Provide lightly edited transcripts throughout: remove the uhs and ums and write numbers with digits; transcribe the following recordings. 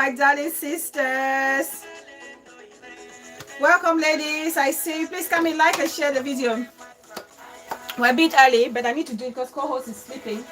my darling sisters. Welcome, ladies. I see you. Please come in, like and share the video. We're a bit early, but I need to do it because co-host is sleeping.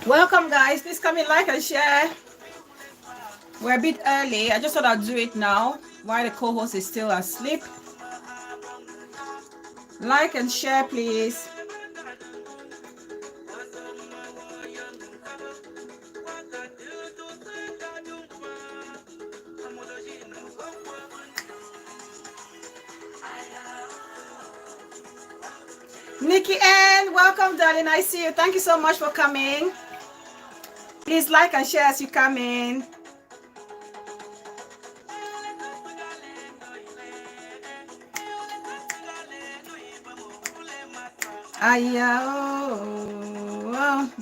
Welcome, guys. Please come in, like and share. We're a bit early. I just thought I'd do it now while the co-host is still asleep. Like and share, please. Nikki Ann, welcome, darling. I see you. Thank you so much for coming. Please like and share as you come in. Ayao,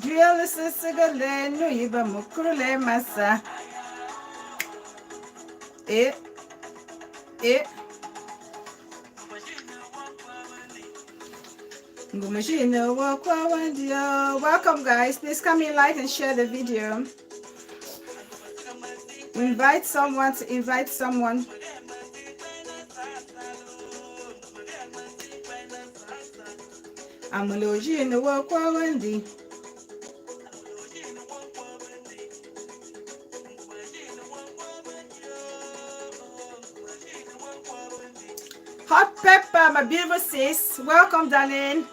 drill sisigale no iba mukule masa. Welcome, guys. Please come in, like and share the video. Invite someone to invite someone. Amaloji in the work Wendy. Hot Pepper, my beautiful sis. Welcome, darling.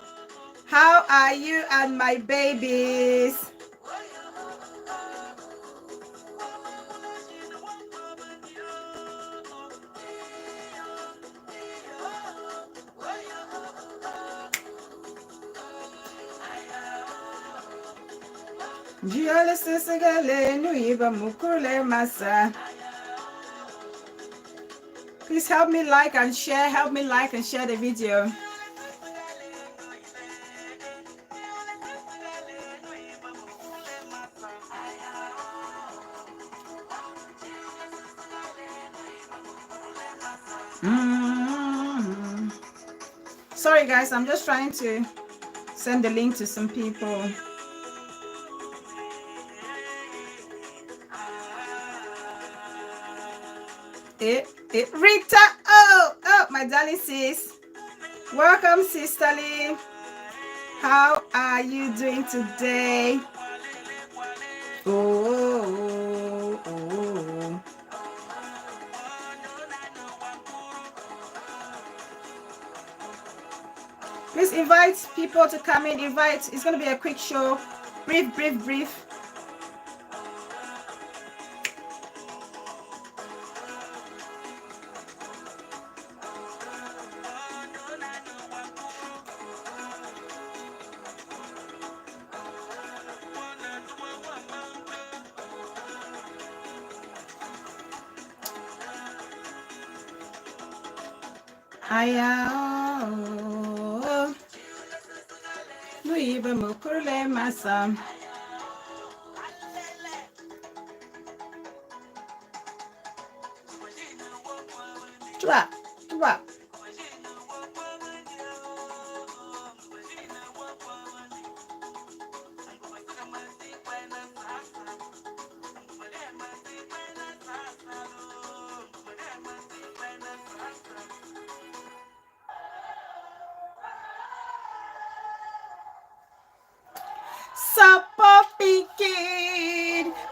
How are you and my babies? Please help me like and share. Help me like and share the video. Sorry, guys. I'm just trying to send the link to some people. Rita, oh, my darling sis. Welcome, sisterly. How are you doing today? Oh. Please invite people to come in. Invite. It's going to be a quick show. Brief.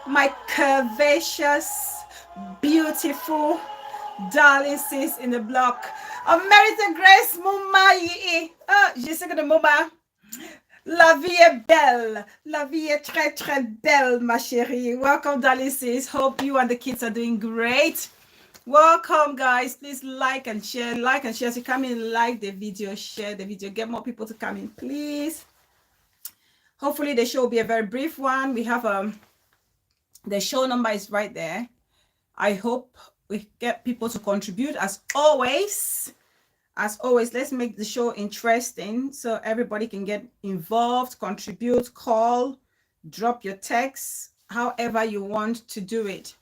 My curvaceous, beautiful, darling sis in the block. Emerita Grace Moumayi. Je sais que de Mouma. La vie est belle. La vie est très, très belle, ma chérie. Welcome, darling sis. Hope you and the kids are doing great. Welcome, guys. Please like and share. Like and share. So come in, like the video, share the video. Get more people to come in, please. Hopefully the show will be a very brief one. We have the show number is right there. I hope we get people to contribute as always. As always, let's make the show interesting so everybody can get involved, contribute, call, drop your text, however you want to do it.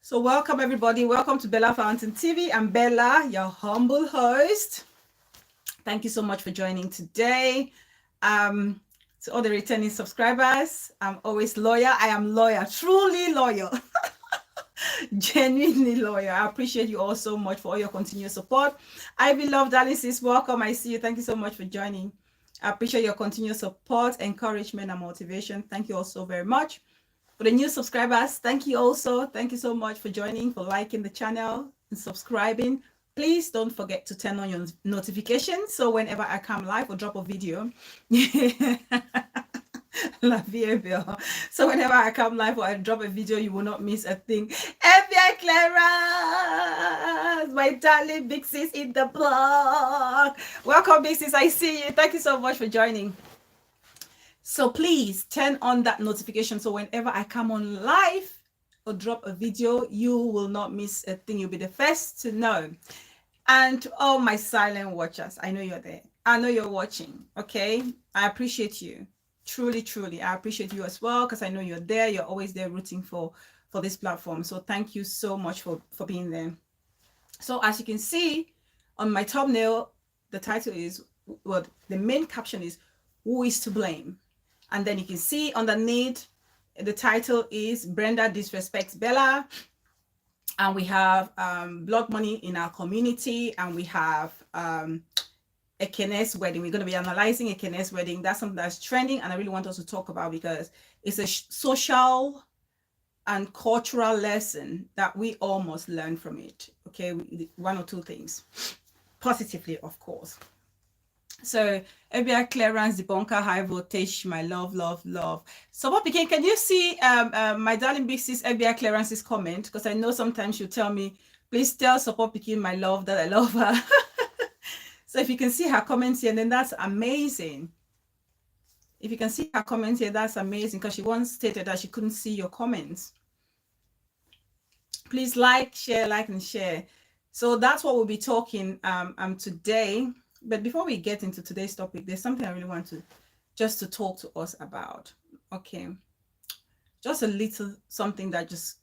So welcome everybody. Welcome to Bella Fountain TV. I'm Bella, your humble host. Thank you so much for joining today. To all the returning subscribers, I'm always loyal. I am loyal, truly loyal. Genuinely loyal. I appreciate you all so much for all your continued support. Ivy Love, darling sis, welcome. I see you. Thank you so much for joining. I appreciate your continued support, encouragement, and motivation. Thank you all so very much. For the new subscribers, thank you also. Thank you so much for joining, for liking the channel and subscribing. Please don't forget to turn on your notifications so whenever I come live or drop a video, La vie belle. So whenever I come live or I drop a video, you will not miss a thing. FBI Clara, my darling big sis in the block. Welcome, big sis. I see you. Thank you so much for joining. So please turn on that notification so whenever I come on live or drop a video, you will not miss a thing. You'll be the first to know. And all my silent watchers, I know you're there. I know you're watching. Okay, I appreciate you. Truly, truly, I appreciate you as well because I know you're there. You're always there rooting for this platform. So thank you so much for being there. So as you can see on my thumbnail, the title is, well, the main caption is, who is to blame? And then you can see underneath, the title is Brenda disrespects Bella. And we have blood money in our community, and we have Ekene'S wedding. We're going to be analyzing Ekene'S wedding. That's something that's trending, and I really want us to talk about because it's a social and cultural lesson that we all must learn from it. Okay, one or two things, positively, of course. So, FBI clearance debunker, high voltage, my love, love, love. So, what became? Can you see my darling big sis FBI clearance's comment? Because I know sometimes she'll tell me, please tell support became my love that I love her. So if you can see her comments here, then that's amazing. If you can see her comments here, that's amazing because she once stated that she couldn't see your comments. Please like, and share. So that's what we'll be talking today. But before we get into today's topic, there's something I really want to talk to us about. Okay. Just a little something that just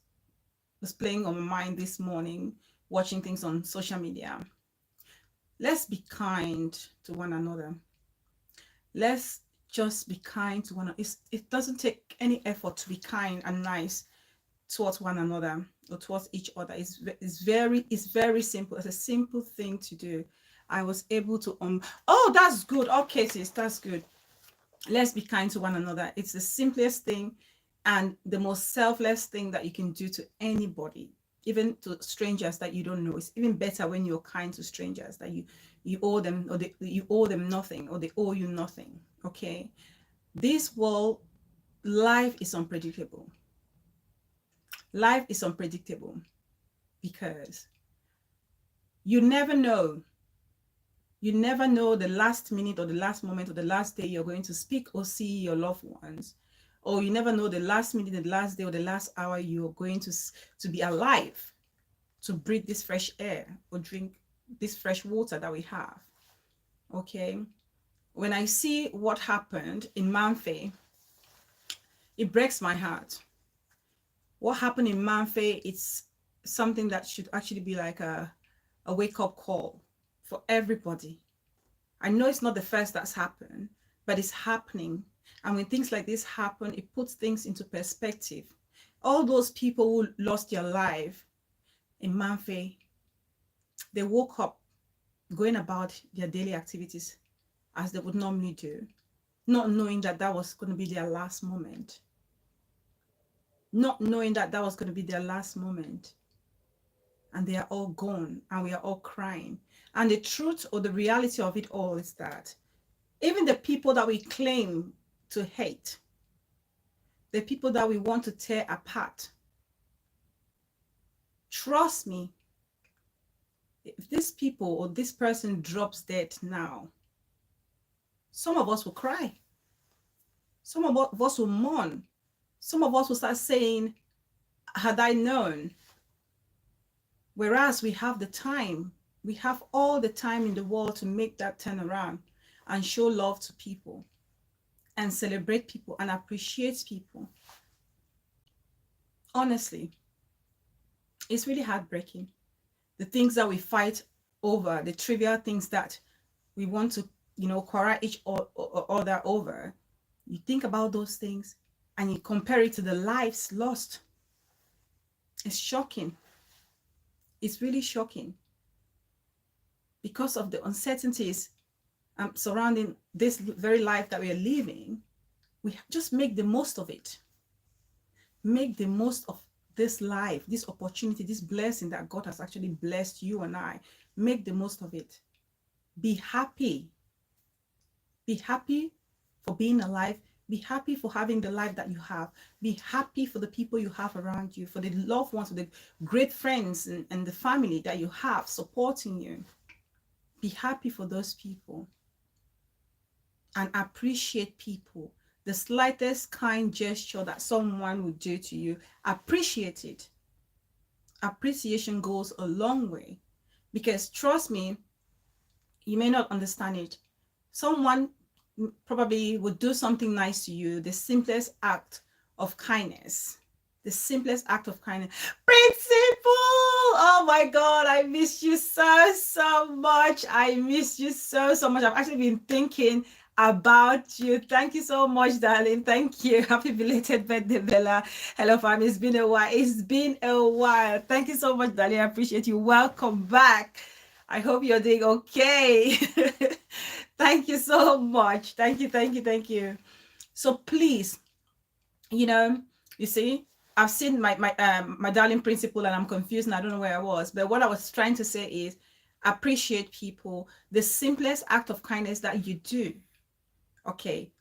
was playing on my mind this morning, watching things on social media. Let's be kind to one another. Let's just be kind to one another. It doesn't take any effort to be kind and nice towards one another or towards each other. It's very simple. It's a simple thing to do. I was able to oh, that's good. Okay, sis, that's good. Let's be kind to one another. It's the simplest thing and the most selfless thing that you can do to anybody, even to strangers that you don't know. It's even better when you're kind to strangers that you owe them, or you owe them nothing, or they owe you nothing. Okay, this world, life is unpredictable. Life is unpredictable because you never know. You never know the last minute or the last moment or the last day you're going to speak or see your loved ones. Or you never know the last minute, the last day, or the last hour you're going to be alive, to breathe this fresh air or drink this fresh water that we have. Okay? When I see what happened in Manfe, it breaks my heart. What happened in Manfe, it's something that should actually be like a wake-up call for everybody. I know it's not the first that's happened, but it's happening. And when things like this happen, it puts things into perspective. All those people who lost their life in Manfe, they woke up going about their daily activities as they would normally do, not knowing that that was going to be their last moment. Not knowing that that was going to be their last moment. And they are all gone, and we are all crying. And the truth or the reality of it all is that even the people that we claim to hate, the people that we want to tear apart, trust me, if these people or this person drops dead now, some of us will cry. Some of us will mourn. Some of us will start saying, had I known, Whereas we have the time, we have all the time in the world to make that turnaround and show love to people and celebrate people and appreciate people. Honestly, it's really heartbreaking. The things that we fight over, the trivial things that we want to, quarrel each other over. You think about those things and you compare it to the lives lost. It's shocking. It's really shocking because of the uncertainties surrounding this very life that we are living. We just make the most of it. Make the most of this life, this opportunity, this blessing that God has actually blessed you and I. Make the most of it. Be happy. Be happy for being alive. Be happy for having the life that you have. Be happy for the people you have around you, for the loved ones, for the great friends and the family that you have supporting you. Be happy for those people and appreciate people. The slightest kind gesture that someone would do to you, appreciate it. Appreciation goes a long way, because trust me, you may not understand it. Someone probably would do something nice to you, the simplest act of kindness. The simplest act of kindness. Principal! Oh my God, I miss you so much. I miss you so much. I've actually been thinking about you. Thank you so much, darling. Thank you. Happy belated birthday, Bella. Hello, fam. It's been a while. It's been a while. Thank you so much, darling. I appreciate you. Welcome back. I hope you're doing okay. Thank you so much. Thank you. So please, you see, I've seen my darling principal and I'm confused and I don't know where I was. But what I was trying to say is appreciate people. The simplest act of kindness that you do. Okay.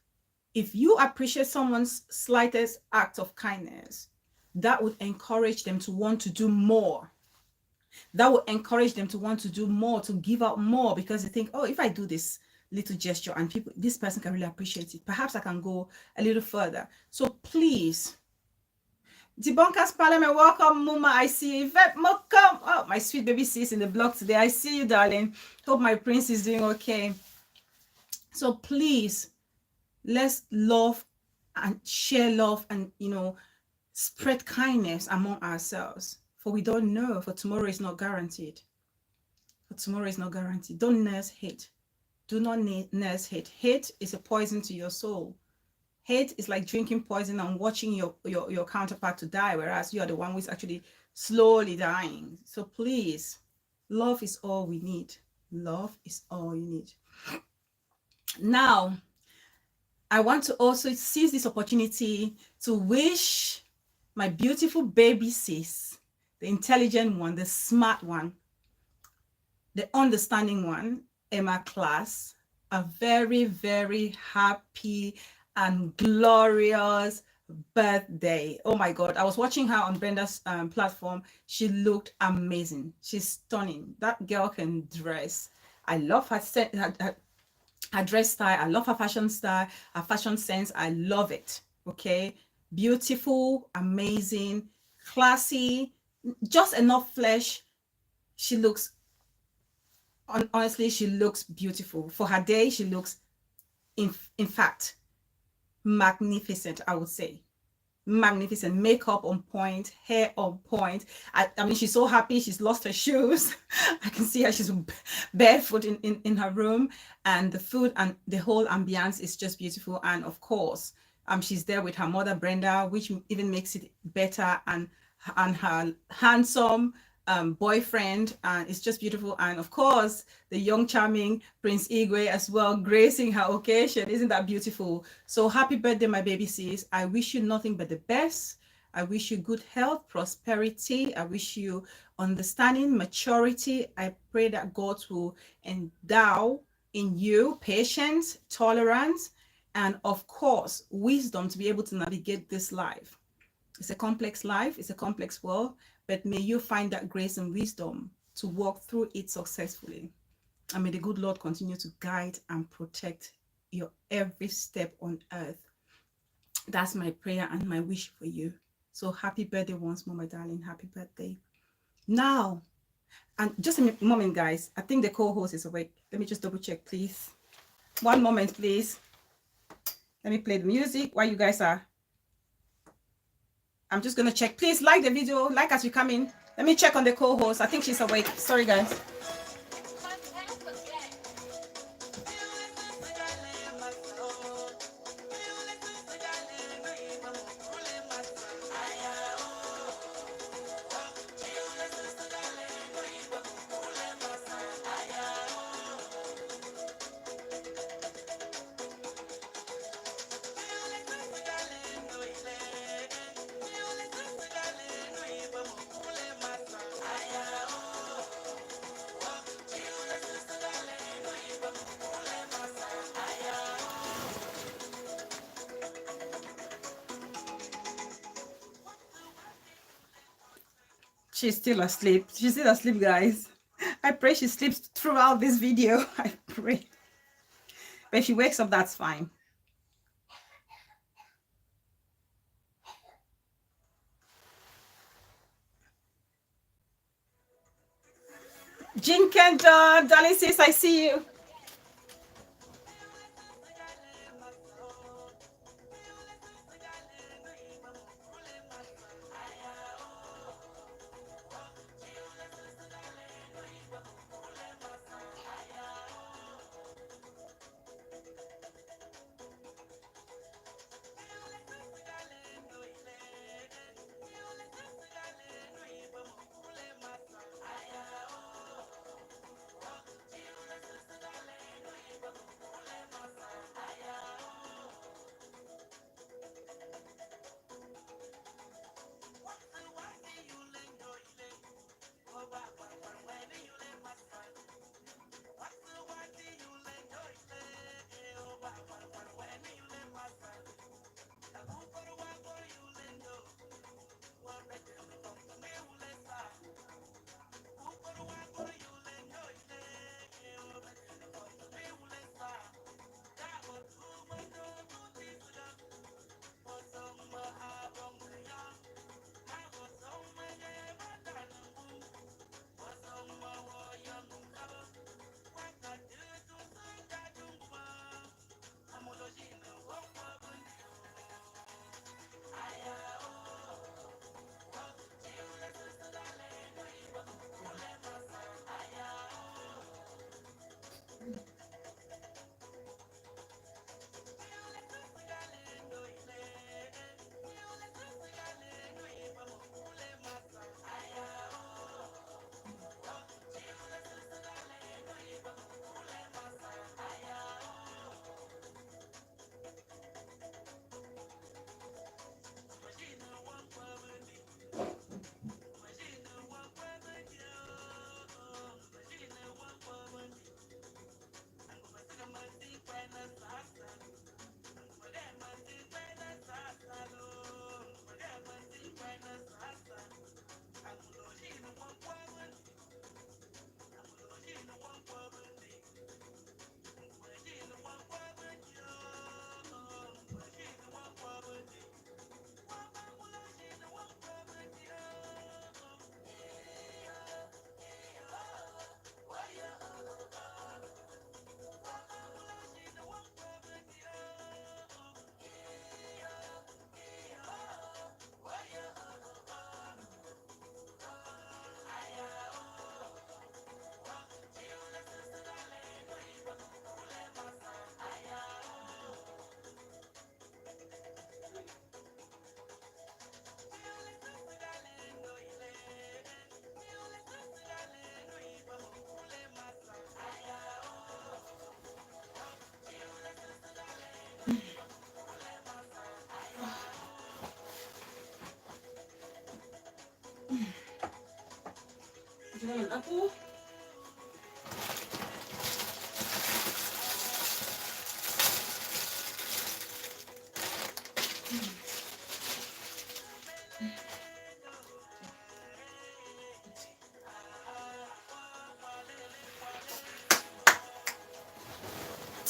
If you appreciate someone's slightest act of kindness, that would encourage them to want to do more. That will encourage them to want to do more, to give out more, because they think, oh, if I do this little gesture and this person can really appreciate it, perhaps I can go a little further. So please, Debunkers Parliament, welcome, Muma. I see you. Yvette Mokam. Oh, my sweet baby sis in the block today. I see you, darling. Hope my prince is doing okay. So please, let's love and share love and, spread kindness among ourselves. For we don't know, for tomorrow is not guaranteed. For tomorrow is not guaranteed. Don't nurse hate. Do not nurse hate. Hate is a poison to your soul. Hate is like drinking poison and watching your counterpart to die, whereas you are the one who is actually slowly dying. So please, love is all we need. Love is all you need. Now, I want to also seize this opportunity to wish my beautiful baby sis, the intelligent one, the smart one, the understanding one, Emma Class, a very, very happy and glorious birthday. Oh my God. I was watching her on Brenda's platform. She looked amazing. She's stunning. That girl can dress. I love her dress style. I love her fashion style, her fashion sense. I love it. Okay. Beautiful, amazing, classy, just enough flesh. She looks, honestly, she looks beautiful. For her day, she looks, in fact, magnificent, I would say. Magnificent. Makeup on point, hair on point. I mean, she's so happy she's lost her shoes. I can see her, she's barefoot in her room, and the food and the whole ambience is just beautiful. And of course, she's there with her mother Brenda, which even makes it better, and her handsome boyfriend, and it's just beautiful. And of course, the young charming Prince Igwe as well, gracing her occasion. Isn't that beautiful? So happy birthday, my baby sis. I wish you nothing but the best. I wish you good health, prosperity. I wish you understanding, maturity. I pray that God will endow in you patience, tolerance, and of course, wisdom to be able to navigate this life. It's a complex life, it's a complex world, but may you find that grace and wisdom to walk through it successfully. And may the good Lord continue to guide and protect your every step on earth. That's my prayer and my wish for you. So happy birthday once more, my darling. Happy birthday. Now, And just a moment, guys. I think the co-host is awake. Let me just double check, please. One moment, please. Let me play the music while you guys are. I'm just gonna check. Please like the video, like as you come in. Let me check on the co-host. I think she's awake. Sorry, guys. She's still asleep. She's still asleep, guys. I pray she sleeps throughout this video. I pray. But if she wakes up, that's fine. Jink and darling sis, I see you.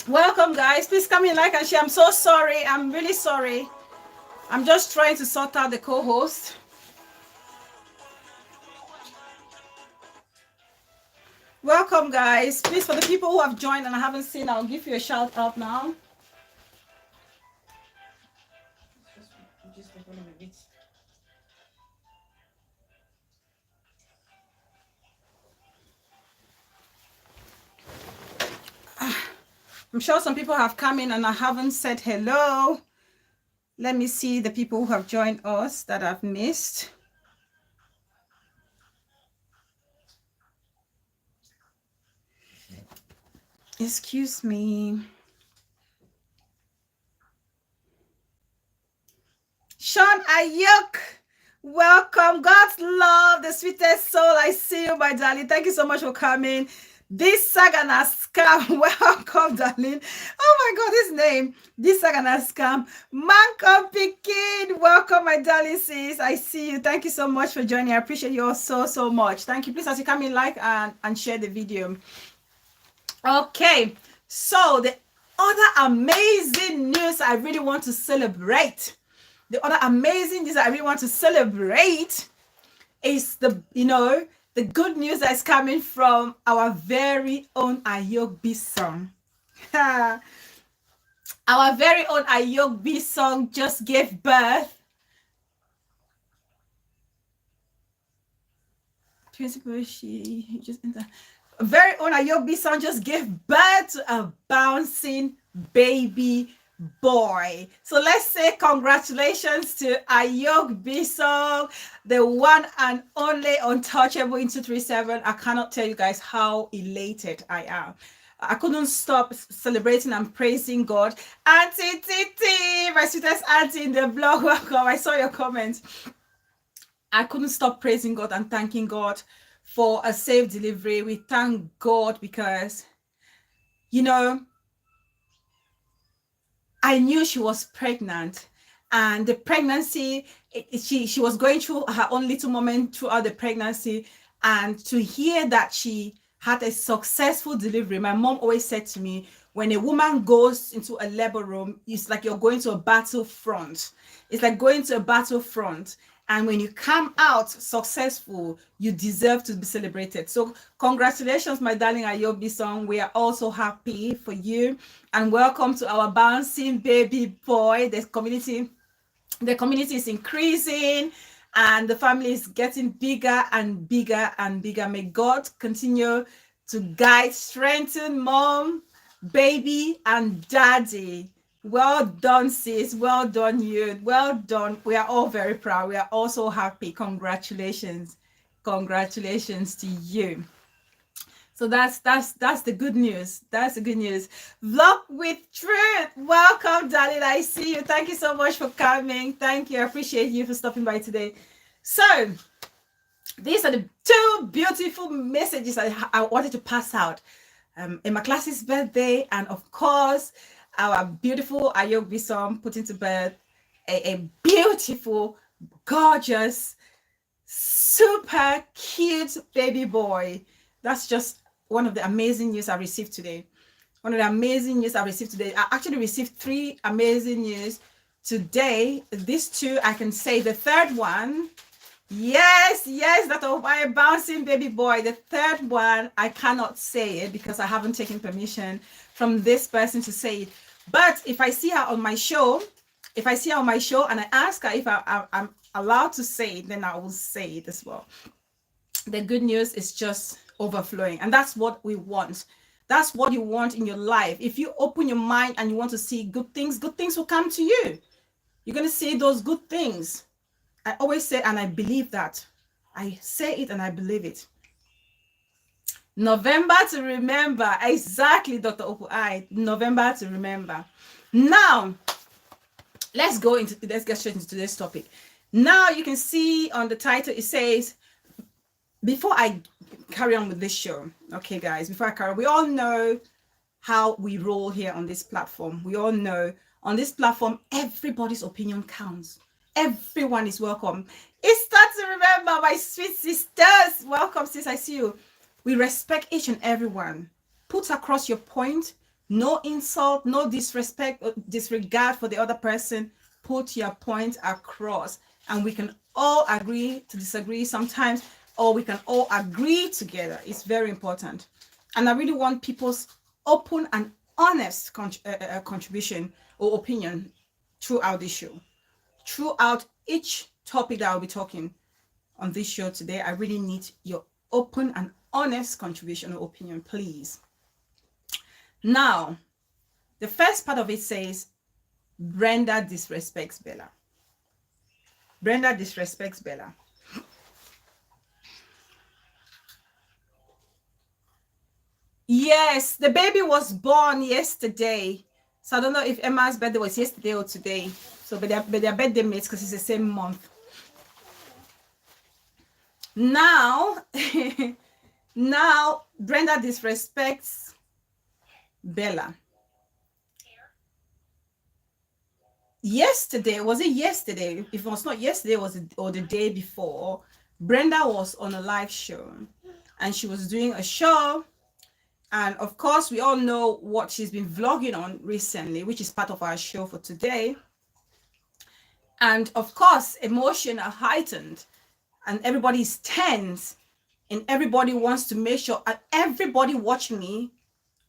Welcome, guys. Please come in, like and share. I'm so sorry. I'm really sorry. I'm just trying to sort out the co-host. Welcome, guys. Please, for the people who have joined and I haven't seen, I'll give you a shout out now. I'm sure some people have come in and I haven't said hello. Let me see the people who have joined us that I've missed. Excuse me. Sean Ayuk, welcome. God's love, the sweetest soul. I see you, my darling. Thank you so much for coming. This Sagana scam, welcome, darling. Oh my God, his name. This Sagana scam. Manko Pikin, welcome, my darling sis. I see you. Thank you so much for joining. I appreciate you all so much. Thank you. Please, as you come in, like and share the video. Okay, so the other amazing news I really want to celebrate. The other amazing news I really want to celebrate is the good news that's coming from our very own Ayok Bisong. Our very own Ayok Bisong just gave birth. Principal, she just very own Ayok Bisong just gave birth to a bouncing baby boy. So let's say congratulations to Ayok Bisong, the one and only untouchable in 237. I cannot tell you guys how elated I am. I couldn't stop celebrating and praising God. Auntie Titi, my sweetest auntie in the blog, welcome. I saw your comments. I couldn't stop praising God and thanking God for a safe delivery. We thank God because, I knew she was pregnant, and the pregnancy, she was going through her own little moment throughout the pregnancy, and to hear that she had a successful delivery. My mom always said to me, when a woman goes into a labor room, it's like you're going to a battlefront. It's like going to a battlefront. And when you come out successful, you deserve to be celebrated. So congratulations, my darling Ayok Bisong. We are also happy for you. And welcome to our bouncing baby boy. The community is increasing and the family is getting bigger and bigger and bigger. May God continue to guide, strengthen mom, baby, and daddy. Well done, sis. Well done, you. Well done. We are all very proud. We are also happy. Congratulations. Congratulations to you. So that's the good news. That's the good news. Vlog with Truth. Welcome, darling. I see you. Thank you so much for coming. Thank you. I appreciate you for stopping by today. So these are the two beautiful messages I wanted to pass out. In my class's birthday, and of course, our beautiful Ayok Bisong putting to birth a beautiful, gorgeous, super cute baby boy. That's just one of the amazing news I received today. One of the amazing news I received today. I actually received 3 amazing news today. These 2, I can say. The third one, yes, that of my bouncing baby boy. The third one, I cannot say it because I haven't taken permission from this person to say it. But if I see her on my show, and I ask her if I'm allowed to say it, then I will say it as well. The good news is just overflowing, and that's what we want. That's what you want in your life. If you open your mind and you want to see good things will come to you. You're going to see those good things. I always say, and I believe that. I say it and I believe it. November to remember. Exactly, Dr. Opuai. November to remember. Now, let's get straight into today's topic. Now you can see on the title, it says, before I carry on with this show, okay, guys, we all know how we roll here on this platform. We all know on this platform, everybody's opinion counts. Everyone is welcome. It's time to remember, my sweet sisters. Welcome, sis. I see you. We respect each and everyone. Put across your point. No insult, no disrespect, or disregard for the other person. Put your point across. And we can all agree to disagree sometimes, or we can all agree together. It's very important. And I really want people's open and honest contribution or opinion throughout this show. Throughout each topic that I'll be talking on this show today, I really need your open and honest contribution or opinion, please. Now, the first part of it says, Brenda disrespects Bella. Brenda disrespects Bella. Yes, the baby was born yesterday. So I don't know if Emma's birthday was yesterday or today. So, but they're birthday mates because it's the same month. Now, now Brenda disrespects Bella. Yesterday, was it yesterday? If it was not yesterday, was it or the day before? Brenda was on a live show, and she was doing a show. And of course, we all know what she's been vlogging on recently, which is part of our show for today. And of course, emotions are heightened and everybody's tense and everybody wants to make sure, and everybody watching me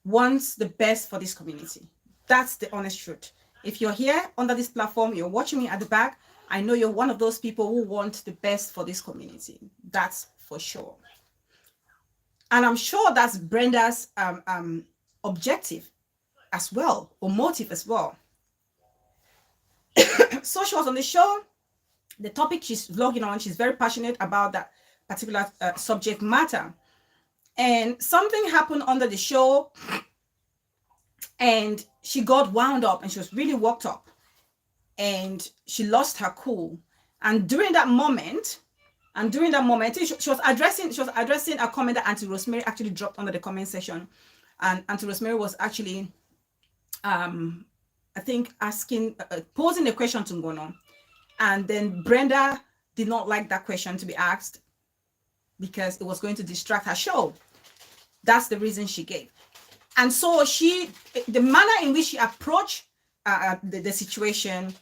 wants the best for this community. That's the honest truth. If you're here under this platform, you're watching me at the back, I know you're one of those people who want the best for this community. That's for sure. And I'm sure that's Brenda's objective as well, or motive as well. So she was on the show. The topic she's vlogging on, she's very passionate about that particular subject matter. And something happened under the show, and she got wound up and she was really worked up. And she lost her cool. And during that moment, she was addressing a comment that Auntie Rosemary actually dropped under the comment section. And Auntie Rosemary was actually, I think, posing a question to Ngono. And then Brenda did not like that question to be asked because it was going to distract her show. That's the reason she gave. And so the manner in which she approached the situation,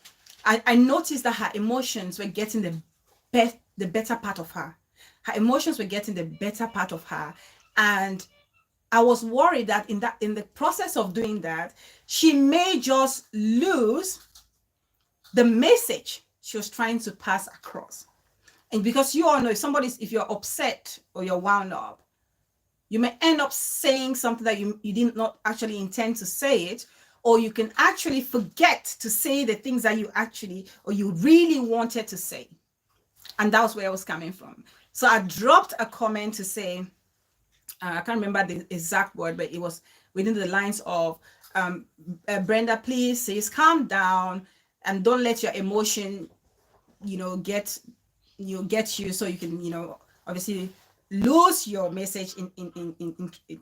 I noticed that her emotions were getting the better part of her. Her emotions were getting the better part of her. And I was worried that in the process of doing that, she may just lose the message she was trying to pass across. And because you all know, if you're upset or you're wound up, you may end up saying something that you did not actually intend to say it, or you can actually forget to say the things that you really wanted to say. And that was where I was coming from. So I dropped a comment to say, I can't remember the exact word, but it was within the lines of, Brenda, please calm down and don't let your emotion, get you, so you can, obviously lose your message in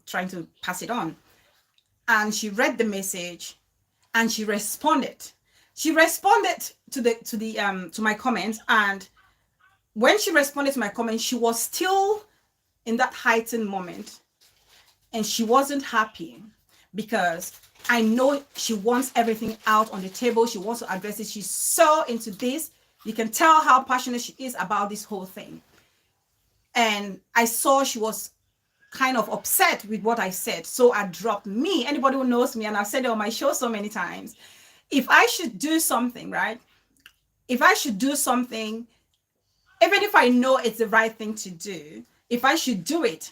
trying to pass it on. And she read the message and she responded. She responded to my comments, and when she responded to my comment, she was still in that heightened moment, and she wasn't happy because I know she wants everything out on the table. She wants to address it. She's so into this. You can tell how passionate she is about this whole thing. And I saw she was kind of upset with what I said. So I dropped me. Anybody who knows me, and I've said it on my show so many times, if I should do something, right? If I should do something, even if I know it's the right thing to do, if I should do it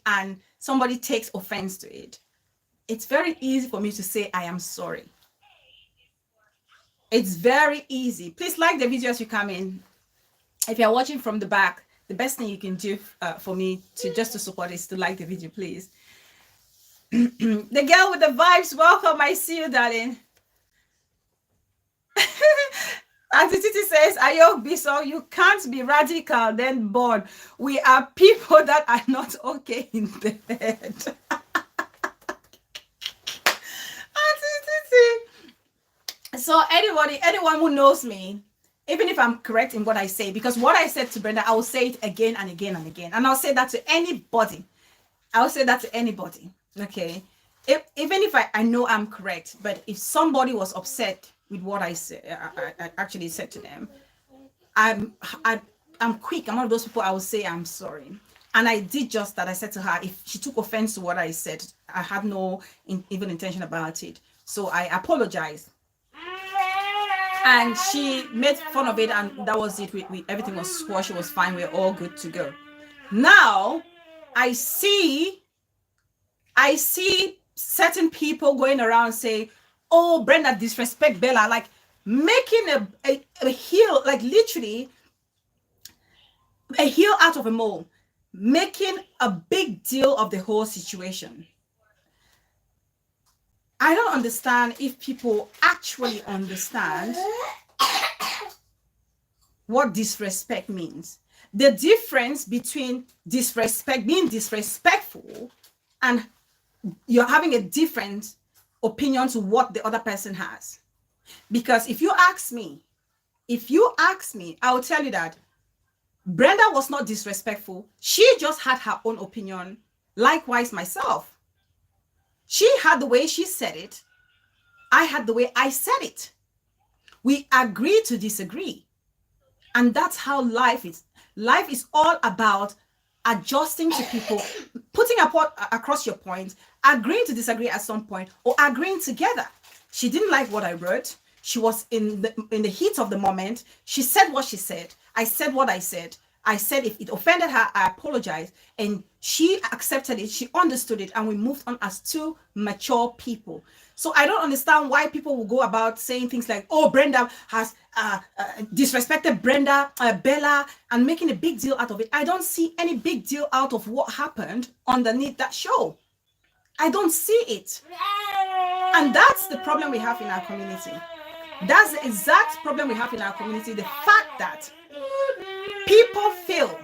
and somebody takes offense to it, it's very easy for me to say, I am sorry. It's very easy. Please like the video as you come in. If you're watching from the back, the best thing you can do for me to support is to like the video, please. The girl with the vibes, welcome. I see you, darling. Auntie Titi says, Ayo Biso, you can't be radical, then born. We are people that are not okay in the head. Auntie Titi. So anyone who knows me, even if I'm correct in what I say, because what I said to Brenda, I will say it again and again and again. And I'll say that to anybody. Okay. Even if I know I'm correct, but if somebody was upset with what I said, I actually said to them, I'm quick. I'm one of those people, I will say I'm sorry. And I did just that. I said to her, if she took offense to what I said, I had no even intention about it. So I apologized. And she made fun of it, and that was it. Everything was squashed. It was fine. We're all good to go. Now, I see certain people going around saying, oh, Brenda disrespect Bella, like making a heel, like literally a heel out of a mole, making a big deal of the whole situation. I don't understand if people actually understand what disrespect means. The difference between disrespect, being disrespectful, and you're having a different opinion to what the other person has. Because if you ask me, I will tell you that Brenda was not disrespectful. She just had her own opinion. Likewise, myself. She had the way she said it. I had the way I said it. We agree to disagree. And that's how life is. Life is all about adjusting to people, putting across your point, agreeing to disagree at some point, or agreeing together. She didn't like what I wrote. She was in the heat of the moment. She said what she said. I said what I said. I said if it offended her, I apologize. And she accepted it. She understood it. And we moved on as two mature people. So I don't understand why people will go about saying things like, oh, Brenda has disrespected Bella, and making a big deal out of it. I don't see any big deal out of what happened underneath that show. I don't see it. And that's the problem we have in our community. That's the exact problem we have in our community. The fact that people feel,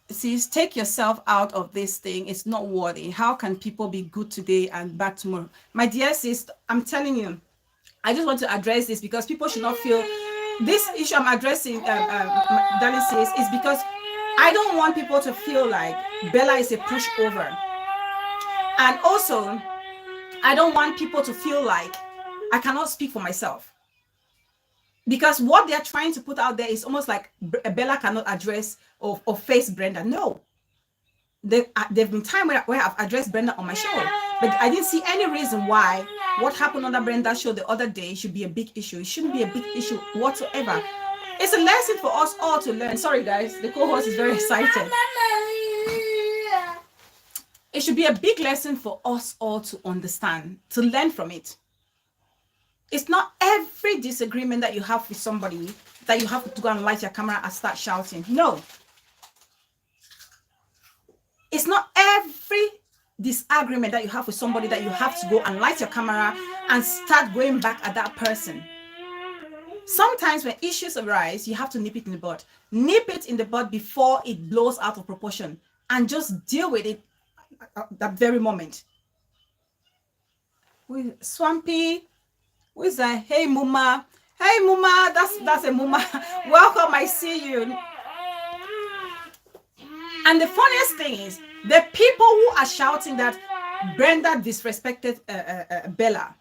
sis, take yourself out of this thing. It's not worthy. How can people be good today and bad tomorrow? My dear sis, I'm telling you, I just want to address this because people should not feel this issue I'm addressing, darling sis, is because I don't want people to feel like Bella is a pushover. And also, I don't want people to feel like I cannot speak for myself. Because what they're trying to put out there is almost like Bella cannot address or face Brenda. No. There've been times where I've addressed Brenda on my show, but I didn't see any reason why what happened on the Brenda show the other day should be a big issue. It shouldn't be a big issue whatsoever. It's a lesson for us all to learn. Sorry, guys. The co-host is very excited. It should be a big lesson for us all to understand, to learn from it. It's not every disagreement that you have with somebody that you have to go and light your camera and start shouting. No. It's not every disagreement that you have with somebody that you have to go and light your camera and start going back at that person. Sometimes when issues arise, you have to nip it in the bud. Nip it in the bud before it blows out of proportion and just deal with it at that very moment. With Swampy, who's that? Hey Muma. Hey Muma, that's a Muma. Welcome, I see you. And the funniest thing is, the people who are shouting that Brenda disrespected Bella,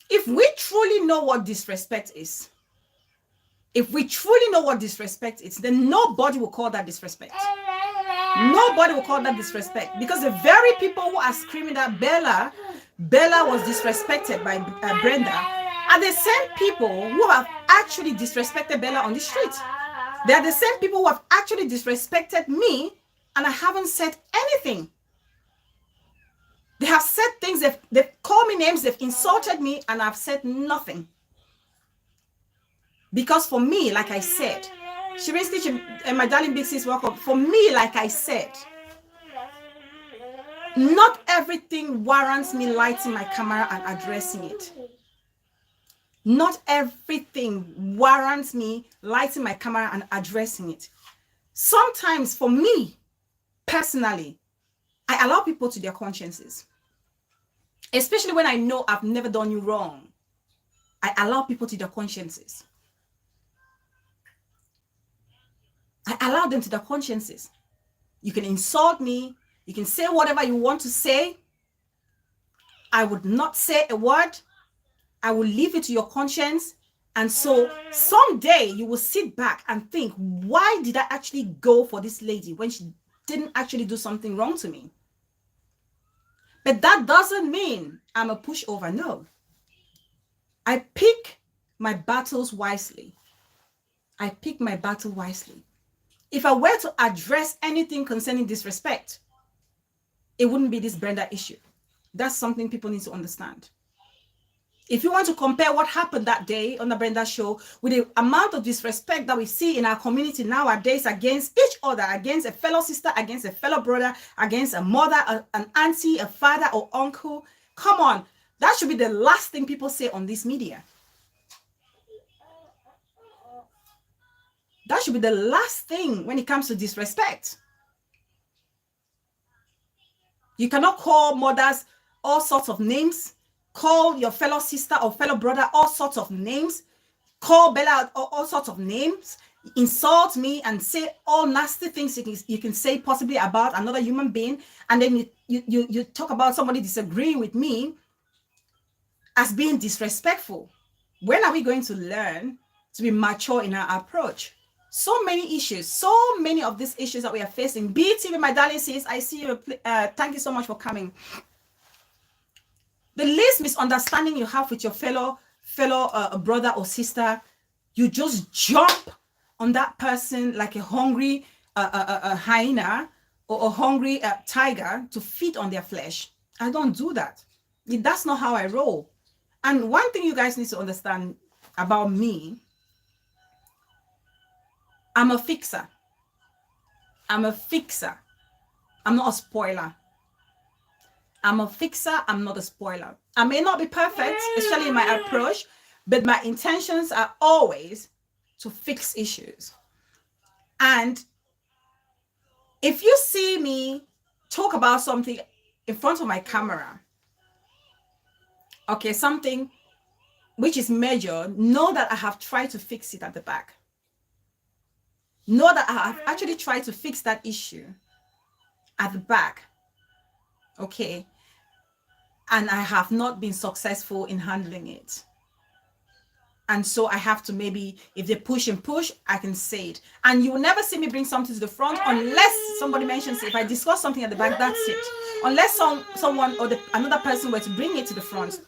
if we truly know what disrespect is, then nobody will call that disrespect. Nobody will call that disrespect, because the very people who are screaming that Bella was disrespected by Brenda are the same people who have actually disrespected Bella on the street. They are the same people who have actually disrespected me, and I haven't said anything. They have said things, they've called me names, they've insulted me, and I've said nothing. Because for me, like I said, Shireen Stitch and my darling Big Sis, welcome. For me, like I said, not everything warrants me lighting my camera and addressing it. Not everything warrants me lighting my camera and addressing it. Sometimes for me, personally, I allow people to their consciences. Especially when I know I've never done you wrong. I allow people to their consciences. I allow them to their consciences. You can insult me. You can say whatever you want to say. I would not say a word. I will leave it to your conscience. And so someday you will sit back and think, why did I actually go for this lady when she didn't actually do something wrong to me? But that doesn't mean I'm a pushover. No. I pick my battles wisely. I pick my battle wisely. If I were to address anything concerning disrespect, it wouldn't be this Brenda issue. That's something people need to understand. If you want to compare what happened that day on the Brenda show with the amount of disrespect that we see in our community nowadays against each other, against a fellow sister, against a fellow brother, against a mother, an auntie, a father or uncle, come on. That should be the last thing people say on this media. That should be the last thing when it comes to disrespect. You cannot call mothers all sorts of names. Call your fellow sister or fellow brother all sorts of names. Call Bella all sorts of names. Insult me and say all nasty things you can say possibly about another human being. And then you talk about somebody disagreeing with me as being disrespectful. When are we going to learn to be mature in our approach? So many issues, so many of these issues that we are facing. BTV, my darling sis, I see you. Thank you so much for coming. The least misunderstanding you have with your fellow brother or sister, you just jump on that person like a hungry hyena or a hungry tiger to feed on their flesh. I don't do that. That's not how I roll. And one thing you guys need to understand about me, I'm a fixer. I'm a fixer. I'm not a spoiler. I'm a fixer. I'm not a spoiler. I may not be perfect, especially in my approach, but my intentions are always to fix issues. And if you see me talk about something in front of my camera, okay, something which is major, know that I have tried to fix it at the back. Know that I have actually tried to fix that issue at the back. Okay. And I have not been successful in handling it. And so I have to maybe, if they push and push, I can say it. And you will never see me bring something to the front unless somebody mentions it. If I discuss something at the back, that's it. Unless someone or another person were to bring it to the front,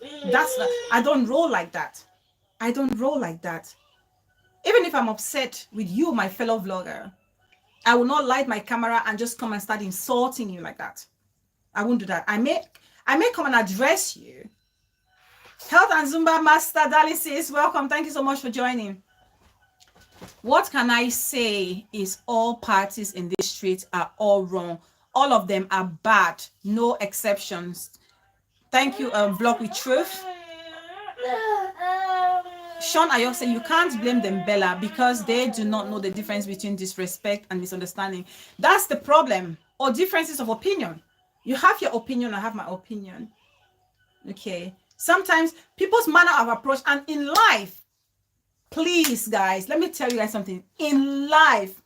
I don't roll like that. I don't roll like that. Even if I'm upset with you, my fellow vlogger, I will not light my camera and just come and start insulting you like that. I won't do that. I may come and address you. Health and Zumba Master Dali says, welcome. Thank you so much for joining. What can I say is all parties in this street are all wrong. All of them are bad. No exceptions. Thank you, Vlog with Truth. Sean Ayok said, you can't blame them, Bella, because they do not know the difference between disrespect and misunderstanding. That's the problem. Or differences of opinion. You have your opinion, I have my opinion. Okay. Sometimes people's manner of approach, and in life, please, guys, let me tell you guys something. In life,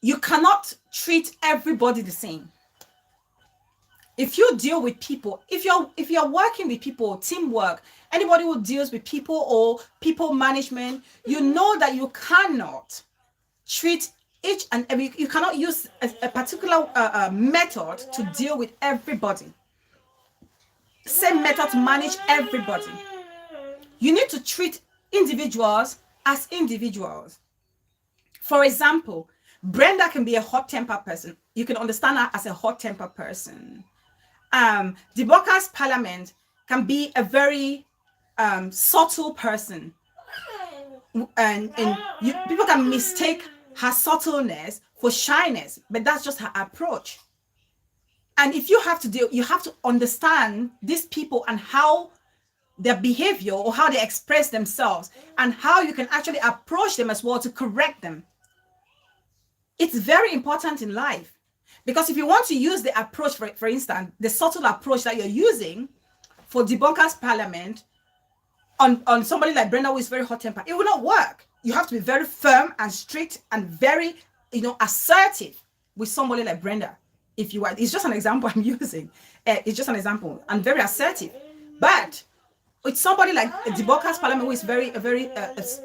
you cannot treat everybody the same. If you deal with people, if you're working with people, teamwork, anybody who deals with people or people management, you know that you cannot treat each and every, you cannot use a particular method to deal with everybody. Same method to manage everybody. You need to treat individuals as individuals. For example, Brenda can be a hot-tempered person. You can understand her as a hot-tempered person. Deboka's Parliament can be a very subtle person, and people can mistake her subtleness for shyness, but that's just her approach. And if you have to understand these people and how their behavior or how they express themselves and how you can actually approach them as well to correct them. It's very important in life. Because if you want to use the approach, for instance, the subtle approach that you're using for Debunker's Parliament on somebody like Brenda who is very hot-tempered, it will not work. You have to be very firm and strict and very, assertive with somebody like Brenda. If you are, it's just an example I'm using. It's just an example. I'm very assertive. But With somebody like the broadcast parliament, who is a very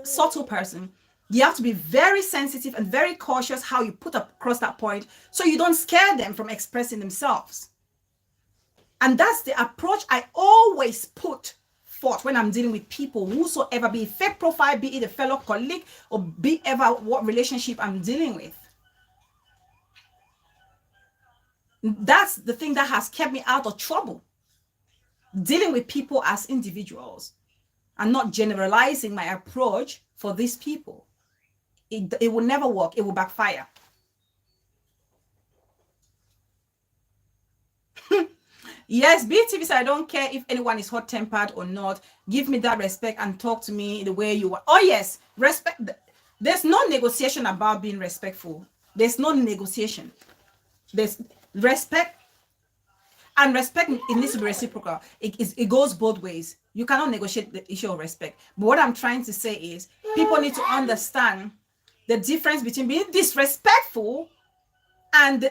subtle person, you have to be very sensitive and very cautious how you put across that point so you don't scare them from expressing themselves. And that's the approach I always put forth when I'm dealing with people, whosoever, be it fake profile, be it a fellow colleague, or be ever what relationship I'm dealing with. That's the thing that has kept me out of trouble. Dealing with people as individuals and not generalizing my approach for these people. It will never work. It will backfire. Yes, BTV, I don't care if anyone is hot-tempered or not. Give me that respect and talk to me the way you want. Oh, yes, respect. There's no negotiation about being respectful. There's no negotiation. There's respect. And respect, it needs to be reciprocal. It goes both ways. You cannot negotiate the issue of respect. But what I'm trying to say is people need to understand the difference between being disrespectful and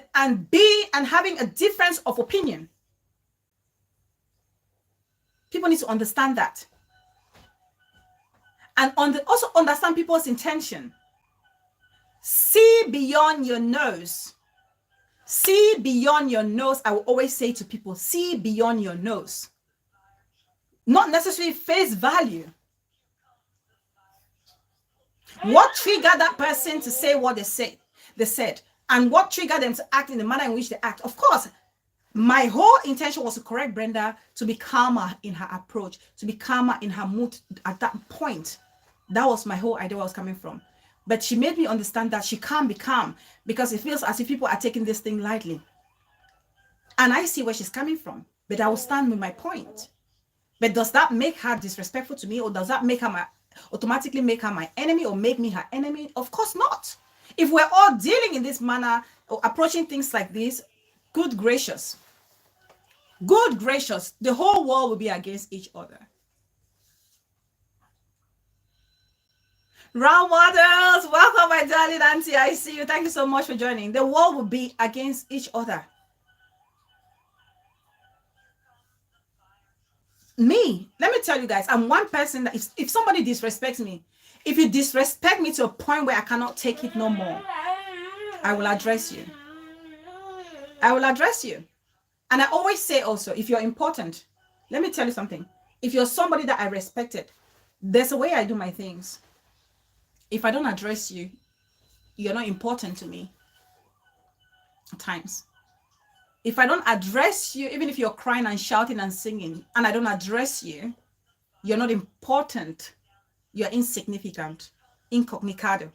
having a difference of opinion. People need to understand that. And also understand people's intention. See beyond your nose. See beyond your nose. I will always say to people, see beyond your nose. Not necessarily face value. What triggered that person to say what they said, and what triggered them to act in the manner in which they act. Of course, my whole intention was to correct Brenda to be calmer in her approach, to be calmer in her mood at that point. That was my whole idea where I was coming from. But she made me understand that she can't be calm because it feels as if people are taking this thing lightly. And I see where she's coming from, but I will stand with my point. But does that make her disrespectful to me, or does that make her automatically make her my enemy or make me her enemy? Of course not. If we're all dealing in this manner or approaching things like this, good gracious, the whole world will be against each other. Round Waters, welcome, my darling auntie. I see you. Thank you so much for joining. The world will be against each other. Me, let me tell you guys, I'm one person that if somebody disrespects me, if you disrespect me to a point where I cannot take it no more, I will address you. I will address you. And I always say also, if you're important, let me tell you something. If you're somebody that I respected, there's a way I do my things. If I don't address you, you're not important to me at times. If I don't address you, even if you're crying and shouting and singing, and I don't address you, you're not important. You're insignificant, incognito.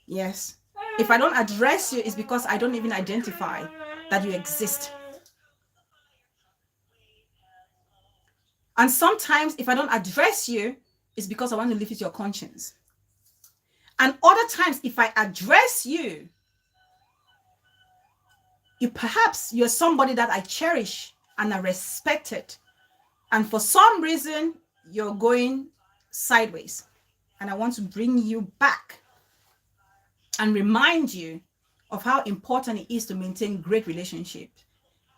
Yes. If I don't address you, it's because I don't even identify that you exist. And sometimes if I don't address you, it's because I want to live with your conscience. And other times, if I address you, perhaps you're somebody that I cherish and I respect it. And for some reason, you're going sideways. And I want to bring you back and remind you of how important it is to maintain great relationships.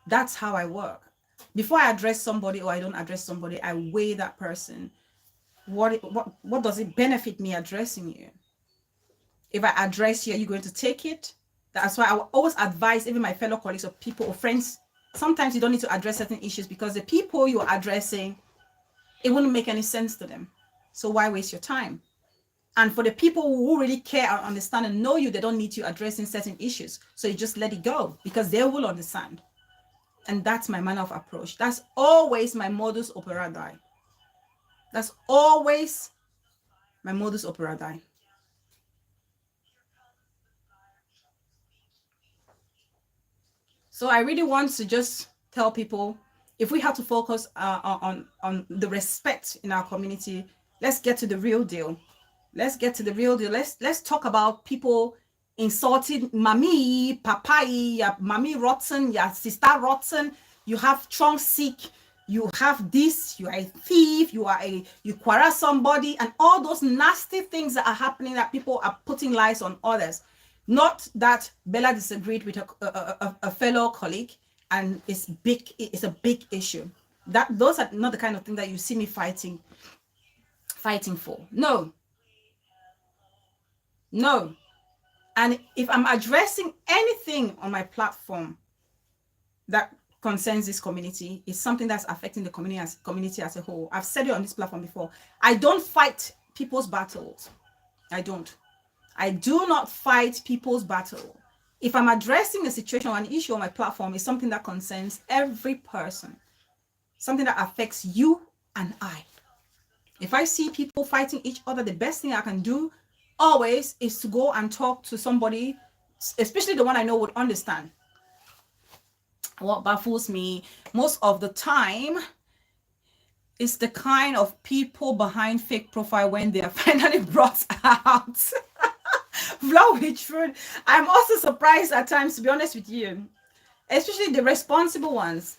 That's how I work. Before I address somebody or I don't address somebody, I weigh that person. What does it benefit me addressing you? If I address you, are you going to take it? That's why I will always advise even my fellow colleagues or people or friends. Sometimes you don't need to address certain issues because the people you're addressing, it wouldn't make any sense to them. So why waste your time? And for the people who really care and understand and know you, they don't need you addressing certain issues. So you just let it go because they will understand. And that's my manner of approach. That's always my modus operandi. That's always my modus operandi. So I really want to just tell people, if we have to focus on the respect in our community, let's get to the real deal. Let's get to the real deal. Let's talk about people insulting mommy, papa, ya mommy rotten, ya sister rotten. You have trunk sick. You have this, you are a thief, you quarrel somebody, and all those nasty things that are happening that people are putting lies on others. Not that Bella disagreed with a fellow colleague, and it's a big issue. those are not the kind of thing that you see me fighting for. No. And if I'm addressing anything on my platform that concerns this community, it's something that's affecting the community as a whole. I've said it on this platform before. I don't fight people's battles. I do not fight people's battle. If I'm addressing a situation or an issue on my platform, it's something that concerns every person, something that affects you and I. If I see people fighting each other, the best thing I can do always is to go and talk to somebody, especially the one I know would understand. What baffles me most of the time is the kind of people behind fake profile when they are finally brought out. Vlog with truth. I'm also surprised at times, to be honest with you, especially the responsible ones.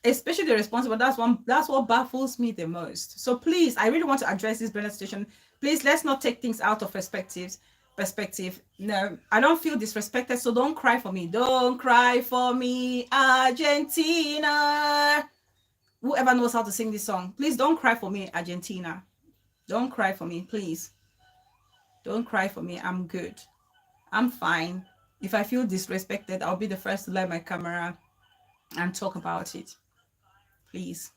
That's what baffles me the most. So please, I really want to address this Brenda situation. Please, let's not take things out of perspective. No, I don't feel disrespected, so don't cry for me. Don't cry for me, Argentina. Whoever knows how to sing this song, please don't cry for me, Argentina. Don't cry for me, please. Don't cry for me. I'm good. I'm fine. If I feel disrespected, I'll be the first to light my camera and talk about it. Please.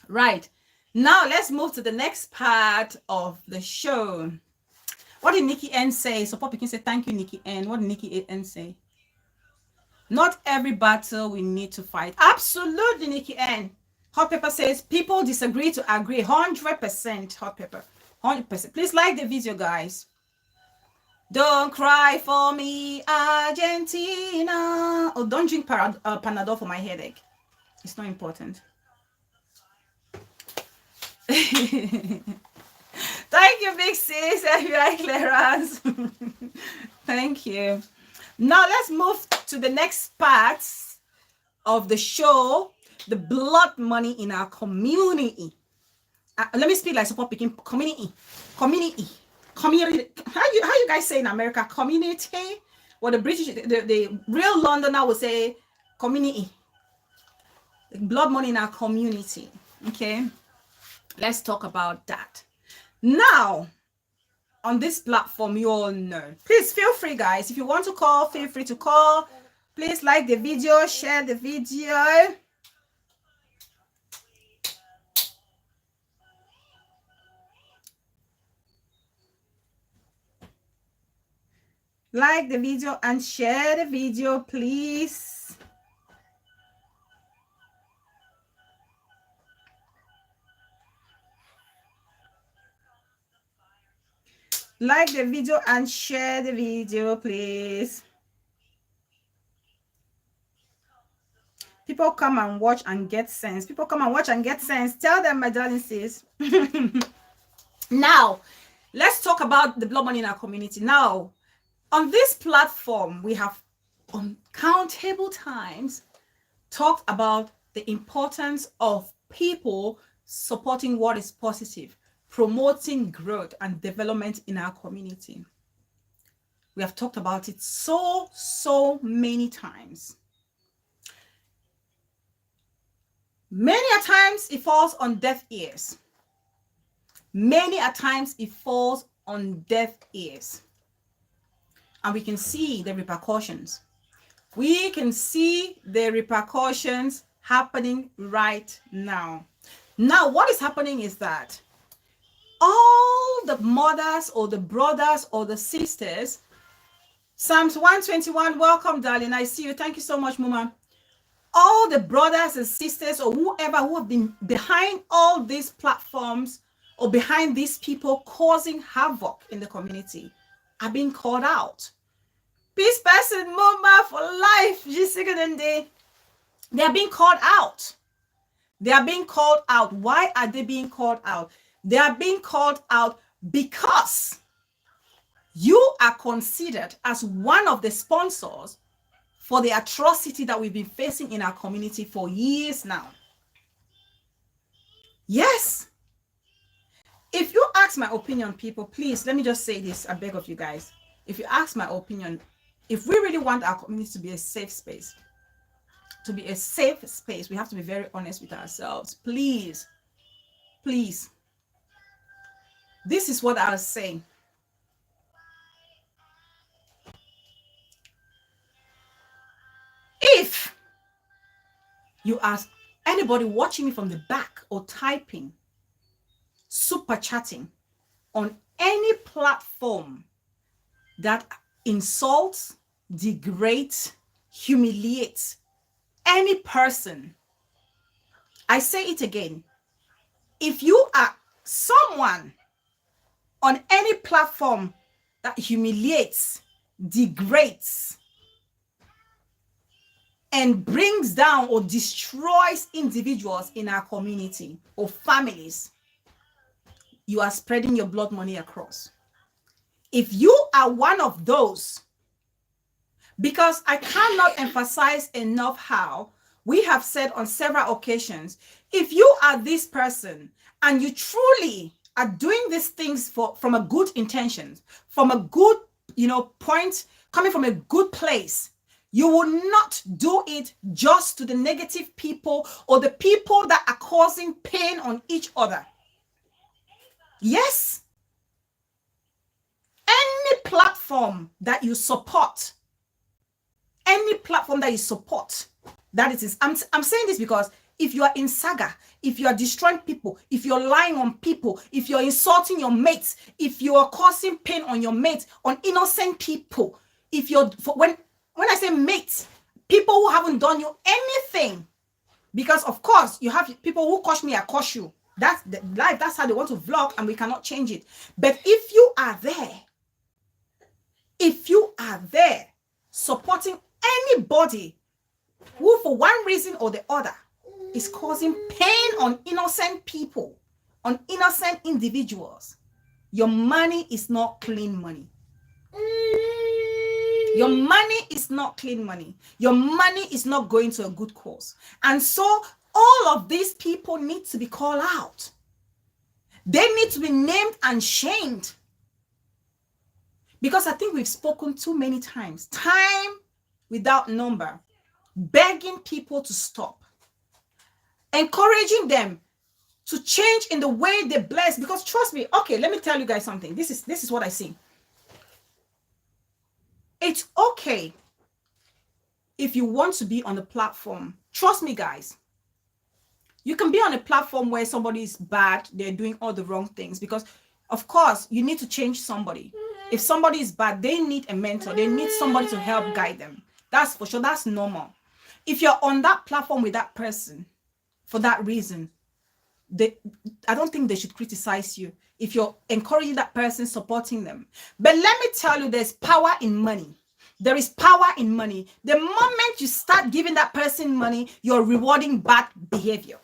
Right. Now let's move to the next part of the show. What did Nikki N say? So Poppy can say thank you, Nikki N. What did Nikki N say? Not every battle we need to fight. Absolutely, Nikki N. Hot Pepper says people disagree to agree. 100%. Hot Pepper. 100%. Please like the video, guys. Don't cry for me, Argentina. Oh, don't drink Panadol for my headache. It's not important. Thank you, big sis. FBI clearance. Thank you. Now let's move to the next part of the show, the blood money in our community. Let me speak like support picking community. How you guys say in America? Community. Well, the British, the real Londoner will say community. The blood money in our community. Okay, let's talk about that. Now, on this platform, you all know. Please feel free, guys. If you want to call, feel free to call. Please like the video, share the video. Like the video and share the video, please. Like the video and share the video, please. People come and watch and get sense. People come and watch and get sense. Tell them, my darling sis. Now, let's talk about the blood money in our community. Now, on this platform, we have uncountable times talked about the importance of people supporting what is positive, promoting growth and development in our community. We have talked about it so many times. Many a times it falls on deaf ears. Many a times it falls on deaf ears. And we can see the repercussions. We can see the repercussions happening right now. Now, what is happening is that all the mothers or the brothers or the sisters, Psalms 121, welcome, darling. I see you. Thank you so much, Mama. All the brothers and sisters or whoever who have been behind all these platforms or behind these people causing havoc in the community are being called out. Peace person, Mama for life. They are being called out. They are being called out. Why are they being called out? They are being called out because you are considered as one of the sponsors for the atrocity that we've been facing in our community for years now. Yes. If you ask my opinion, people, please, let me just say this. I beg of you guys. If you ask my opinion, if we really want our community to be a safe space, to be a safe space, we have to be very honest with ourselves. Please, please. This is what I was saying. If you ask anybody watching me from the back or typing, super chatting on any platform that insults, degrades, humiliates any person, I say it again. If you are someone on any platform that humiliates, degrades, and brings down or destroys individuals in our community or families, you are spreading your blood money across. If you are one of those, because I cannot emphasize enough how we have said on several occasions, if you are this person and you truly are doing these things from a good intention, from a good, point, coming from a good place, you will not do it just to the negative people or the people that are causing pain on each other. Yes. Any platform that you support, that it is. I'm saying this because if you are in saga, if you are destroying people, if you're lying on people, if you're insulting your mates, if you are causing pain on your mates, on innocent people, if you're, when I say mates, people who haven't done you anything, because of course you have people who curse me, I curse you. That's the life. That's how they want to vlog, and we cannot change it. But if you are there supporting anybody who for one reason or the other is causing pain on innocent people, on innocent individuals, your money is not clean money. Your money is not clean money. Your money is not going to a good cause. And so all of these people need to be called out. They need to be named and shamed. Because I think we've spoken too many times, time without number, begging people to stop, encouraging them to change in the way they bless. Because trust me, okay, let me tell you guys something. This is what I see. It's okay if you want to be on the platform. Trust me, guys. You can be on a platform where somebody is bad, they're doing all the wrong things, because of course you need to change somebody. If somebody is bad, they need a mentor. They need somebody to help guide them. That's for sure. That's normal. If you're on that platform with that person for that reason, I don't think they should criticize you if you're encouraging that person, supporting them. But let me tell you, there's power in money. There is power in money. The moment you start giving that person money, you're rewarding bad behavior.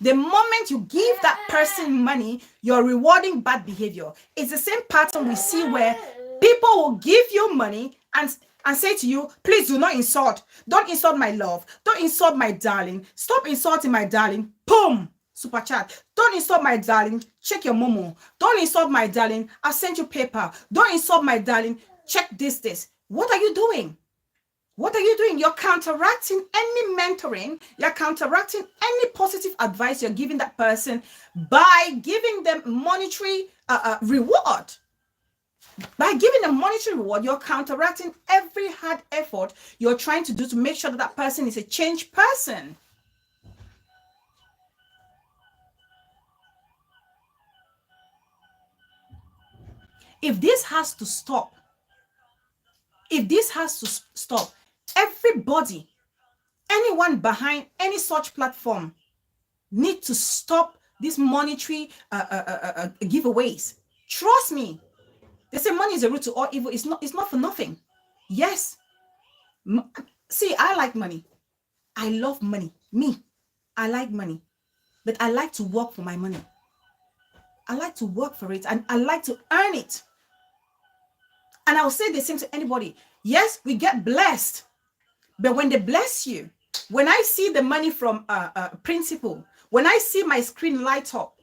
The moment you give that person money, you're rewarding bad behavior. It's the same pattern we see where people will give you money and say to you, please do not insult. Don't insult my love. Don't insult my darling. Stop insulting my darling. Boom. Super chat. Don't insult my darling. Check your momo. Don't insult my darling. I'll send you paper. Don't insult my darling. Check this. What are you doing? What are you doing? You're counteracting any mentoring. You're counteracting any positive advice you're giving that person by giving them monetary reward. By giving them monetary reward, you're counteracting every hard effort you're trying to do to make sure that that person is a changed person. If this has to stop, everybody, anyone behind any such platform need to stop these monetary giveaways. Trust me. They say money is the root to all evil. It's not for nothing. Yes. See, I like money. I love money. I like money. But I like to work for my money. I like to work for it, and I like to earn it. And I'll say the same to anybody. Yes, we get blessed. But when they bless you, when I see the money from principal, when I see my screen light up,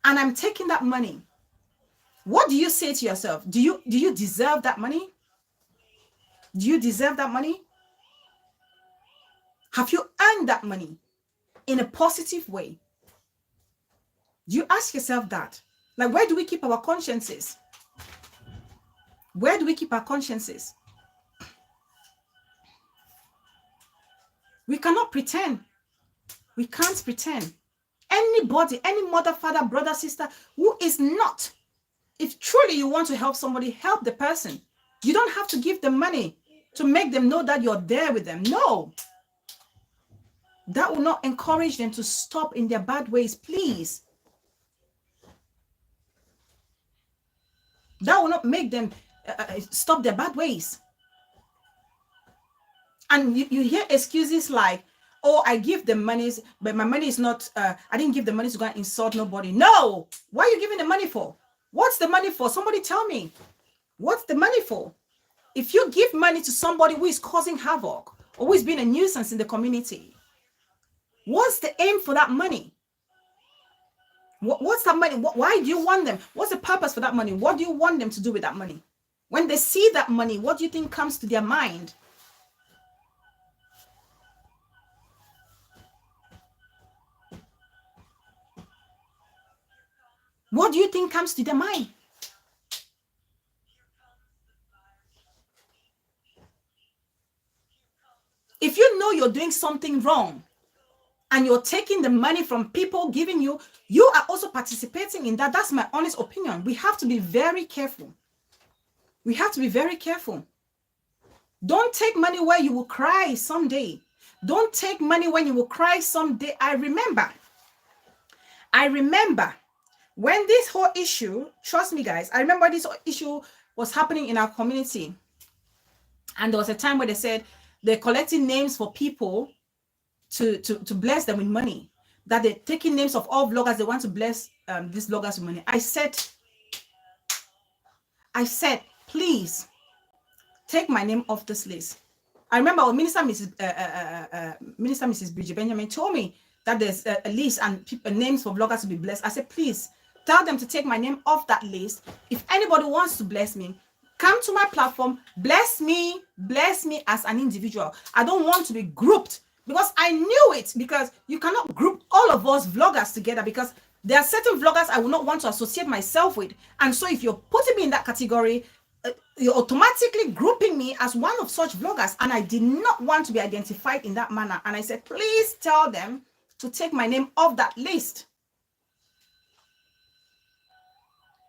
and I'm taking that money, what do you say to yourself? Do you deserve that money? Do you deserve that money? Have you earned that money in a positive way? Do you ask yourself that? Like, where do we keep our consciences? Where do we keep our consciences? We cannot pretend. We can't pretend. Anybody, any mother, father, brother, sister who is not, if truly you want to help somebody, help the person. You don't have to give them money to make them know that you're there with them. No. That will not encourage them to stop in their bad ways, please. That will not make them stop their bad ways. And you hear excuses like, oh, I give them monies, but my money is not, I didn't give the money to go and insult nobody. No. What are you giving the money for? What's the money for? Somebody tell me. What's the money for? If you give money to somebody who is causing havoc or who is being a nuisance in the community, what's the aim for that money? What's that money? Why do you want them? What's the purpose for that money? What do you want them to do with that money? When they see that money, what do you think comes to their mind? What do you think comes to their mind? If you know you're doing something wrong and you're taking the money from people giving you, you are also participating in that. That's my honest opinion. We have to be very careful. We have to be very careful. Don't take money where you will cry someday. Don't take money when you will cry someday. I remember when this whole issue, trust me guys, I remember this issue was happening in our community. And there was a time where they said they're collecting names for people to bless them with money. That they're taking names of all vloggers. They want to bless these vloggers with money. I said, please take my name off this list. I remember Minister Mrs. Bridget Benjamin told me that there's a list and names for vloggers to be blessed. I said, please tell them to take my name off that list. If anybody wants to bless me, come to my platform, bless me as an individual. I don't want to be grouped, because I knew it, because you cannot group all of us vloggers together, because there are certain vloggers I will not want to associate myself with. And so if you're putting me in that category, you're automatically grouping me as one of such vloggers, and I did not want to be identified in that manner. And I said, please tell them to take my name off that list.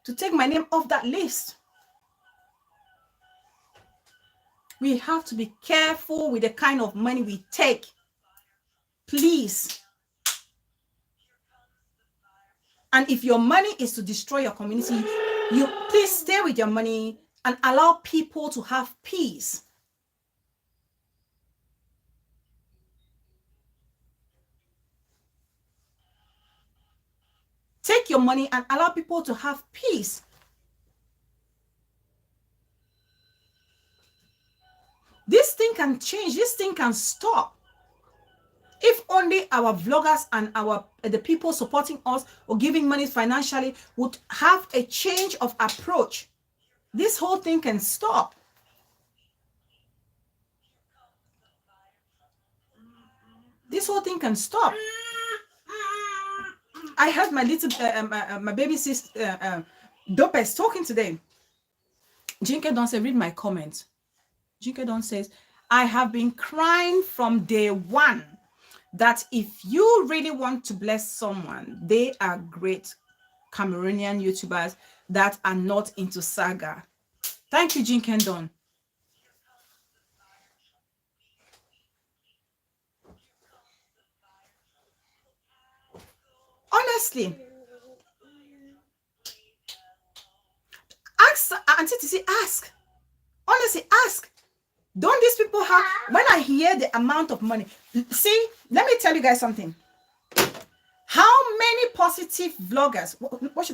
To take my name off that list. We have to be careful with the kind of money we take. Please. And if your money is to destroy your community, you please stay with your money and allow people to have peace. Take your money and allow people to have peace. This thing can change. This thing can stop. If only our vloggers and the people supporting us or giving money financially would have a change of approach, this whole thing can stop. This whole thing can stop. I heard my little my baby sister Dopes talking today. Jinke Don say, read my comment. Jinke Don says, I have been crying from day one that if you really want to bless someone, they are great Cameroonian YouTubers that are not into saga. Thank you, Jinke Don. Honestly, ask Auntie Tisi, ask. Honestly, ask. Don't these people have, when I hear the amount of money, see, let me tell you guys something. How many positive vloggers,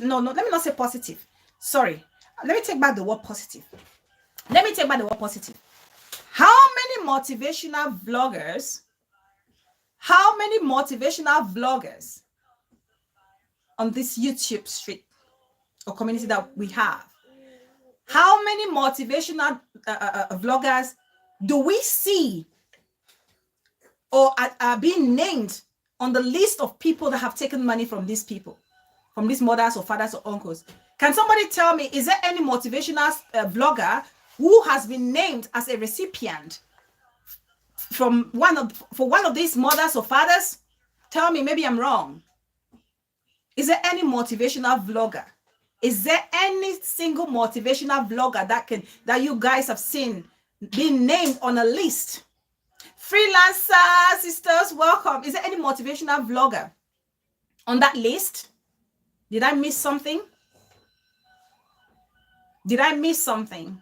no, let me not say positive. Sorry. Let me take back the word positive. Let me take back the word positive. How many motivational vloggers, on this YouTube street or community that we have, how many motivational vloggers do we see or are being named on the list of people that have taken money from these people, from these mothers or fathers or uncles. Can somebody tell me, is there any motivational blogger who has been named as a recipient from one of these mothers or fathers? Tell me, maybe I'm wrong. Is there any motivational vlogger? Is there any single motivational vlogger that you guys have seen being named on a list? Freelancer sisters, welcome. Is there any motivational vlogger on that list? Did I miss something? Did I miss something?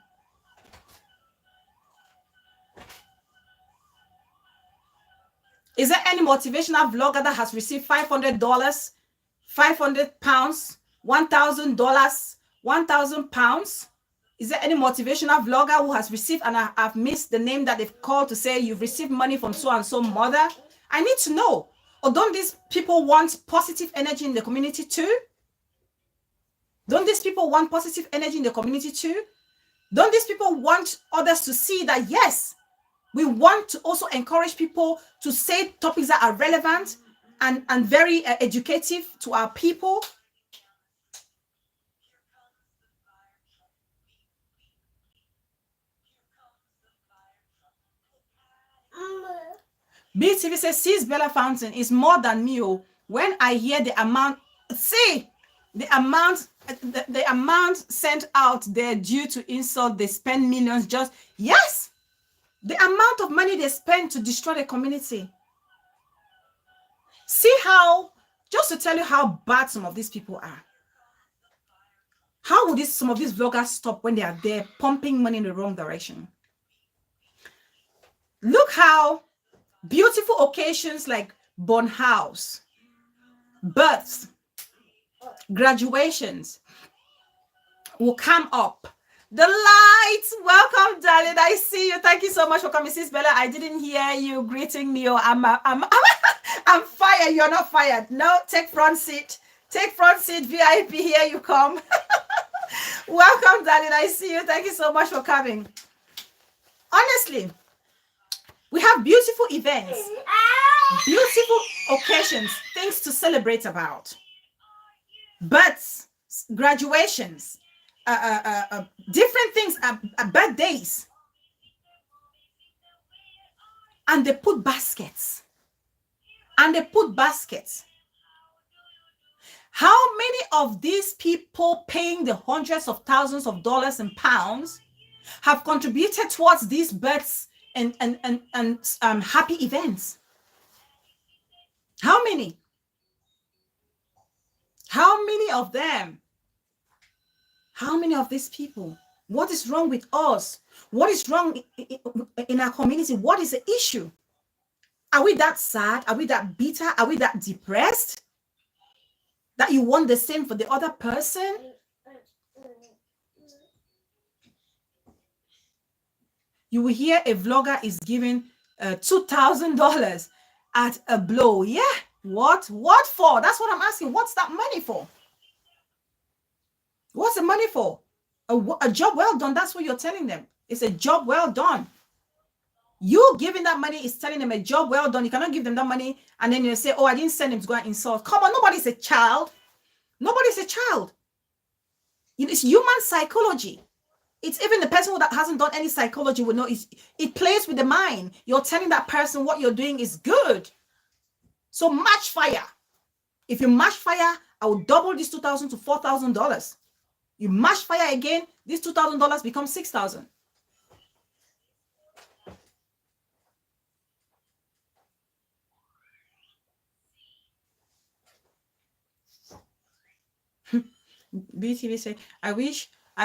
Is there any motivational vlogger that has received $500, 500 pounds, $1,000, 1,000 pounds? Is there any motivational vlogger who has received, and I've missed the name that they've called to say you've received money from so and so mother? I need to know. Or don't these people want positive energy in the community too? Don't these people want positive energy in the community too? Don't these people want others to see that, yes, we want to also encourage people to say topics that are relevant and very educative to our people? BTV says, "Sis Bella Fountain is more than me. When I hear the amount, see, the amount sent out there due to insult, they spend millions just, yes, the amount of money they spend to destroy the community. See how, just to tell you how bad some of these people are. How would some of these vloggers stop when they are there pumping money in the wrong direction? Look how beautiful occasions like born house, births, graduations will come up. The lights, welcome, darling. I see you. Thank you so much for coming, Sis Bella. I didn't hear you greeting me. I'm fired. You're not fired. No, take front seat. Take front seat, VIP. Here you come. Welcome, darling. I see you. Thank you so much for coming. Honestly, we have beautiful events, beautiful occasions, things to celebrate about. Births, graduations, different things, birthdays. And they put baskets. How many of these people paying the hundreds of thousands of dollars and pounds have contributed towards these births and happy events? How many? How many of them? How many of these people? What is wrong with us? What is wrong in our community? What is the issue? Are we that sad? Are we that bitter? Are we that depressed that you want the same for the other person? You will hear a vlogger is giving $2,000 at a blow. Yeah, what for? That's what I'm asking. What's that money for? What's the money for? A job well done. That's what you're telling them. It's a job well done. You giving that money is telling them a job well done. You cannot give them that money and then you say, oh, I didn't send him to go and insult. Come on, nobody's a child. Nobody's a child. It's human psychology. It's even the person that hasn't done any psychology will know it plays with the mind. You're telling that person what you're doing is good. So match fire. If you match fire, I will double this $2,000 to $4,000. You match fire again, this $2,000 becomes $6,000. BTV say, I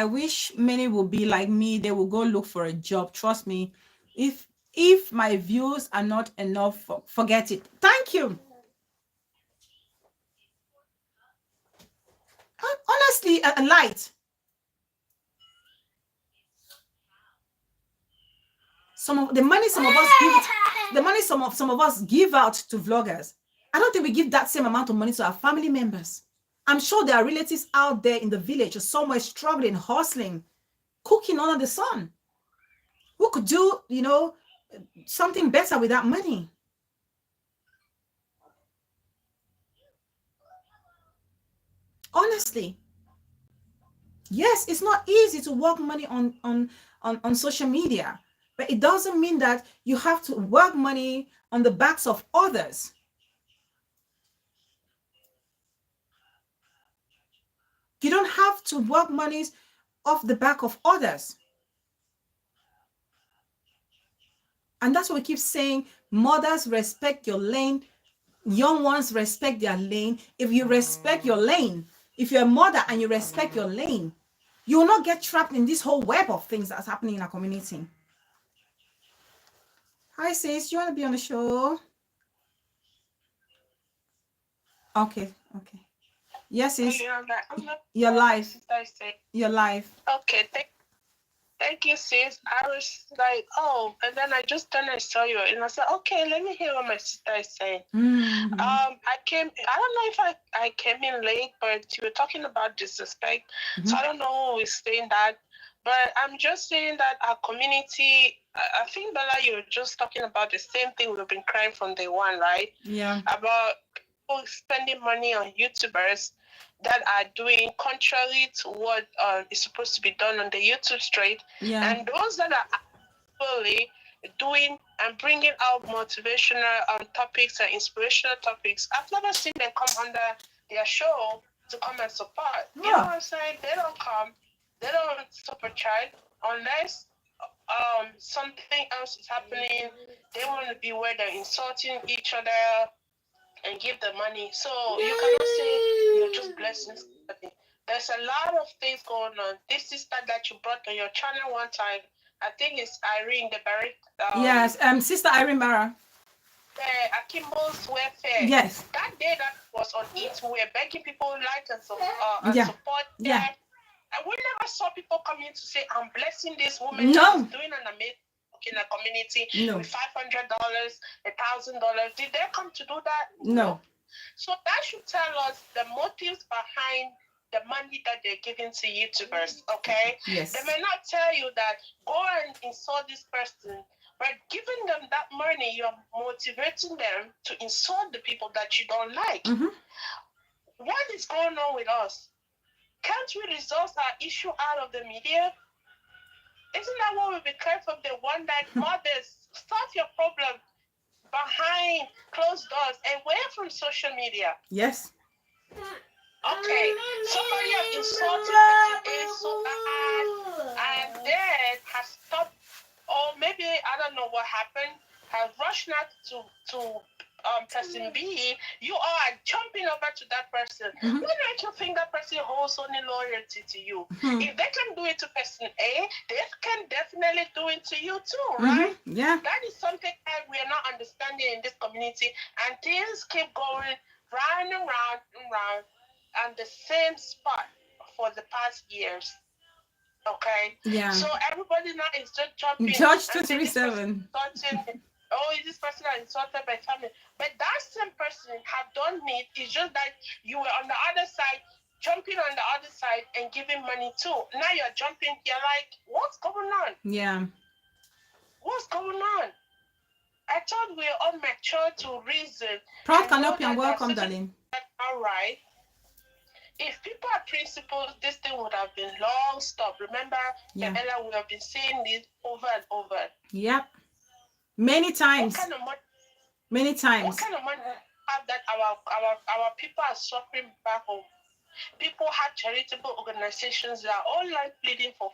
wish many will be like me. They will go look for a job. Trust me. If my views are not enough, forget it. Thank you. Honestly, a light. Some of us give out to vloggers. I don't think we give that same amount of money to our family members. I'm sure there are relatives out there in the village or somewhere struggling, hustling, cooking under the sun, who could do, something better with that money. Honestly. Yes, it's not easy to work money on social media, but it doesn't mean that you have to work money on the backs of others. You don't have to work money off the back of others. And that's what we keep saying. Mothers, respect your lane. Young ones, respect their lane. If you respect your lane, if you're a mother and you respect your lane, you will not get trapped in this whole web of things that's happening in our community. Hi sis, you want to be on the show? Okay. Yes, sis. You're live. You're live. Okay, thank you, sis. I was like, oh, and then I just then I saw you, and I said, okay, let me hear what my sister is saying. Mm-hmm. I don't know if I came in late, but you were talking about disrespect, so I don't know who is saying that, but I'm just saying that our community, I think, Bella, you were just talking about the same thing we've been crying from day one, right? Yeah. About people spending money on YouTubers that are doing contrary to what is supposed to be done on the YouTube straight. Yeah. And those that are actually doing and bringing out motivational topics and inspirational topics, I've never seen them come under their show to come and support. You know what I'm saying? They don't come. They don't support child unless something else is happening. They want to be where they're insulting each other and give the money. So you cannot say you're just blessing somebody. There's a lot of things going on. This sister that you brought on your channel one time, I think it's Irene, the Barrett. Yes, Sister Irene Barra. Akimbo's welfare. Yes. That day that was on it, we were begging people like and support Yeah. them. And we never saw people coming to say, I'm blessing this woman No. who's doing an amazing work in a community with $500, $1,000. Did they come to do that? No. So that should tell us the motives behind the money that they're giving to YouTubers, okay? Yes. They may not tell you that go and insult this person, but giving them that money, you're motivating them to insult the people that you don't like. Mm-hmm. What is going on with us? Can't we resolve our issue out of the media? Isn't that what we've been crying from the one that mothers solve your problem behind closed doors, away from social media? Yes. Okay, somebody has insulted person A so bad, and then has stopped, or maybe I don't know what happened, has rushed out to person B. You are jumping over to that person. Mm-hmm. Why don't you think that person holds only loyalty to you? Mm-hmm. If they can do it to person A, they can definitely do it to you too, Mm-hmm. right? Yeah. That is something that we are not understanding in this community, and things keep going round and round and round and the same spot for the past years. Okay? Yeah. So everybody now is just jumping. Judge 237. Oh, is this person that insulted my family? But that same person have done it. It's just that you were on the other side, jumping on the other side and giving money too. Now you're jumping. You're like, what's going on? Yeah. What's going on? I thought we were all mature to reason. Proud Canopy and welcome, darling. All right. If people are principled, this thing would have been long stopped. Remember, Bella, we have been saying this over and over. Yep. Many times. What kind of money? Many times. What kind of money have that our people are suffering back home? People have charitable organizations that are online pleading for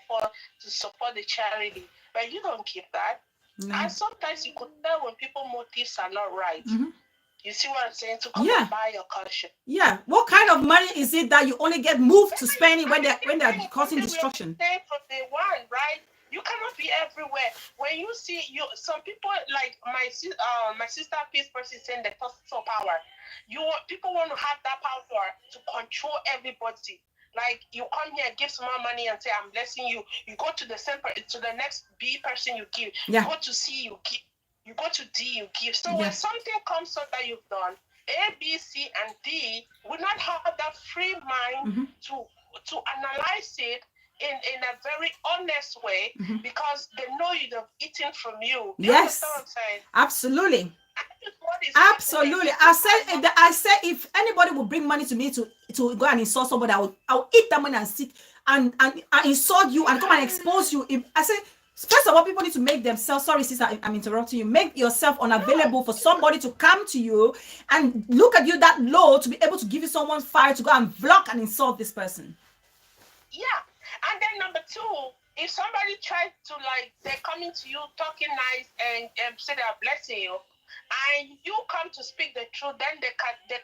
to support the charity, but you don't keep that. No. And sometimes you could tell when people's motives are not right. Mm-hmm. You see what I'm saying? To come and buy your culture. Yeah. What kind of money is it that you only get moved to spend it when they're causing destruction? From day one, right? You cannot be everywhere. When you see some people like my sister Peace person saying the personal power. People want to have that power to control everybody. Like you come here, give some more money, and say I'm blessing you. You go to the next B person, you give. Yeah. You go to C, you give. You go to D, you give. So when something comes up that you've done, A, B, C, and D will not have that free mind to analyze it in a very honest way because they know you've eaten from you. Do you understand what I'm saying? Absolutely. Absolutely. I said if anybody will bring money to me to to go and insult somebody, I'll eat that money and sit and insult you and come and expose you. I say, first of all, people need to make themselves, sorry sister, I'm interrupting you, make yourself unavailable for somebody to come to you and look at you that low to be able to give you someone's fire to go and block and insult this person. Yeah. And then number two, if somebody tries to, like, they're coming to you talking nice and say they're blessing you, and you come to speak the truth, then they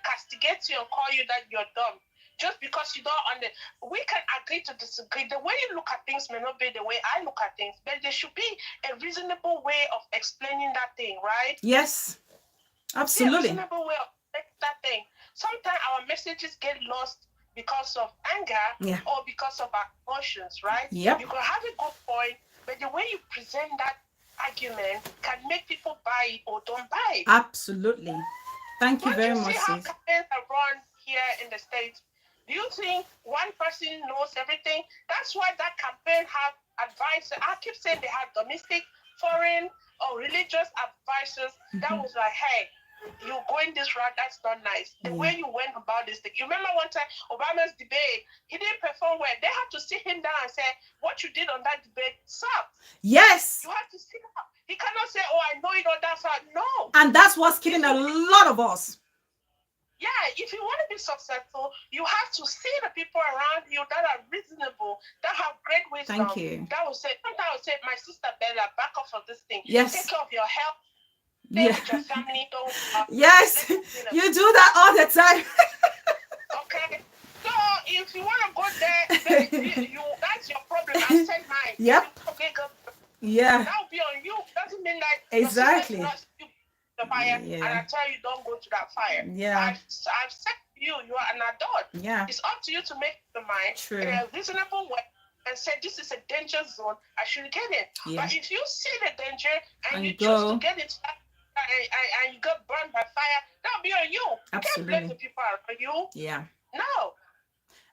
castigate you and call you that you're dumb. Just because you don't we can agree to disagree. The way you look at things may not be the way I look at things, but there should be a reasonable way of explaining that thing, right? Yes, absolutely. A reasonable way of explaining that thing. Sometimes our messages get lost because of anger or because of our emotions, right? Yep. You can have a good point, but the way you present that argument can make people buy it or don't buy it. Absolutely. Thank you very much. You see how campaigns are run here in the States? Do you think one person knows everything? That's why that campaign have advisors. I keep saying they have domestic, foreign, or religious advisors that was like, hey, you going this route, that's not nice. The way you went about this thing. You remember one time Obama's debate, he didn't perform well. They had to sit him down and say, what you did on that debate sucked. Yes. You have to sit up. He cannot say, oh, I know it or that's how. No. And that's what's killing a lot of us. Yeah, if you want to be successful, you have to see the people around you that are reasonable, that have great wisdom. Thank you. That will say, sometimes I will say, my sister Bella, back off of this thing. Yes. Take care of your health. Stay with your family. Don't. Yes, you do that all the time. Okay. So if you want to go there, you that's your problem. I said mine. Yep. Yeah. That will be on you. Doesn't mean that exactly. The fire, and I tell you don't go to that fire. Yeah. I've said to you, you are an adult. Yeah. It's up to you to make the mind in a reasonable way and say this is a danger zone. I should get in. Yeah. But if you see the danger and you choose to get into that and you get burned by fire, that'll be on you. Absolutely. You can't blame the people around you. Yeah. No.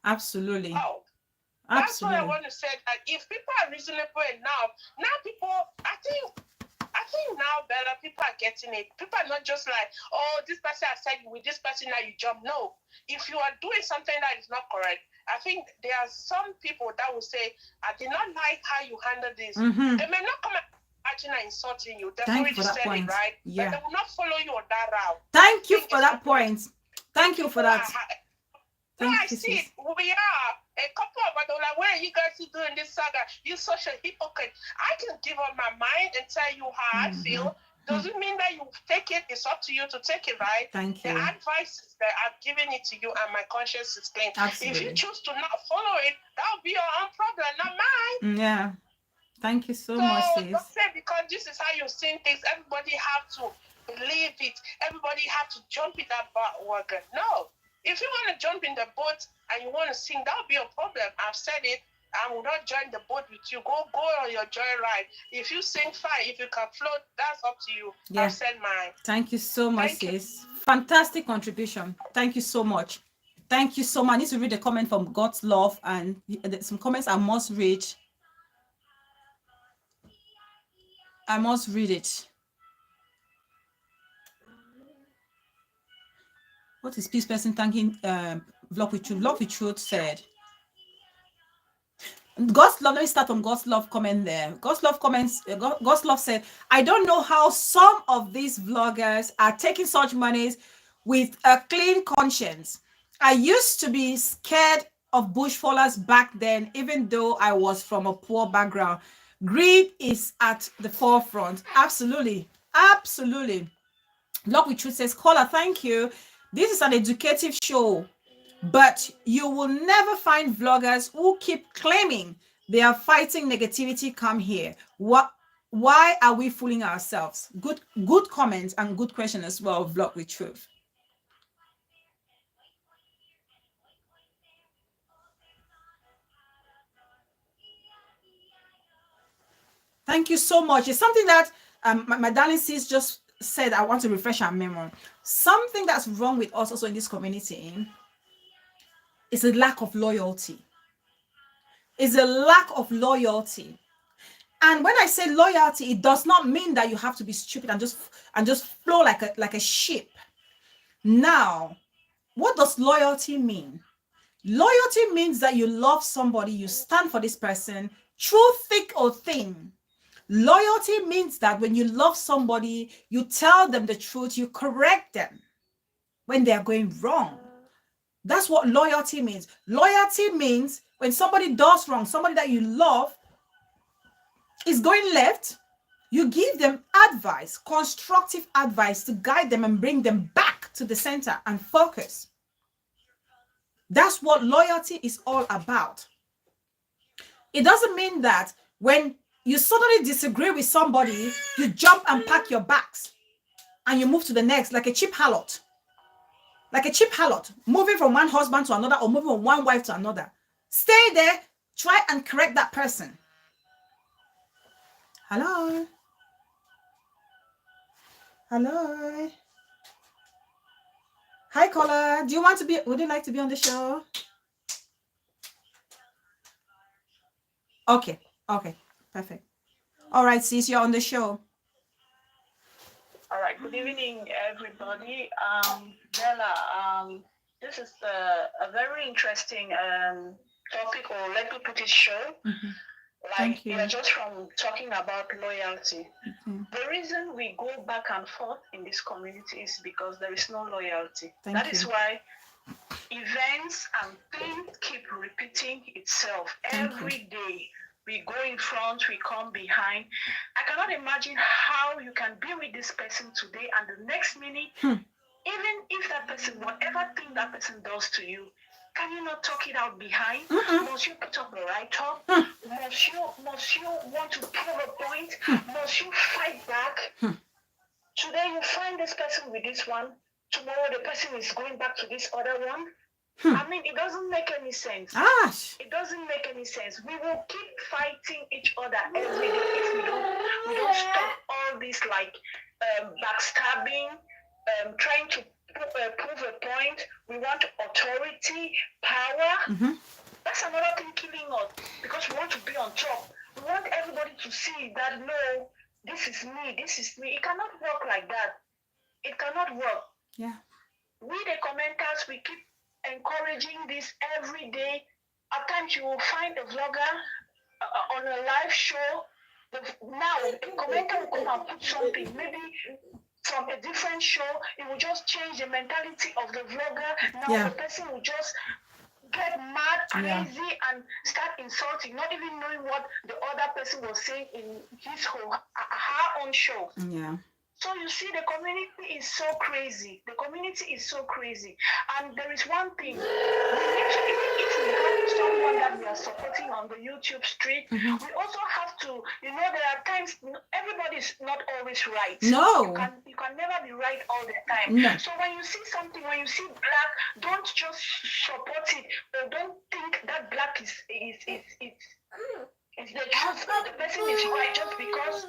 Absolutely. Oh. That's what I want to say. That if people are reasonable enough, now people, I think now, Bella, people are getting it. People are not just like, oh, this person has said with this person now you jump. No. If you are doing something that is not correct, I think there are some people that will say, I did not like how you handled this. They may not come and insulting you. They've already said it, right? Yeah. But they will not follow you on that route. Thank you for that point. Thank you for that. No, I see it. We are a couple of us like, where are you guys doing this saga? You're such a hypocrite. I can give up my mind and tell you how I feel. Doesn't mean that you take it. It's up to you to take it, right? Thank you. The advice is that I've given it to you and my conscience is clean. Absolutely. If you choose to not follow it, that'll be your own problem, not mine. Yeah. Thank you so much, sis. Don't say because this is how you're seeing things, everybody have to believe it. Everybody have to jump in that wagon. No. If you want to jump in the boat and you want to sing, that'll be a problem. I've said it. I will not join the boat with you. Go on your joyride. If you sing, fine. If you can float, that's up to you. Yeah. I've said mine. Thank you so much, sis. Fantastic contribution. Thank you so much. Thank you so much. I need to read a comment from God's Love, and some comments I must read. I must read it. What is peace person thanking Vlog with Truth? Vlog with Truth said, God's Love, let me start from God's Love comment there. God's Love comments, God's Love said, I don't know how some of these vloggers are taking such monies with a clean conscience. I used to be scared of bushfallers back then, even though I was from a poor background. Greed is at the forefront. Absolutely. Absolutely. Vlog with Truth says, caller, thank you. This is an educative show, but you will never find vloggers who keep claiming they are fighting negativity come here. Why are we fooling ourselves? Good comment and good question as well, Vlog with Truth. Thank you so much. It's something that my darling sis just said. I want to refresh our memory. Something that's wrong with us also in this community is a lack of loyalty. It's a lack of loyalty. And when I say loyalty, it does not mean that you have to be stupid and just flow like a ship. Now, what does loyalty mean? Loyalty means that you love somebody, you stand for this person through thick or thin. Loyalty means that when you love somebody, you tell them the truth, you correct them when they are going wrong. That's what loyalty means. Loyalty means when somebody does wrong, somebody that you love is going left, you give them advice, constructive advice to guide them and bring them back to the center and focus. That's what loyalty is all about. It doesn't mean that when you suddenly disagree with somebody, you jump and pack your bags and you move to the next like a cheap harlot. Like a cheap harlot, moving from one husband to another or moving from one wife to another. Stay there, try and correct that person. Hello? Hello? Hi, caller. Would you like to be on the show? Okay, perfect. All right, sis, you're on the show. All right, good evening, everybody. Bella, this is a very interesting topic, or let me put it show. Mm-hmm. Like, you're just from talking about loyalty. Mm-hmm. The reason we go back and forth in this community is because there is no loyalty. That is why events and things keep repeating itself every day. We go in front, we come behind. I cannot imagine how you can be with this person today and the next minute, even if that person, whatever thing that person does to you, can you not talk it out behind? Must you put up a write-up? Must you want to prove a point? Must you fight back? Today you find this person with this one. Tomorrow the person is going back to this other one. I mean, it doesn't make any sense. It doesn't make any sense. We will keep fighting each other every day if we don't stop all this like backstabbing, trying to prove a point. We want authority, power. That's another thing killing us because we want to be on top. We want everybody to see that no, this is me, this is me. It cannot work like that. It cannot work. Yeah. We the commenters, we keep encouraging this every day. At times you will find a vlogger on a live show. Now a commenter will come and put something, maybe from a different show. It will just change the mentality of the vlogger. Now the person will just get mad, crazy, and start insulting, not even knowing what the other person was saying in her own show. Yeah. So you see, the community is so crazy. The community is so crazy. And there is one thing. We need to, even if we have someone that we are supporting on the YouTube street, we also have to, there are times, everybody is not always right. No. You can never be right all the time. No. So when you see something, when you see black, don't just support it, or don't think that black is it's the truth. The person is right just because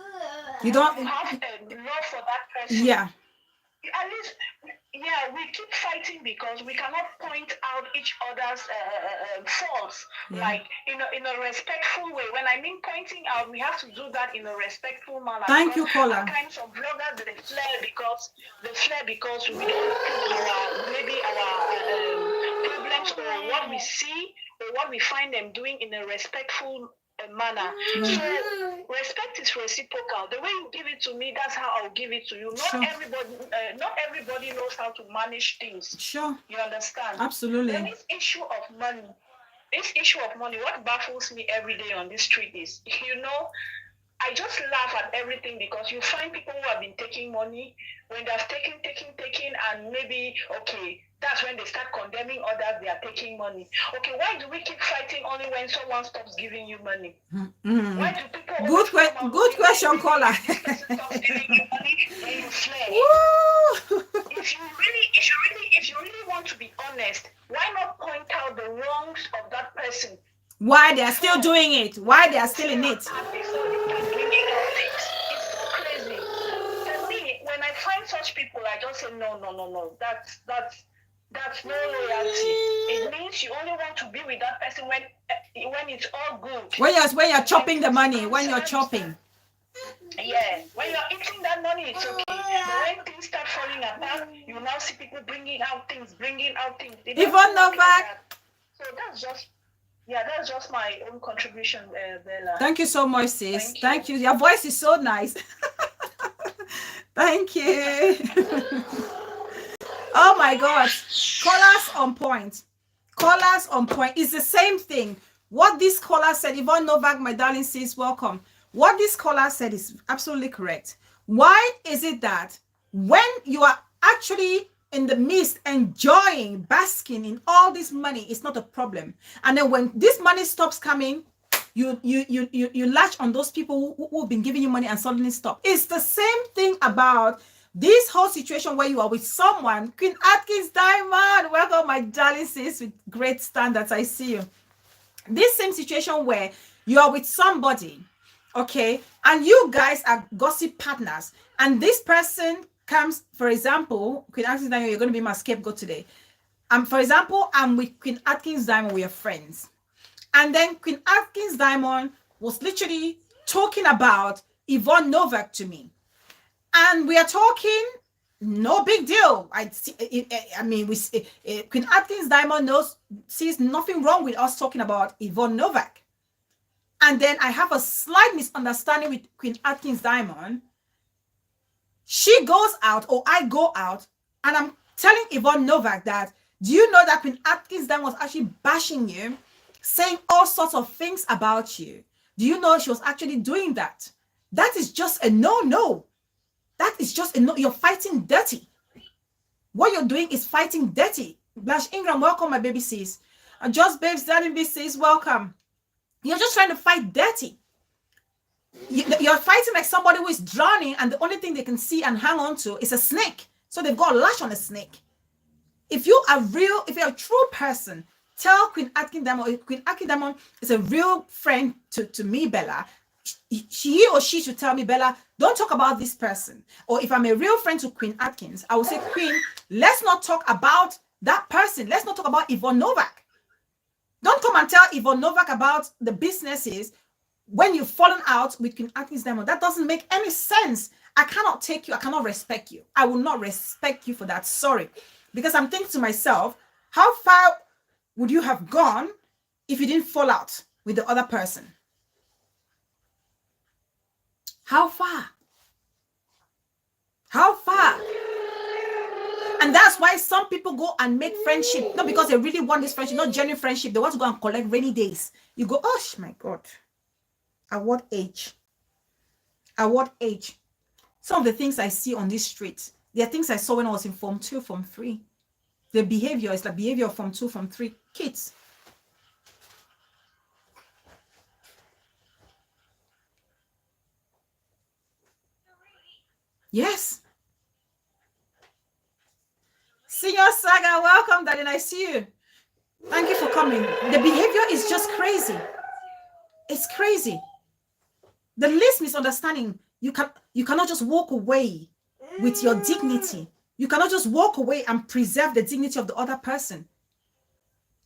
you don't have a love for that person. Yeah. At least, we keep fighting because we cannot point out each other's faults, like in a respectful way. When I mean pointing out, we have to do that in a respectful manner. Thank you, caller. At times of vloggers, they flare because we don't put our problems or what we see or what we find them doing in a respectful manner. So respect is reciprocal. The way you give it to me, that's how I'll give it to you. Not everybody knows how to manage things. Sure. You understand? Absolutely. Then this issue of money. What baffles me every day on this street is, I just laugh at everything because you find people who have been taking money when they've taken, and maybe, that's when they start condemning others, they are taking money. Okay, why do we keep fighting only when someone stops giving you money? Why do people... Good question, caller. Stops giving you money, then you flare. If you really want to be honest, why not point out the wrongs of that person? Why they are still doing it? Why they are still in it? It's crazy. To me, when I find such people, I just say no. That's no loyalty. It means you only want to be with that person when it's all good. When you're chopping the money, when you're chopping. Yeah, when you're eating that money, it's okay. But when things start falling apart, you now see people bringing out things. Even Novak. So that's just my own contribution, Bella. Thank you so much, sis. Thank you. Your voice is so nice. Thank you. Oh my God. Callers on point. Callers on point. It's the same thing. What this caller said, Yvonne Novak, my darling sis, welcome. What this caller said is absolutely correct. Why is it that when you are actually in the midst, enjoying, basking in all this money, it's not a problem. And then when this money stops coming, you latch on those people who've been giving you money and suddenly stop. It's the same thing about this whole situation where you are with someone. Queen Atkins Diamond, welcome my darling sis with great standards. I see you. This same situation where you are with somebody, okay, and you guys are gossip partners, and this person comes, for example, Queen Atkins Diamond, you're going to be my scapegoat today. For example, I'm with Queen Atkins Diamond, we are friends. And then Queen Atkins Diamond was literally talking about Yvonne Novak to me. And we are talking, no big deal. Queen Atkins Diamond sees nothing wrong with us talking about Yvonne Novak. And then I have a slight misunderstanding with Queen Atkins Diamond. She goes out, or I go out, and I'm telling Yvonne Novak that, do you know that Queen Atkins Diamond was actually bashing you, saying all sorts of things about you? Do you know she was actually doing that? That is just a no-no. That is just a no. You're fighting dirty. What you're doing is fighting dirty. Blanche Ingram, welcome, my baby sis. And Just Babes, Daddy B sis, welcome. You're just trying to fight dirty. You're fighting like somebody who is drowning, and the only thing they can see and hang on to is a snake. So they've got a lash on a snake. If you're a true person, tell Queen Atkins Diamond. Queen Atkins Diamond is a real friend to me, Bella. He or she should tell me, Bella, don't talk about this person. Or if I'm a real friend to Queen Atkins, I will say, Queen, let's not talk about that person. Let's not talk about Yvonne Novak. Don't come and tell Yvonne Novak about the businesses when you've fallen out with Queen Atkins Diamond. That doesn't make any sense. I cannot take you. I cannot respect you. I will not respect you for that. Sorry. Because I'm thinking to myself, how far would you have gone if you didn't fall out with the other person? How far? How far? And that's why some people go and make friendship, not because they really want this friendship, not genuine friendship. They want to go and collect rainy days. You go, oh my God. At what age? At what age? Some of the things I see on this street, there are things I saw when I was in Form 2, Form 3. The behavior is like behavior of Form 2, Form 3 kids. Yes. Senior Saga, welcome, darling. I see you. Thank you for coming. The behavior is just crazy. It's crazy. The least misunderstanding, you cannot just walk away with your dignity. You cannot just walk away and preserve the dignity of the other person.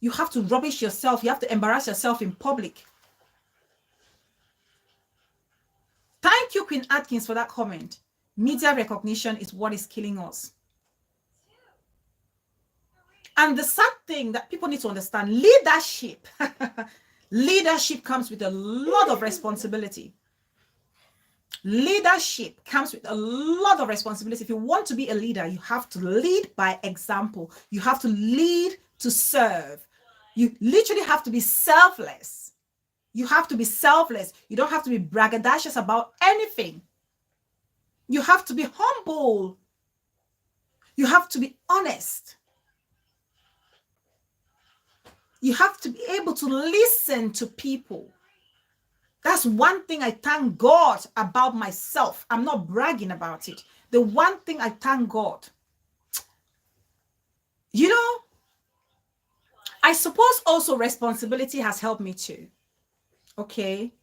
You have to rubbish yourself. You have to embarrass yourself in public. Thank you, Queen Atkins, for that comment. Media recognition is what is killing us. And the sad thing that people need to understand, leadership. Leadership comes with a lot of responsibility. Leadership comes with a lot of responsibility. If you want to be a leader, you have to lead by example. You have to lead to serve. You literally have to be selfless. You have to be selfless. You don't have to be braggadocious about anything. You have to be humble. You have to be honest. You have to be able to listen to people. That's one thing I thank God about myself. I'm not bragging about it. The one thing I thank God. You know, I suppose also responsibility has helped me too. Okay.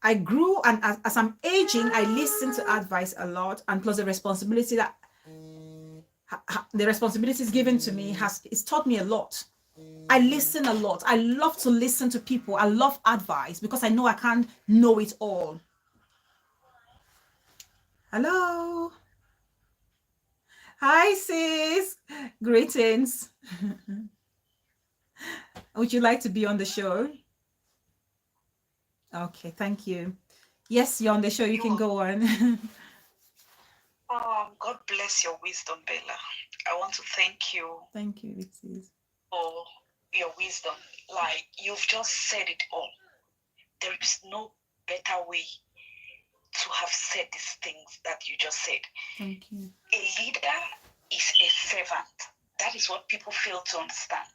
I grew, and as I'm aging, I listen to advice a lot, and plus the responsibility that the responsibilities given to me it's taught me a lot. I listen a lot. I love to listen to people. I love advice because I know I can't know it all. Hello. Hi, sis. Greetings. Would you like to be on the show? Okay, thank you. Yes, you're on the show. You can go on. God bless your wisdom, Bella. I want to thank you. Thank you, it is. For your wisdom. Like, you've just said it all. There is no better way to have said these things that you just said. Thank you. A leader is a servant. That is what people fail to understand.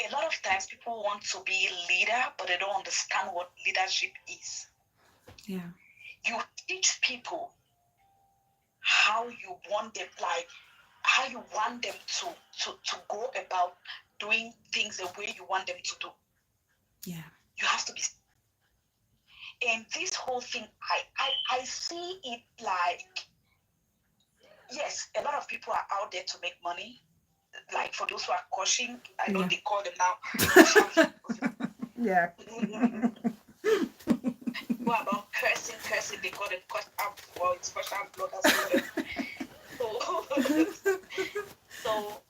A lot of times people want to be a leader, but they don't understand what leadership is. Yeah. You teach people how you want them, like how you want them to go about doing things the way you want them to do. Yeah. You have to be. And this whole thing, I see it like, yes, a lot of people are out there to make money. Like for those who are cursing, I know they call them now. Yeah. Who are about cursing, they call them curse up. Well, it's curse up blood as well. So,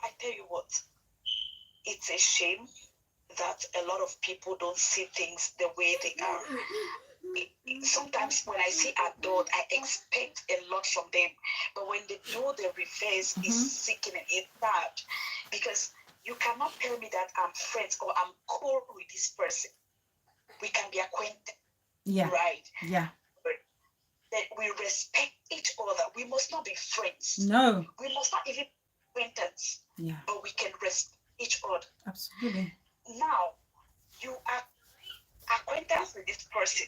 I tell you what, it's a shame that a lot of people don't see things the way they are. Sometimes when I see adult, I expect a lot from them, but when they do the reverse, it's sickening, it's bad, because you cannot tell me that I'm friends or I'm cool with this person. We can be acquainted, right? Yeah. But that we respect each other. We must not be friends. No. We must not even be acquaintance. Yeah. But we can respect each other. Absolutely. Now, you are acquaintance with this person.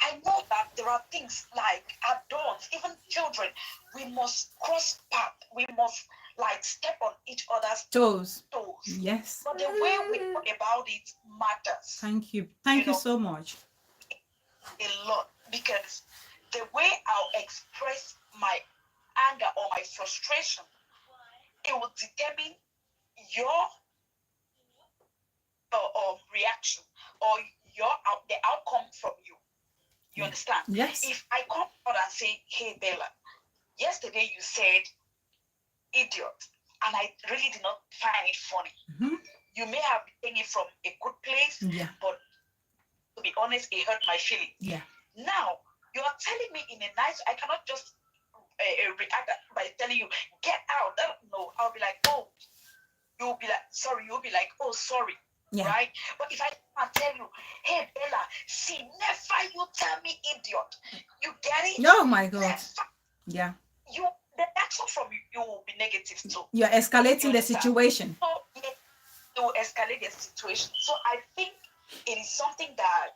I know that there are things like adults, even children, we must cross path. We must like step on each other's toes. Yes. But the way we talk about it matters. Thank you. Thank you so much. A lot, because the way I'll express my anger or my frustration, it will determine your reaction or the outcome from you. You understand? Yes. If I come out and say, hey, Bella, yesterday you said idiot, and I really did not find it funny. You may have taken it from a good place, but to be honest, it hurt my feeling. Now, you are telling me in a nice, I cannot just react by telling you, get out. No, I'll be like, oh, you'll be like, sorry. You'll be like, oh, sorry. Right? But if I tell you, hey, Bella, see, never you tell me idiot. You get it? Oh, my God. Never. Yeah. The action from you will be negative too. You're escalating the situation. So, it will escalate the situation. So I think it is something that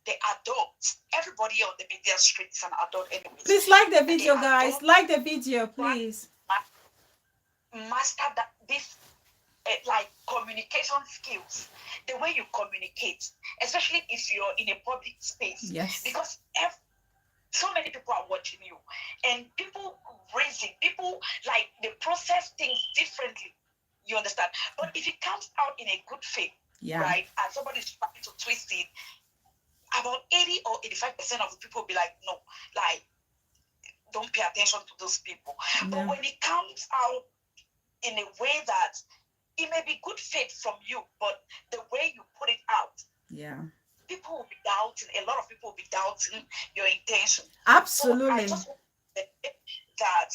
the adults, everybody on the media street is an adult anyway. Please like the video, guys. Like the video, please. Master that this like communication skills, the way you communicate, especially if you're in a public space. Yes. Because so many people are watching you, and people like they process things differently. You understand? But if it comes out in a good faith, right, and somebody's trying to twist it, about 80 or 85% of the people will be like, no, like, don't pay attention to those people. But when it comes out in a way that it may be good faith from you, but the way you put it out, people will be doubting. A lot of people will be doubting your intention. Absolutely. So I just want to say that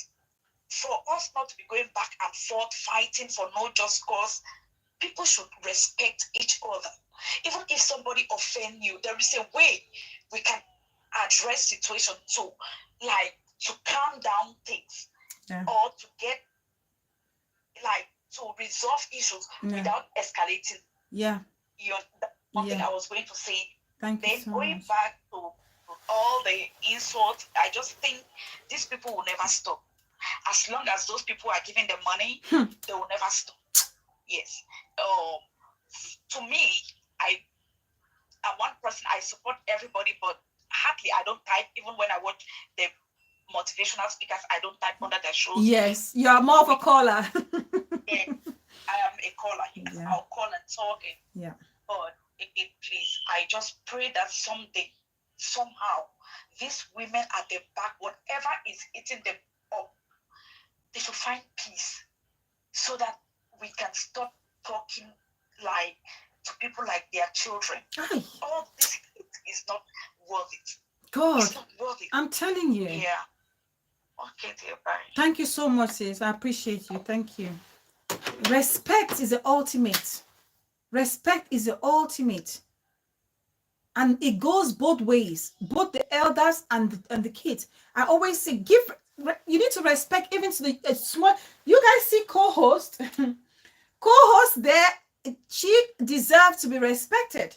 for us not to be going back and forth fighting for no just cause, people should respect each other. Even if somebody offends you, there is a way we can address situation to calm down things or to get to resolve issues without escalating. One thing I was going to say. Thank you so going much. Back to all the insults, I just think these people will never stop. As long as those people are giving them money, they will never stop. Yes. To me, I'm one person, I support everybody, but hardly I don't type. Even when I watch the motivational speakers, I don't type under their shows. Yes, you are more of a caller. Yeah, I am a caller. Yes, I'll call and talk. But please, I just pray that someday somehow these women at the back, whatever is eating them up, they should find peace so that we can stop talking like to people like their children. Aye. All this is not worth it. God, it's not worth it. I'm telling you. Yeah. Okay, dear, bye. Thank you so much, sis. I appreciate you. Thank you. Respect is the ultimate. Respect is the ultimate. And it goes both ways, both the elders and the kids. I always say, you need to respect even to the small. You guys see co-host, co-host there, she deserves to be respected.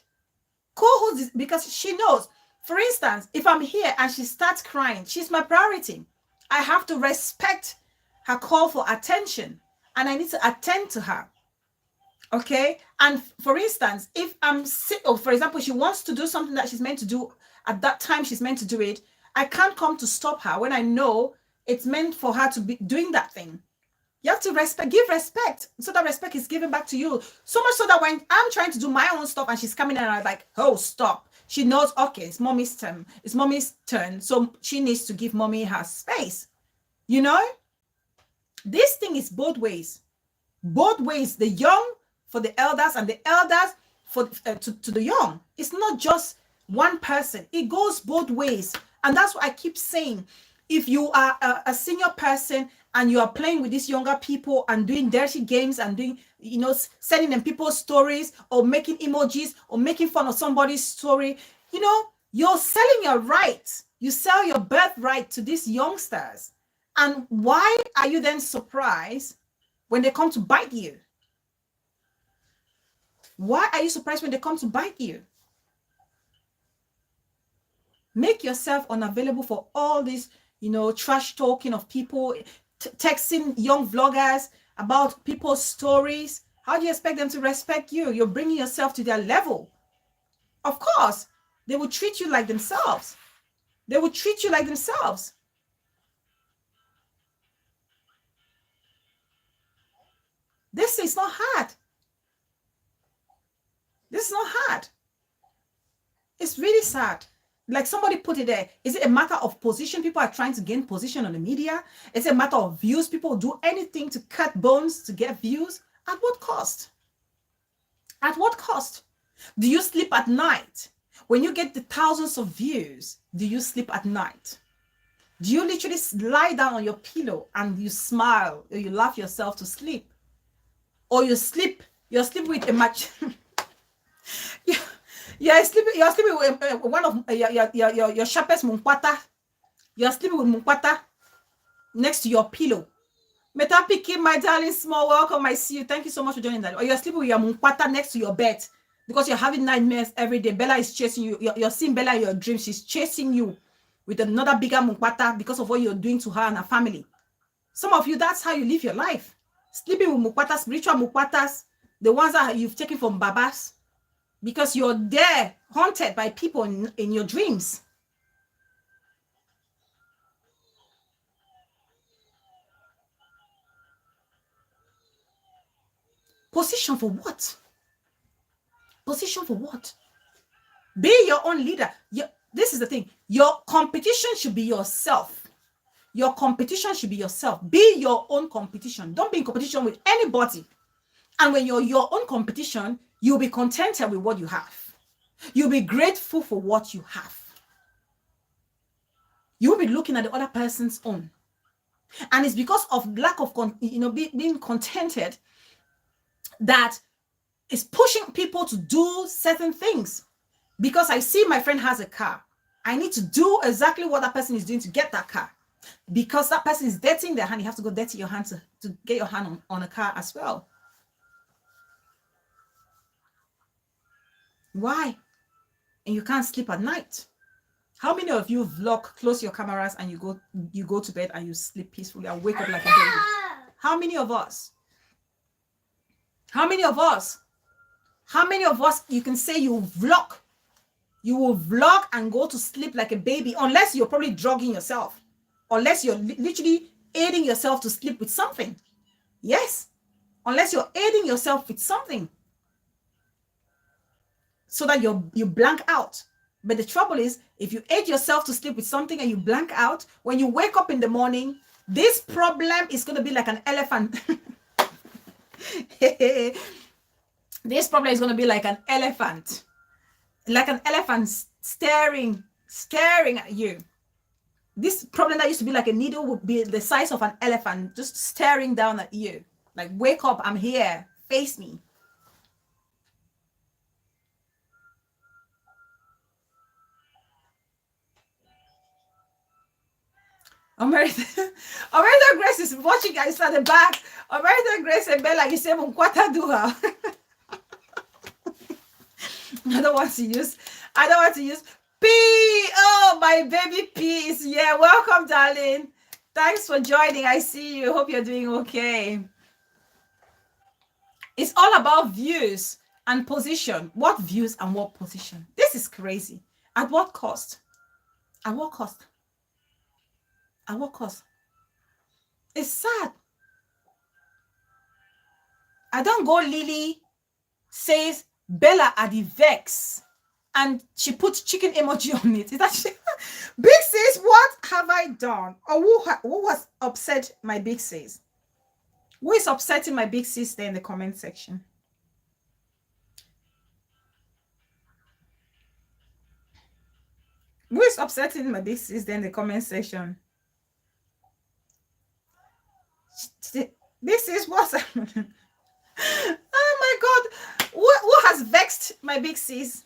Co-host, because she knows, for instance, if I'm here and she starts crying, she's my priority. I have to respect her call for attention and I need to attend to her. Okay. And for instance, if I'm sick, or for example, she wants to do something that she's meant to do at that time, she's meant to do it. I can't come to stop her when I know it's meant for her to be doing that thing. You have to give respect, so that respect is given back to you. So much so that when I'm trying to do my own stuff and she's coming in and I'm like, oh, stop. She knows, okay, it's mommy's turn. It's mommy's turn. So she needs to give mommy her space. You know, this thing is both ways. Both ways, the young for the elders and the elders for to the young. It's not just one person. It goes both ways. And that's what I keep saying. If you are a senior person and you are playing with these younger people and doing dirty games and doing, you know, sending them people's stories or making emojis or making fun of somebody's story, you know, you're selling your rights. You sell your birthright to these youngsters. And why are you then surprised when they come to bite you? Why are you surprised when they come to bite you? Make yourself unavailable for all this, you know, trash talking of people, texting young vloggers about people's stories. How do you expect them to respect you? You're bringing yourself to their level. Of course, they will treat you like themselves. They will treat you like themselves. This is not hard. This is not hard. It's really sad. Like somebody put it there. Is it a matter of position? People are trying to gain position on the media. It's a matter of views. People do anything to cut bones to get views. At what cost? At what cost? Do you sleep at night? When you get the thousands of views, do you sleep at night? Do you literally lie down on your pillow and you smile or you laugh yourself to sleep? Or you're sleeping with a match. You're sleeping with one of your sharpest munkwata. You're sleeping with munkwata next to your pillow. Metapiki, my darling, small, welcome. I see you. Thank you so much for joining that. Or you're sleeping with your munkwata next to your bed because you're having nightmares every day. Bella is chasing you. You're seeing Bella in your dreams. She's chasing you with another bigger munkwata because of what you're doing to her and her family. Some of you, that's how you live your life. Sleeping with mukwatas, spiritual mukwatas, the ones that you've taken from babas, because you're there, haunted by people in your dreams. Position for what? Position for what? Be your own leader. This is the thing. Your competition should be yourself. Your competition should be yourself. Be your own competition. Don't be in competition with anybody. And when you're your own competition, you'll be contented with what you have. You'll be grateful for what you have. You'll be looking at the other person's own. And it's because of lack of, being contented that is pushing people to do certain things. Because I see my friend has a car. I need to do exactly what that person is doing to get that car. Because that person is dirtying their hand, you have to go dirty your hand to get your hand on a car as well. Why? And you can't sleep at night. How many of you vlog, close your cameras, and you go to bed and you sleep peacefully and wake up like a baby? How many of us? How many of us? How many of us you can say you vlog? You will vlog and go to sleep like a baby, unless you're probably drugging yourself. Unless you're literally aiding yourself to sleep with something. Yes. Unless you're aiding yourself with something. So that you blank out. But the trouble is, if you age yourself to sleep with something and you blank out, when you wake up in the morning, this problem is going to be like an elephant. This problem is going to be like an elephant staring at you. This problem that used to be like a needle would be the size of an elephant, just staring down at you. Like, wake up, I'm here, face me. America Grace is watching guys at the back. America Grace and Bella, you say, I don't want to use P. Oh, my baby P is here. Welcome, darling. Thanks for joining. I see you. Hope you're doing okay. It's all about views and position. What views and what position? This is crazy. At what cost? At what cost? At what cost? It's sad. I don't go Lily says Bella are the vex, and she puts chicken emoji on it. Is that Big says, what have I done? Or who was upset my Big says? Who is upsetting my Big sis there in the comment section? Who is upsetting my Big sis there in the comment section? This is what's happening. Oh my God. Who has vexed my Big sis?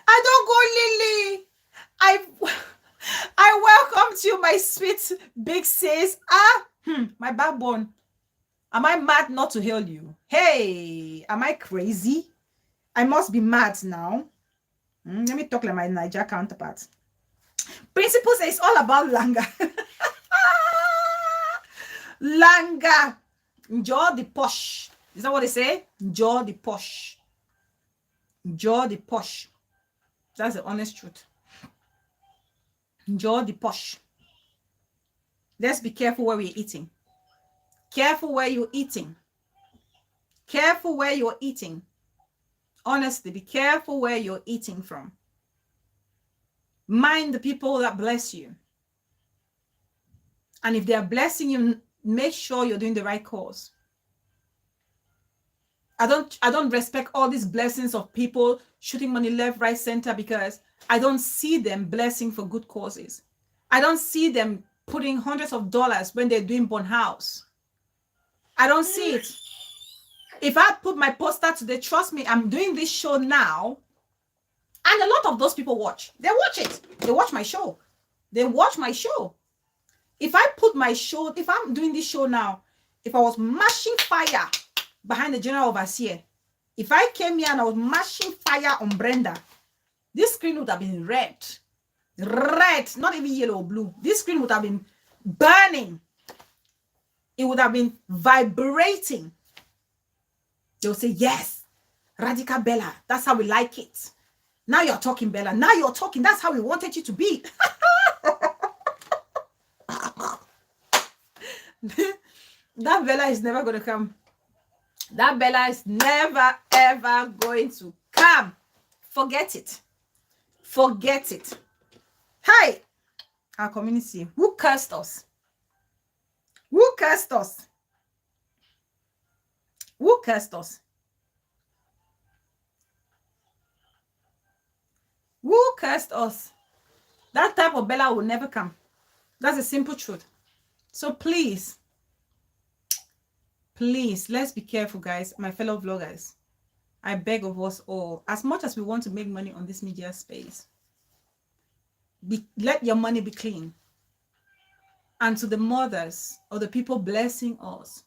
I don't go, Lily. I welcome you, my sweet Big sis. My backbone. Am I mad not to hail you? Hey, am I crazy? I must be mad now. Let me talk like my Niger counterpart. Principle says it's all about Langa. Langa. Enjoy the posh. Is that what they say? Enjoy the posh. Enjoy the posh. That's the honest truth. Enjoy the posh. Let's be careful where we're eating. Careful where you're eating. Careful where you're eating. Honestly, be careful where you're eating from. Mind the people that bless you. And if they are blessing you, make sure you're doing the right cause. I don't respect all these blessings of people shooting money left, right, center, because I don't see them blessing for good causes. I don't see them putting hundreds of dollars when they're doing Born House. I don't see it. If I put my poster today, trust me, I'm doing this show now, and a lot of those people watch. They watch it. They watch my show. They watch my show. If I put my show, if I'm doing this show now, if I was mashing fire behind the general overseer, if I came here and I was mashing fire on Brenda, this screen would have been red. Red, not even yellow or blue. This screen would have been burning. It would have been vibrating. They'll say, yes, Radical Bella, that's how we like it. Now you're talking, Bella. Now you're talking. That's how we wanted you to be. That Bella is never going to come. That Bella is never, ever going to come. Forget it. Forget it. Hi, our community. Who cursed us? Who cursed us? Who cursed us? Who cursed us? That type of Bella will never come. That's a simple truth. So please, let's be careful, guys, my fellow vloggers. I beg of us all, as much as we want to make money on this media space, let your money be clean. And to the mothers or the people blessing us,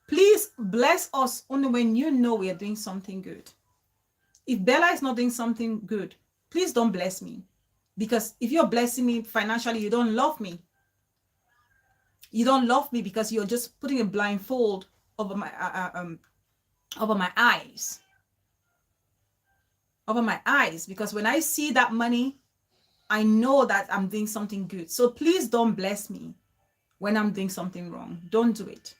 please bless us only when you know we are doing something good. If Bella is not doing something good, please don't bless me. Because if you're blessing me financially, you don't love me. You don't love me because you're just putting a blindfold over my eyes. Over my eyes. Because when I see that money, I know that I'm doing something good. So please don't bless me when I'm doing something wrong. Don't do it.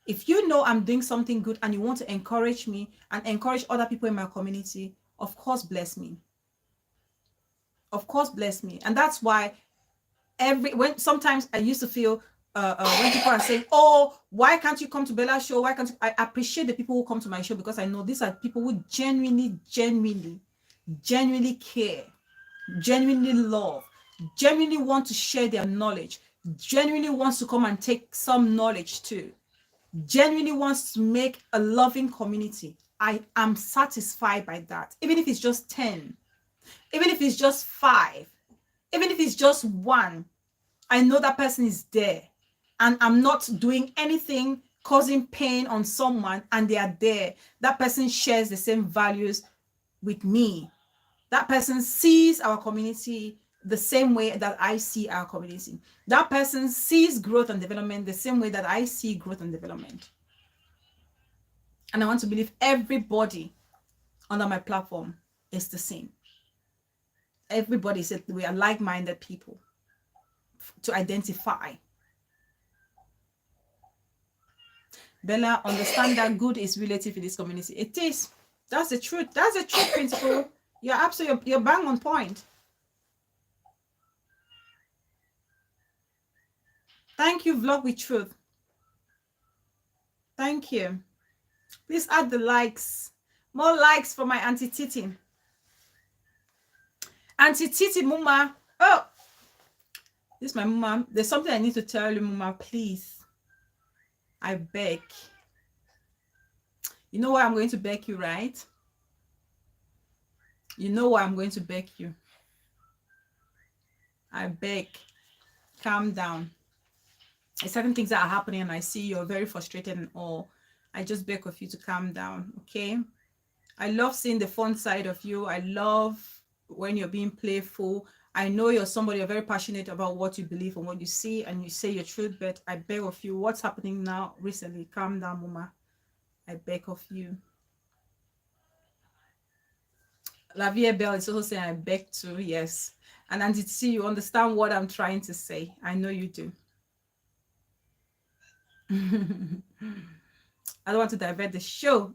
If you know I'm doing something good and you want to encourage me and encourage other people in my community, of course, bless me. Of course, bless me. And that's why when sometimes I used to feel when people are saying, oh, why can't you come to Bella's show? Why can't you? I appreciate the people who come to my show because I know these are people who genuinely care, genuinely love, genuinely want to share their knowledge, genuinely wants to come and take some knowledge too, genuinely wants to make a loving community. I am satisfied by that. Even if it's just 10, even if it's just 5, even if it's just 1, I know that person is there and I'm not doing anything causing pain on someone and they are there. That person shares the same values with me. That person sees our community the same way that I see our community. That person sees growth and development the same way that I see growth and development. And I want to believe everybody under my platform is the same. Everybody said we are like-minded people to identify. Bella, understand that good is relative in this community. It is. That's the truth. That's the truth principle. You're absolutely, you're bang on point. Thank you, Vlog with Truth. Thank you. Please add the likes. More likes for my Auntie Titi. Auntie Titi, Muma. Oh, this is my Muma. There's something I need to tell you, Muma, please. I beg. You know why I'm going to beg you, right? You know why I'm going to beg you. I beg. Calm down. There's certain things that are happening and I see you're very frustrated and all. I just beg of you to calm down, okay? I love seeing the fun side of you. I love when you're being playful. I know you're somebody you're very passionate about what you believe and what you see and you say your truth, but I beg of you, what's happening now recently? Calm down, Mama. I beg of you. Lavia Bell is also saying I beg to, yes. And Auntie T, you understand what I'm trying to say. I know you do. I don't want to divert the show.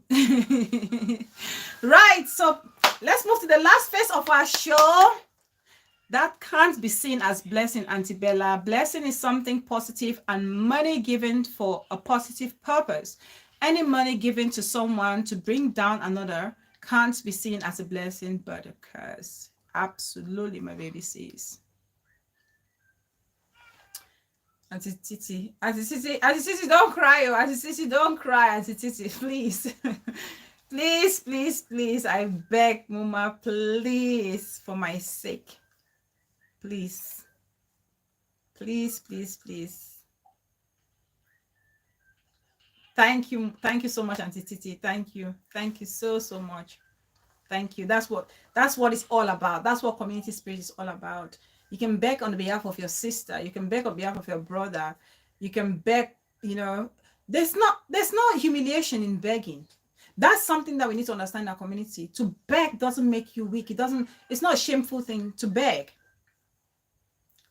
Right, so let's move to the last phase of our show. That can't be seen as blessing, Auntie Bella. Blessing is something positive and money given for a positive purpose. Any money given to someone to bring down another can't be seen as a blessing, but a curse. Absolutely, my baby says. Auntie Titi, don't cry, oh. Auntie Titi, don't cry, Auntie Titi, please. please, I beg, Mama, please, for my sake. Please. Thank you so much, Auntie Titi. Thank you so much. Thank you. That's what it's all about. That's what community spirit is all about. You can beg on behalf of your sister. You can beg on behalf of your brother. You can beg, you know, there's no humiliation in begging. That's something that we need to understand in our community. To beg doesn't make you weak. It's not a shameful thing to beg.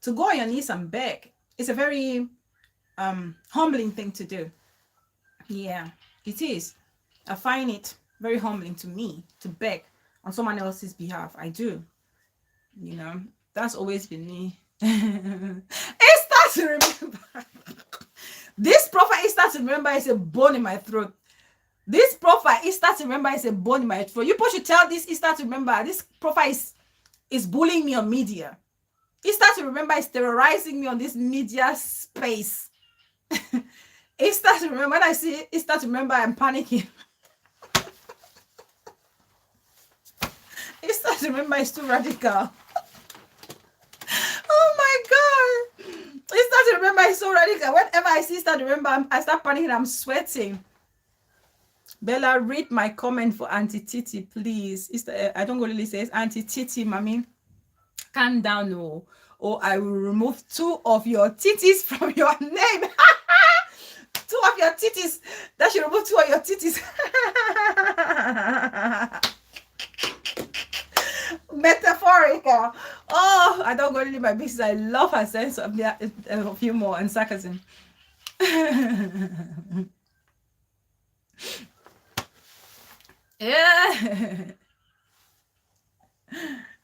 To go on your knees and beg, it's a very humbling thing to do. Yeah, it is. I find it very humbling to me to beg on someone else's behalf. I do. You know, that's always been me. It starts to remember. This prophet is starts to remember is a bone in my throat. This prophet is starts to remember is a bone in my throat. You should tell this is starts to remember this prophet is bullying me on media. He starts to remember is terrorizing me on this media space. It starts to remember when I see it starts to remember I'm panicking. It starts to remember it's too radical. Oh my God. It starts to remember it's so radical. Whenever I see start to remember, I start panicking, I'm sweating. Bella, read my comment for Auntie Titi, please. I don't really say it's Auntie Titi, mommy. Calm down, no. Or I will remove 2 of your titties from your name. 2 of your titties. That should remove 2 of your titties. Metaphorical. Oh, I don't go into my business. I love her sense of humor and sarcasm. Yeah.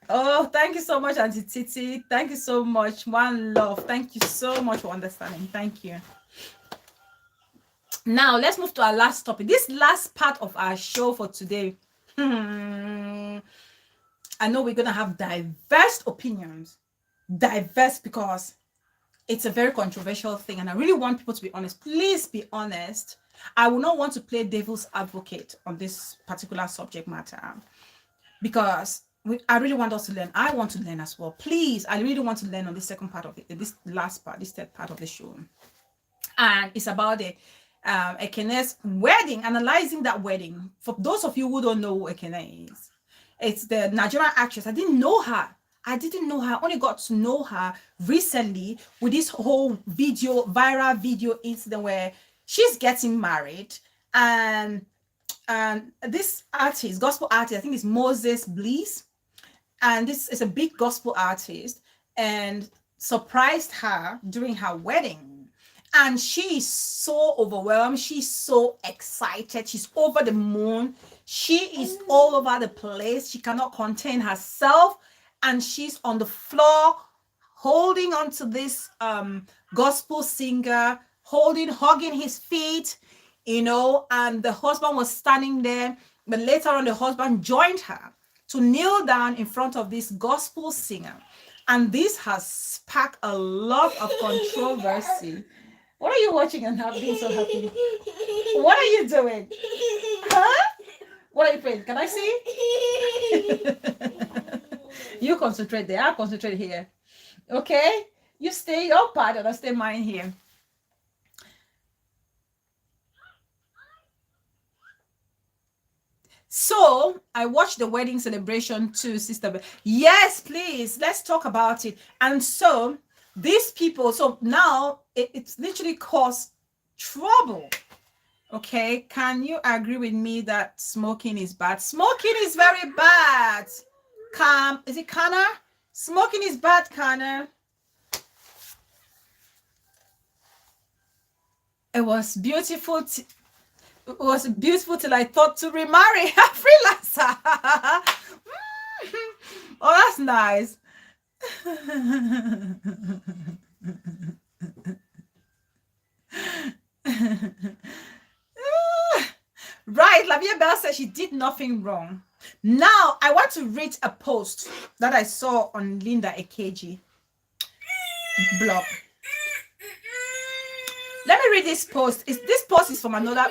Oh, thank you so much, Auntie Titi. Thank you so much. One love. Thank you so much for understanding. Thank you. Now, let's move to our last topic. This last part of our show for today. I know we're going to have diverse opinions. Diverse because it's a very controversial thing. And I really want people to be honest. Please be honest. I will not want to play devil's advocate on this particular subject matter. Because I really want us to learn. I want to learn as well. Please, I really want to learn on this second part of it, this last part, this third part of the show. And it's about the Ekene'S wedding, analyzing that wedding. For those of you who don't know who Ekene is, it's the Nigerian actress. I didn't know her. I only got to know her recently with this whole viral video incident where she's getting married, and this artist, gospel artist, I think it's Moses Bliss, and this is a big gospel artist, and surprised her during her wedding. And she is so overwhelmed. She's so excited. She's over the moon. She is all over the place. She cannot contain herself. And she's on the floor, holding onto this gospel singer, hugging his feet, and the husband was standing there. But later on, the husband joined her to kneel down in front of this gospel singer. And this has sparked a lot of controversy. What are you watching and being so happy? What are you doing? Huh? What are you playing? Can I see? You concentrate there. I'll concentrate here. Okay? You stay your part and I'll stay mine here. So I watched the wedding celebration too, Sister. Yes, please. Let's talk about it. And so these people, so now it's literally caused trouble. Okay, can you agree with me that smoking is bad? Smoking is very bad. Is it Kana? Smoking is bad, Kana. It was beautiful. It was beautiful till I thought to remarry a freelancer. Oh, that's nice. Right, Lavia Bell said she did nothing wrong. Now, I want to read a post that I saw on Linda Ekeji blog. Let me read this post. This post is from another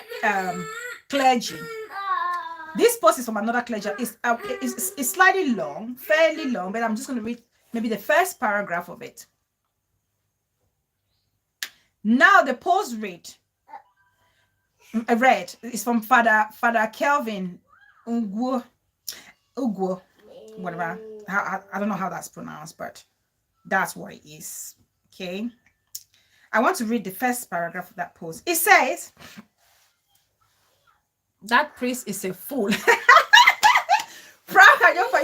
clergy. This post is from another clergy. It's slightly long, fairly long, but I'm just going to read maybe the first paragraph of it. Now, the post read is from Father Kelvin Ugwo, whatever. I don't know how that's pronounced, but that's what it is. Okay. I want to read the first paragraph of that post. It says, that priest is a fool. You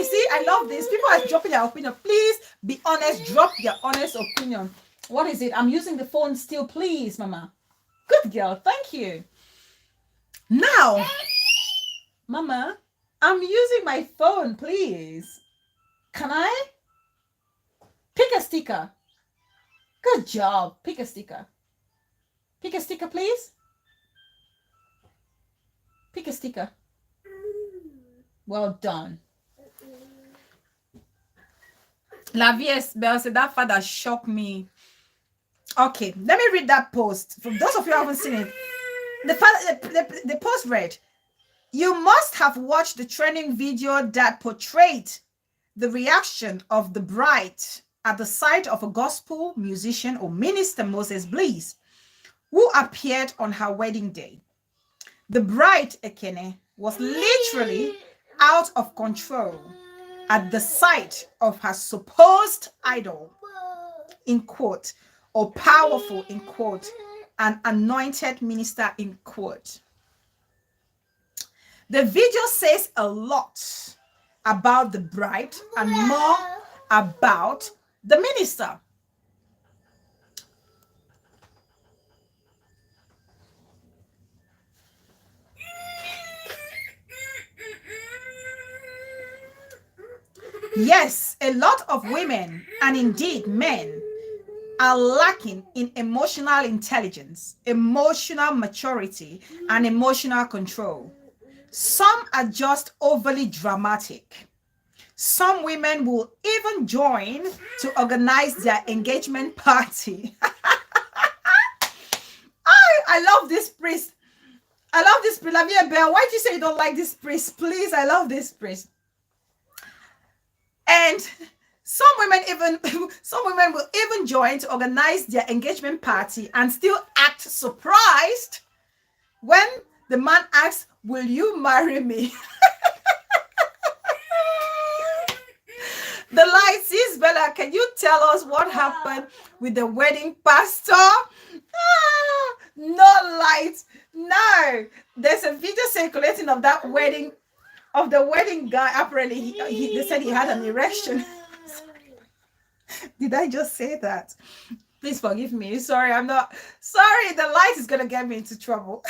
see, I love this. People are dropping their opinion. Please be honest. Drop your honest opinion. What is it? I'm using the phone still, please, Mama. Good girl. Thank you. Now, Mama, I'm using my phone, please. Can I? Pick a sticker. Good job. Pick a sticker. Pick a sticker, please. Pick a sticker. Well done. Lavies Bell said that father shocked me. Okay, let me read that post. For those of you who haven't seen it, the post read, "You must have watched the training video that portrayed the reaction of the bride at the sight of a gospel musician or minister, Moses Bliss, who appeared on her wedding day. The bride, Ekene, was literally out of control at the sight of her supposed idol, in quote, or powerful, in quote, an anointed minister, in quote. The video says a lot about the bride and more about the minister. Yes, a lot of women, and indeed men, are lacking in emotional intelligence, emotional maturity, and emotional control. Some are just overly dramatic. Some women will even join to organize their engagement party. I love this priest. I love this priest. Lavia Bell, why did you say you don't like this priest? Please, I love this priest. And some women will even join to organize their engagement party and still act surprised when the man asks, "Will you marry me?" The light says, Bella, can you tell us what happened with the wedding pastor? No light. No. There's a video circulating of that wedding, of the wedding guy. Apparently, they said he had an erection. Did I just say that? Please forgive me. Sorry, I'm not. Sorry, the light is going to get me into trouble.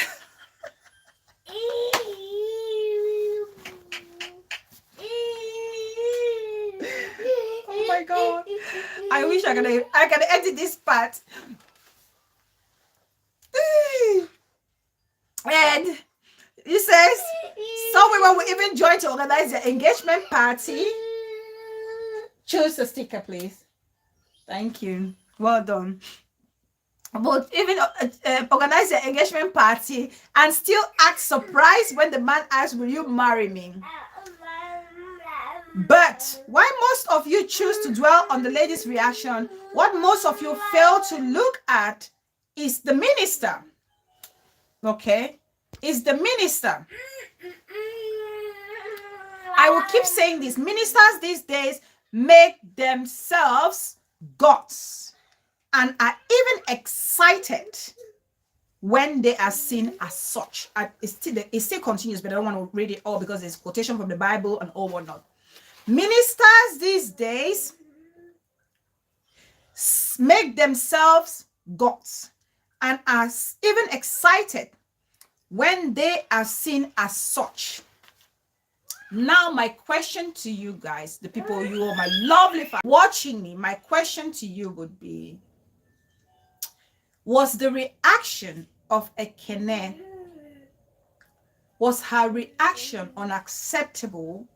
Oh my God. I wish I can edit this part. And he says some women will even join to organize their engagement party. Choose the sticker, please. Thank you. Well done. But even organize their engagement party and still act surprised when the man asks, "Will you marry me?" But why most of you choose to dwell on the lady's reaction, what most of you fail to look at is the minister. Okay? Is the minister. I will keep saying this. Ministers these days make themselves gods and are even excited when they are seen as such. It still continues, but I don't want to read it all because there's quotation from the Bible and all whatnot. Ministers these days make themselves gods and are even excited when they are seen as such. Now, my question to you guys, the people, you are my lovely fans watching me, my question to you would be, was the reaction of Ekene, was her reaction unacceptable,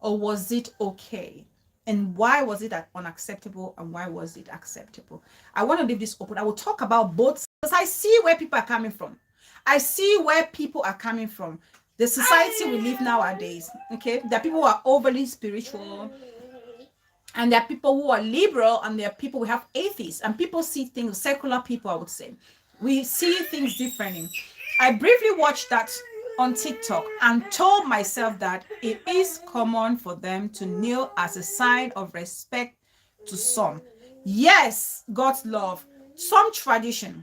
or was it okay? And why was it unacceptable, and why was it acceptable? I want to leave this open. I will talk about both because I see where people are coming from. I see where people are coming from. The society we live nowadays, okay? There are people who are overly spiritual, and there are people who are liberal, and there are people who have atheists, and people see things, secular people, I would say. We see things differently. I briefly watched that on TikTok and told myself that it is common for them to kneel as a sign of respect to some. Yes, God's love, some tradition,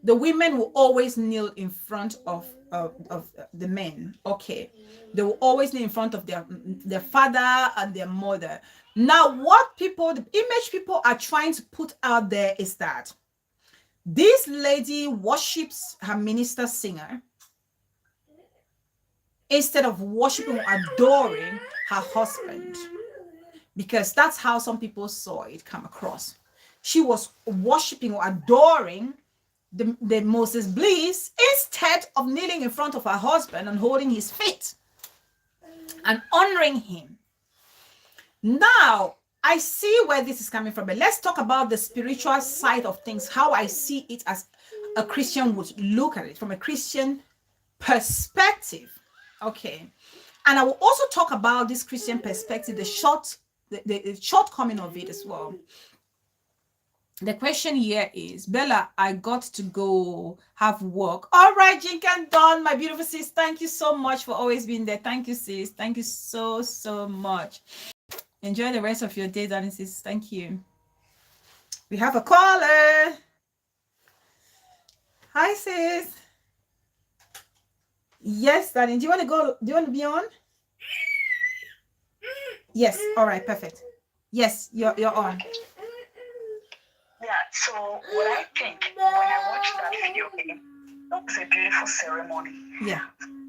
the women will always kneel in front of the men. Okay, they will always kneel in front of their father and their mother. Now, the image people are trying to put out there is that this lady worships her minister singer instead of worshiping or adoring her husband, because that's how some people saw it come across. She was worshiping or adoring the Moses Bliss instead of kneeling in front of her husband and holding his feet and honoring him. Now, I see where this is coming from, but let's talk about the spiritual side of things, how I see it as a Christian would look at it from a Christian perspective. Okay. And I will also talk about this Christian perspective, the shortcoming of it as well. The question here is, Bella, I got to go have work. All right, Jink and Dawn, my beautiful sis, thank you so much for always being there. Thank you, sis. Thank you so much. Enjoy the rest of your day, darling sis. Thank you. We have a caller. Hi, sis. Yes, darling. Do you want to go? Do you want to be on? Yes. All right. Perfect. Yes, you're on. Yeah, so what I think when I watched that video, it was a beautiful ceremony. Yeah.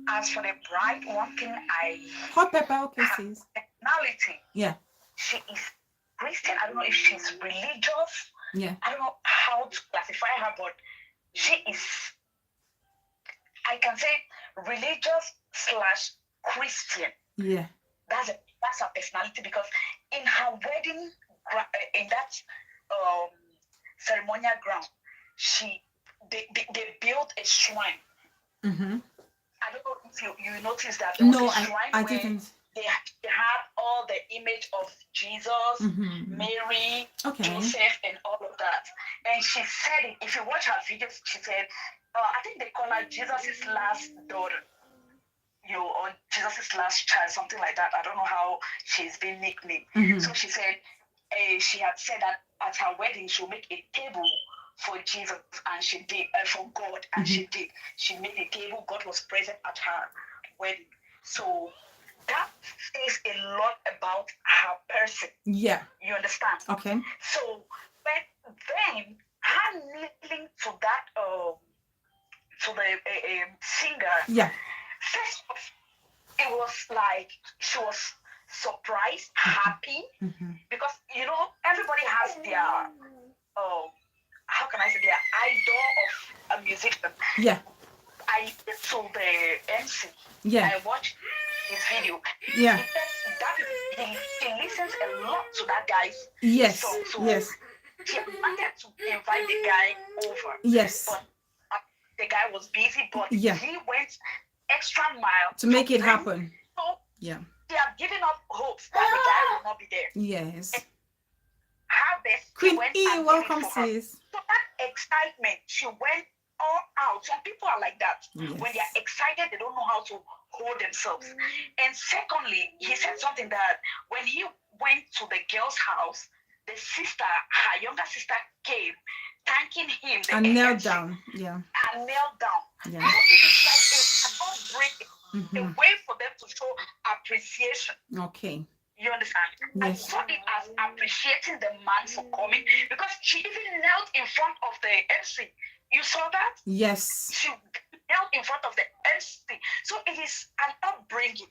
as for the bride, one thing I Hot pepper, okay, have sis. personality. Yeah. She is Christian. I don't know if she's religious. Yeah. I don't know how to classify her, but she is, I can say, religious / Christian. Yeah. That's her personality, because in her wedding, in that ceremonial ground, they built a shrine. Mm-hmm. I don't know if you noticed that there was a shrine I where didn't. they had all the image of Jesus, Mm-hmm. Mary, Okay. Joseph, and all of that. And she said it. If you watch her videos, she said, I think they call her Jesus' last daughter, or Jesus' last child, something like that. I don't know how she's been nicknamed. Mm-hmm. So she said, she had said that at her wedding she'll make a table for Jesus, and she did, for God, and she did. She made a table. God was present at her wedding. So that says a lot about her person. Yeah. You understand? Okay. So then her kneeling to that to the singer. Yeah. First off, it was like she was surprised, happy, because everybody has their how can I say, their idol of a musician. Yeah. I told the MC. Yeah. I watched his video. Yeah. He listens a lot to that guy's yes. song. So yes. he wanted to invite the guy over. Yes. But the guy was busy, but Yeah. he went extra mile to make it happen. So yeah. They are giving up hopes that the guy will not be there. Yes. And her best, Queen went E, and welcome, did it for her. sis. So that excitement, she went all out. Some people are like that. Yes. When they are excited, they don't know how to hold themselves. And secondly, he said something that when he went to the girl's house, the sister, her younger sister, came thanking him. And knelt down. Yeah. And knelt down. Yeah. So it is like a outbreak, a way for them to show appreciation. Okay. You understand? Yes. I saw it as appreciating the man for coming, because she even knelt in front of the MC. You saw that? Yes. She knelt in front of the MC. So it is an upbringing.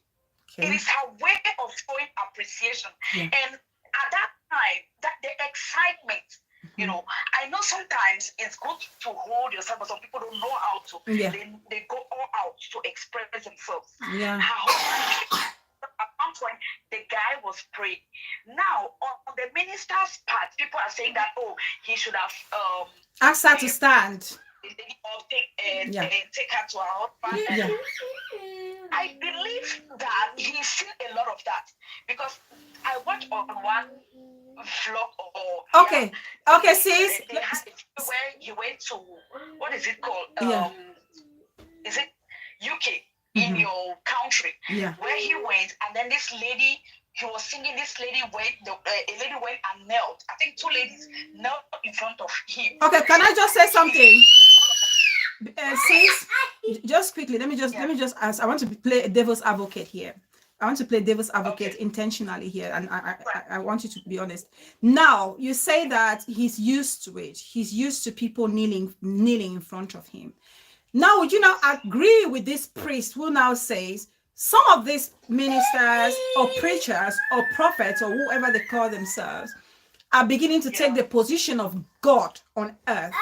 Okay. It is her way of showing appreciation. Yeah. And at that time, that the excitement, you know, I know sometimes it's good to hold yourself, but some people don't know how to. Yeah. They go all out to express themselves. Yeah. At one point, the guy was praying. Now, on the minister's part, people are saying that, oh, he should have asked her to stand. Or take her to her husband. Yeah. I believe that he's seen a lot of that, because I watched on one vlog or okay, sis. Where he went to, what is it called? Is it UK in your country? Yeah. Where he went, and then this lady, he was singing. This lady went. A lady went and knelt. I think 2 ladies knelt in front of him. Okay, can I just say something? Sis, just quickly, let me just ask. I want to play a devil's advocate here. I want to play devil's advocate intentionally here, and I want you to be honest. Now, you say that he's used to it. He's used to people kneeling in front of him. Now, would you now agree with this priest who now says some of these ministers or preachers or prophets or whoever they call themselves are beginning to take the position of God on earth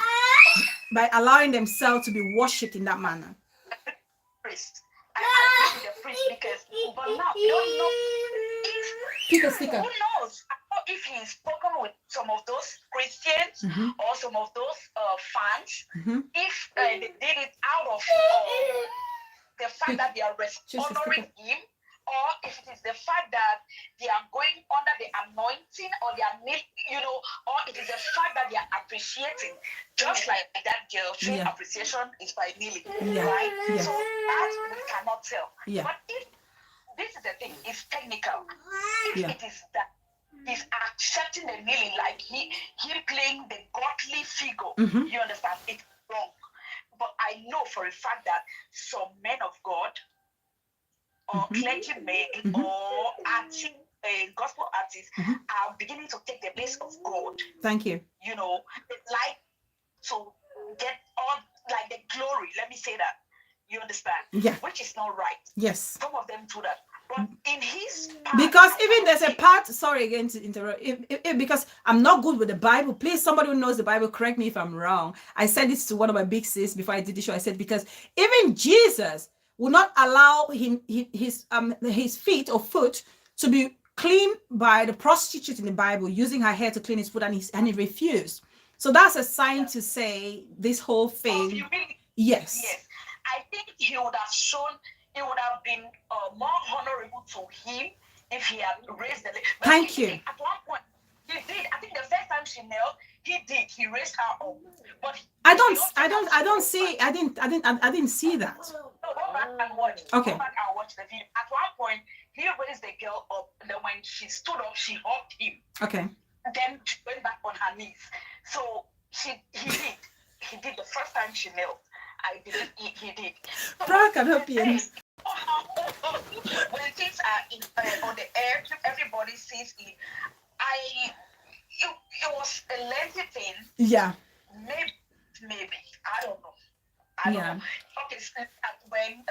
by allowing themselves to be worshipped in that manner? Priest. I agree with the priest, because, but now you don't know if, who knows if he's spoken with some of those Christians or some of those fans, if they did it out of the fact that they are honoring him, or if it is the fact that they are going under the anointing, or they are, or it is the fact that they are appreciating, just like that girl, showing appreciation is by kneeling, right? Yeah. So that we cannot tell. Yeah. But if this is the thing, it's technical. If it is that he's accepting the kneeling, like he playing the godly figure, you understand? It's wrong. But I know for a fact that some men of God, or clergymen, or gospel artists are beginning to take the place of God. Thank you. You know, they like to get all, like, the glory. Let me say that. You understand? Yeah. Which is not right. Yes. Some of them do that. But in his part, because even there's a part, sorry again to interrupt, because I'm not good with the Bible. Please, somebody who knows the Bible, correct me if I'm wrong. I said this to one of my big sis before I did the show. I said, because even Jesus will not allow his feet or foot to be cleaned by the prostitute in the Bible, using her hair to clean his foot, and he refused. So that's a sign to say this whole thing. Yes. Yes. I think he would have shown, it would have been more honorable to him if he had raised the leg. Thank you. At one point, he did. I think the first time she knelt, he raised her up. But I didn't see that. No, go back and watch. Okay. Go back and watch the video. At one point, he raised the girl up. And then when she stood up, she hugged him. Okay. And then she went back on her knees. So he did the first time she knelt. I believe he did. Brad can help you. When things are on the air, everybody sees it. It was a lengthy thing. Yeah. Maybe. I don't know. I don't know. Okay, when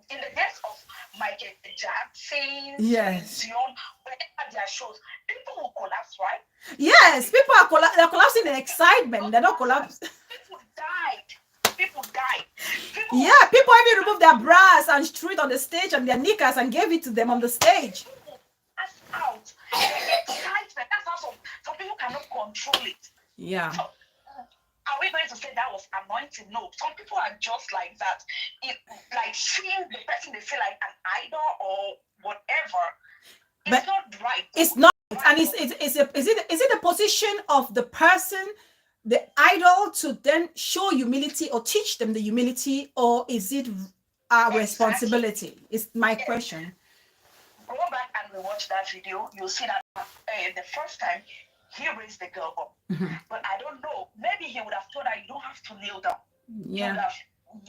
in the days of Michael Jackson, yes, Zion, whenever their shows, people will collapse, right? Yes, people are they're collapsing in excitement. They're not collapsing. People died. People People even removed their bras and threw it on the stage and their knickers and gave it to them on the stage. That's out. Excitement. That's how some people cannot control it. Yeah. So, are we going to say that was anointing? No. Some people are just like that. Like seeing the person they feel like an idol or whatever. It's not right. It's not. And is it the position of the person, the idol, to then show humility or teach them the humility, or is it our responsibility? Is my question. Go back and rewatch that video. You'll see that the first time he raised the girl up. But I don't know. Maybe he would have told her, you don't have to kneel down. Yeah.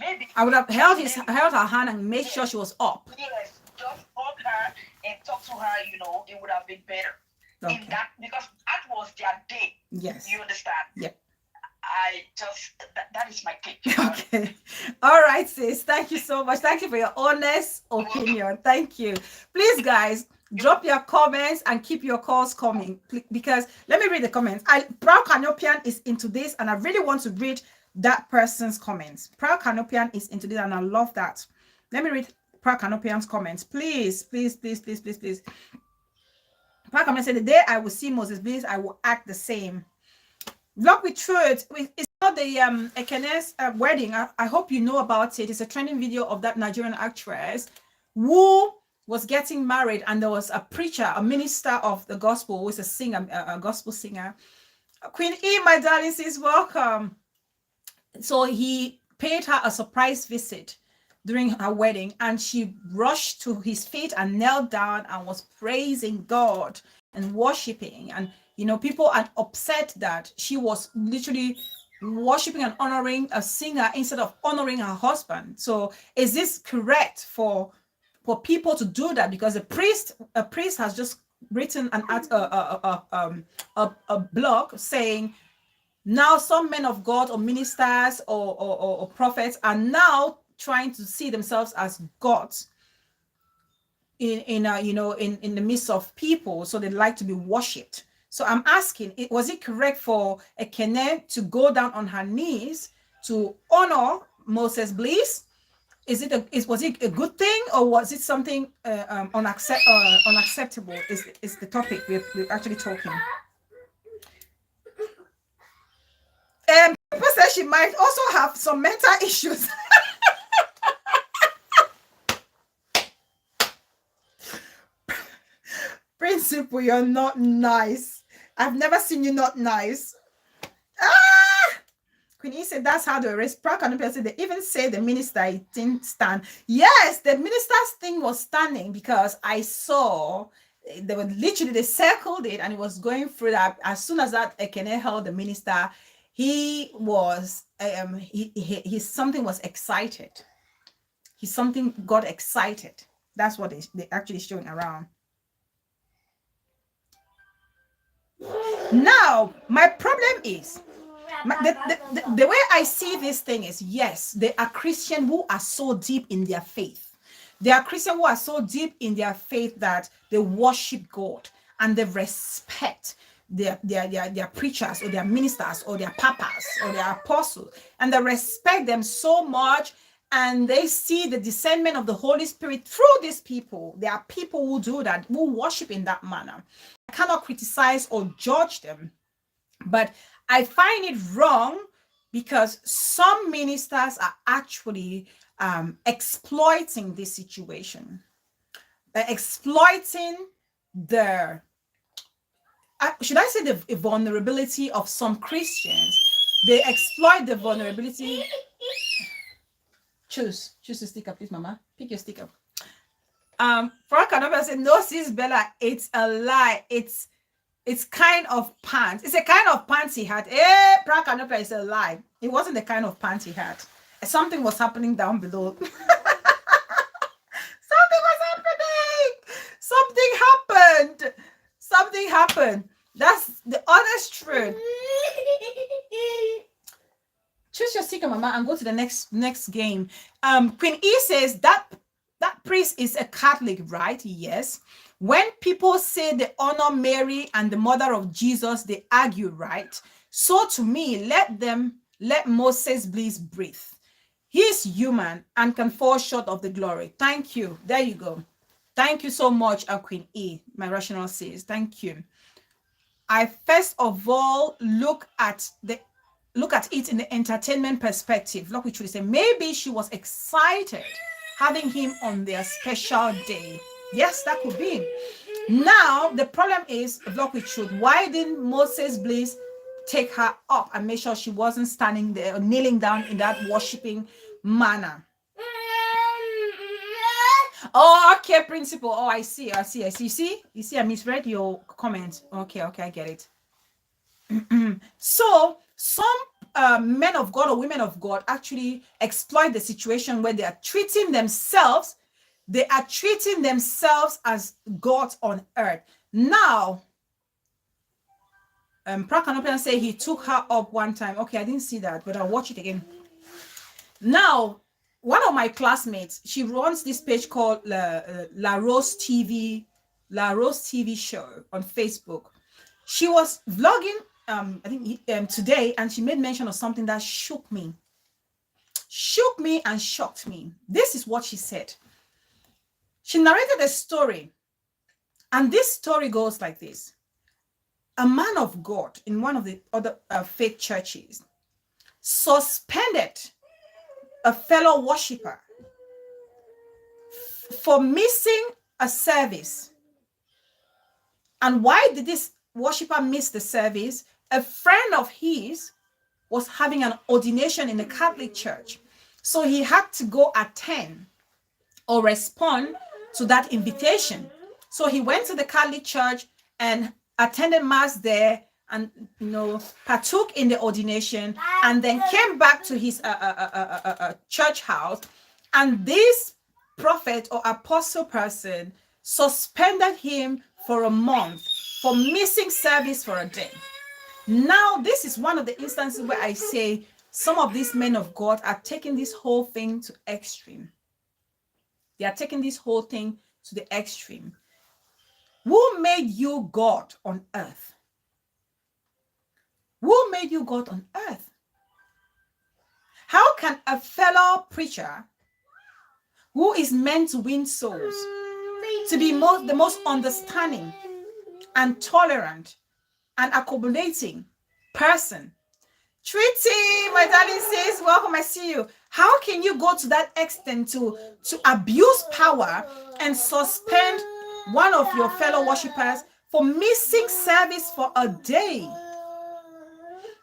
Maybe I would have held her hand and made sure she was up. Yes, just hug her and talk to her, it would have been better. Okay. In that, because that was their day. Yes. You understand? Yeah. That is my take. Okay. All right, sis. Thank you so much. Thank you for your honest opinion. Thank you. Please, guys, drop your comments and keep your calls coming, because let me read the comments. Proud Canopian is into this, and I really want to read that person's comments. Proud Canopian is into this, and I love that. Let me read Proud Canopian's comments. Please. Proud Canopian said, the day I will see Moses Bliss, I will act the same. Vlog with Truth. It's not the Ekene'S wedding. I hope you know about it. It's a trending video of that Nigerian actress who was getting married, and there was a preacher, a minister of the gospel, who is a singer, a gospel singer. Queen E, my darling, sis, welcome. So he paid her a surprise visit during her wedding, and she rushed to his feet and knelt down and was praising God and worshiping. And people are upset that she was literally worshiping and honoring a singer instead of honoring her husband. So is this correct for people to do that? Because a priest has just written a blog saying, now some men of God or ministers or prophets are now trying to see themselves as gods in the midst of people, so they like to be worshipped. So I'm asking, was it correct for Ekene to go down on her knees to honor Moses Bliss? Was it a good thing, or was it something unacceptable? Is the topic we're actually talking. People say she might also have some mental issues. Principal, you're not nice. I've never seen you not nice. Queen E said that's how the arrest. Proud Canopy said they even say the minister didn't stand. Yes, the minister's thing was standing, because I saw they circled it and it was going through that. As soon as that Ekene held the minister, he was something was excited. Something got excited. That's what they actually showing around. Now, my problem is The way I see this thing is, yes, there are Christians who are so deep in their faith. There are Christians who are so deep in their faith that they worship God and they respect their preachers or their ministers or their papas or their apostles, and they respect them so much, and they see the discernment of the Holy Spirit through these people. There are people who do that, who worship in that manner. I cannot criticize or judge them, but I find it wrong because some ministers are actually exploiting this situation, exploiting the, should I say, the vulnerability of some Christians. They exploit the vulnerability. Choose to stick up, please, Mama. Pick your stick up. Frank Anova said, no, sis Bella, it's a lie. It's kind of pants. It's a kind of pants he had. Frank Anova is a lie. It wasn't the kind of pants he had. Something was happening down below. Something was happening. Something happened. That's the honest truth. Choose your sticker, Mama, and go to the next game. Queen E says that priest is a Catholic, right? Yes. When people say they honor Mary and the mother of Jesus, they argue, right? So to me, let Moses Bliss breathe. He's human and can fall short of the glory. Thank you. There you go. Thank you so much, Queen E. My rational says, thank you. I first of all look at it in the entertainment perspective. Look, which would say maybe she was excited having him on their special day. Yes, that could be. Now the problem is, Block with Truth, why didn't Moses Bliss take her up and make sure she wasn't standing there or kneeling down in that worshiping manner? Oh, okay, principal. Oh, I see. You see, I misread your comment. Okay, I get it. So some men of God or women of God actually exploit the situation where they are treating themselves as gods on earth. Now, Prakanopian say he took her up one time. Okay, I didn't see that, but I'll watch it again. Now, one of my classmates, she runs this page called La Rose TV show on Facebook. She was vlogging, I think today, and she made mention of something that shook me and shocked me. This is what she said. She narrated a story, and this story goes like this. A man of God in one of the other faith churches suspended a fellow worshiper for missing a service. And why did this worshiper miss the service? A friend of his was having an ordination in the Catholic Church, so he had to go attend or respond to that invitation. So he went to the Catholic Church and attended mass there, and partook in the ordination, and then came back to his church house, and this prophet or apostle person suspended him for a month for missing service for a day. Now, this is one of the instances where I say some of these men of God are taking this whole thing to extreme. They are taking this whole thing to the extreme. Who made you God on earth? Who made you God on earth? How can a fellow preacher who is meant to win souls, to be the most understanding and tolerant and accommodating person, Treaty, my darling sis, welcome, I see you. How can you go to that extent to abuse power and suspend one of your fellow worshippers for missing service for a day?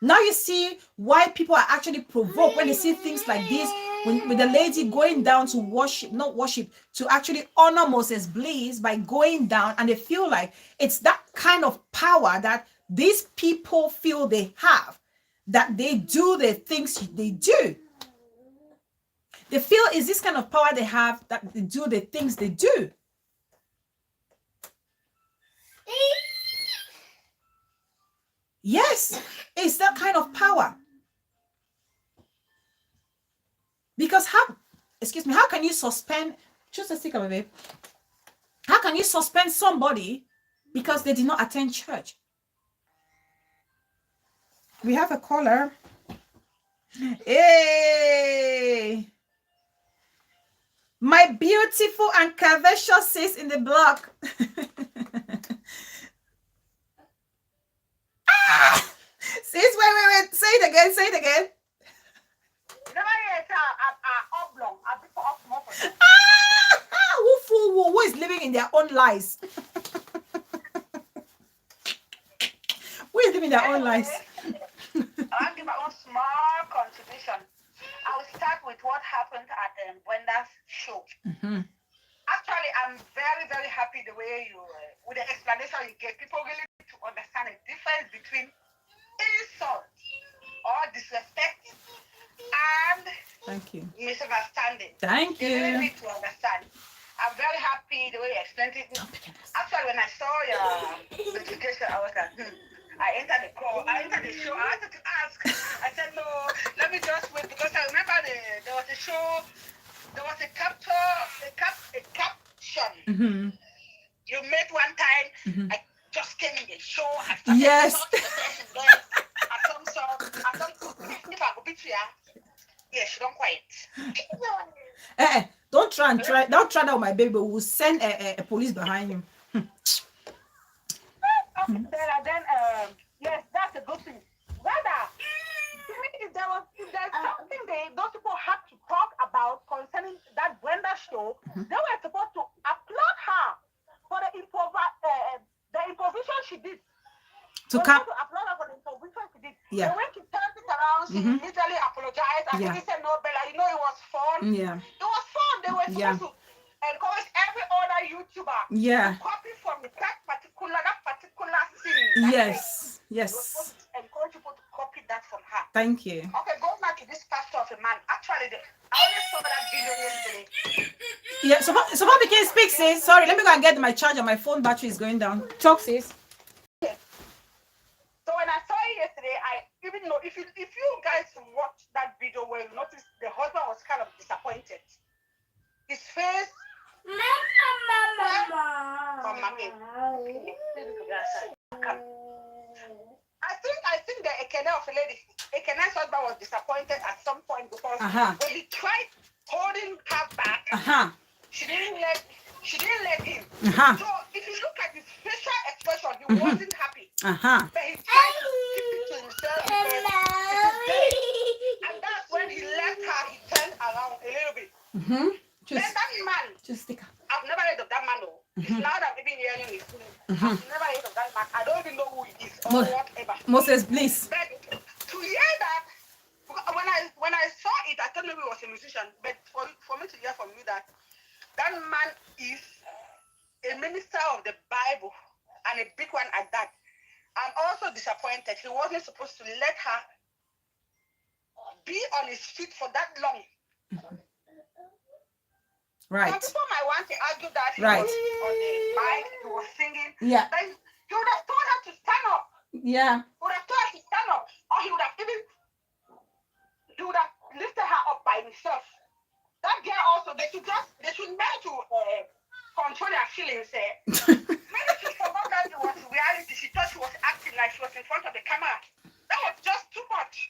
Now you see why people are actually provoked when they see things like this, with the lady going down to to actually honor Moses Bliss by going down, and they feel like it's that kind of power that these people feel they have, that they do the things they do. They feel is this kind of power they have that they do the things they do. Yes, it's that kind of power. Because how, excuse me, how can you suspend, just a second, babe. How can you suspend somebody because they did not attend church? We have a caller. Hey, my beautiful and curvaceous sis in the block. Sis, wait. Say it again. Say it again. Who is living in their own lies? Who is living in their own lies? I'll give my own small contribution. I will start with what happened at Brenda's show. Mm-hmm. Actually, I'm very, very happy the way you, with the explanation you gave, people really need to understand the difference between insult or disrespect and misunderstanding. Thank you. They really need to understand. I'm very happy the way you explained it. Actually, when I saw your notification, I was like, I entered the call, I entered the show. I wanted to ask. I said, no, let me just wait because I remember there was a show, there was a caption you made one time. Mm-hmm. I just came in the show. I started yes. talking to the person there. I thought, if I go beat you, yeah, she don't quiet. Don't try that with my baby. We'll send a police behind you. Okay, then yes, that's a good thing. Rather, if there's something those people have to talk about concerning that Brenda show, they were supposed to applaud her for the improvisation she did. To applaud her for the improvisation she did. Yeah. They went to turn it around. She literally apologized and he said, "No, Bella, you know it was fun. Yeah, it was fun. They were supposed to encourage every other YouTuber to copy from that particular scene. Yes. Encourage people to copy that from her. Thank you. Okay, go back to this pastor of a man. Actually, I only saw that video yesterday. Yeah, so we can speak, sis. Sorry, let me go and get my charger. My phone battery is going down. Talk, sis. Yes. So when I saw it yesterday, I even know if you guys watch that video where you notice the husband was kind of disappointed. His face. I think the Ekene'S of a lady, Ekene'S husband was disappointed at some point because when he tried holding her back, she didn't let him. So if you look at his facial expression, he wasn't happy. But he tried to keep it to himself because and that's when he left her, he turned around a little bit. Then that man, I've never heard of that man though. It's now that I've been hearing his name. I've never heard of that man. I don't even know who he is or whatever. Moses, please. But to hear that, when I saw it, I thought maybe it was a musician. But for me to hear from you that man is a minister of the Bible and a big one at that. I'm also disappointed. He wasn't supposed to let her be on his feet for that long. Right. Some people might want to argue that he was on the mic, he was singing. Yeah. But he would have told her to stand up. Yeah. He would have told her to stand up. Or he would have lifted her up by himself. That girl also, they should learn to control their feelings. Maybe she forgot that it was reality. She thought she was acting like she was in front of the camera. That was just too much.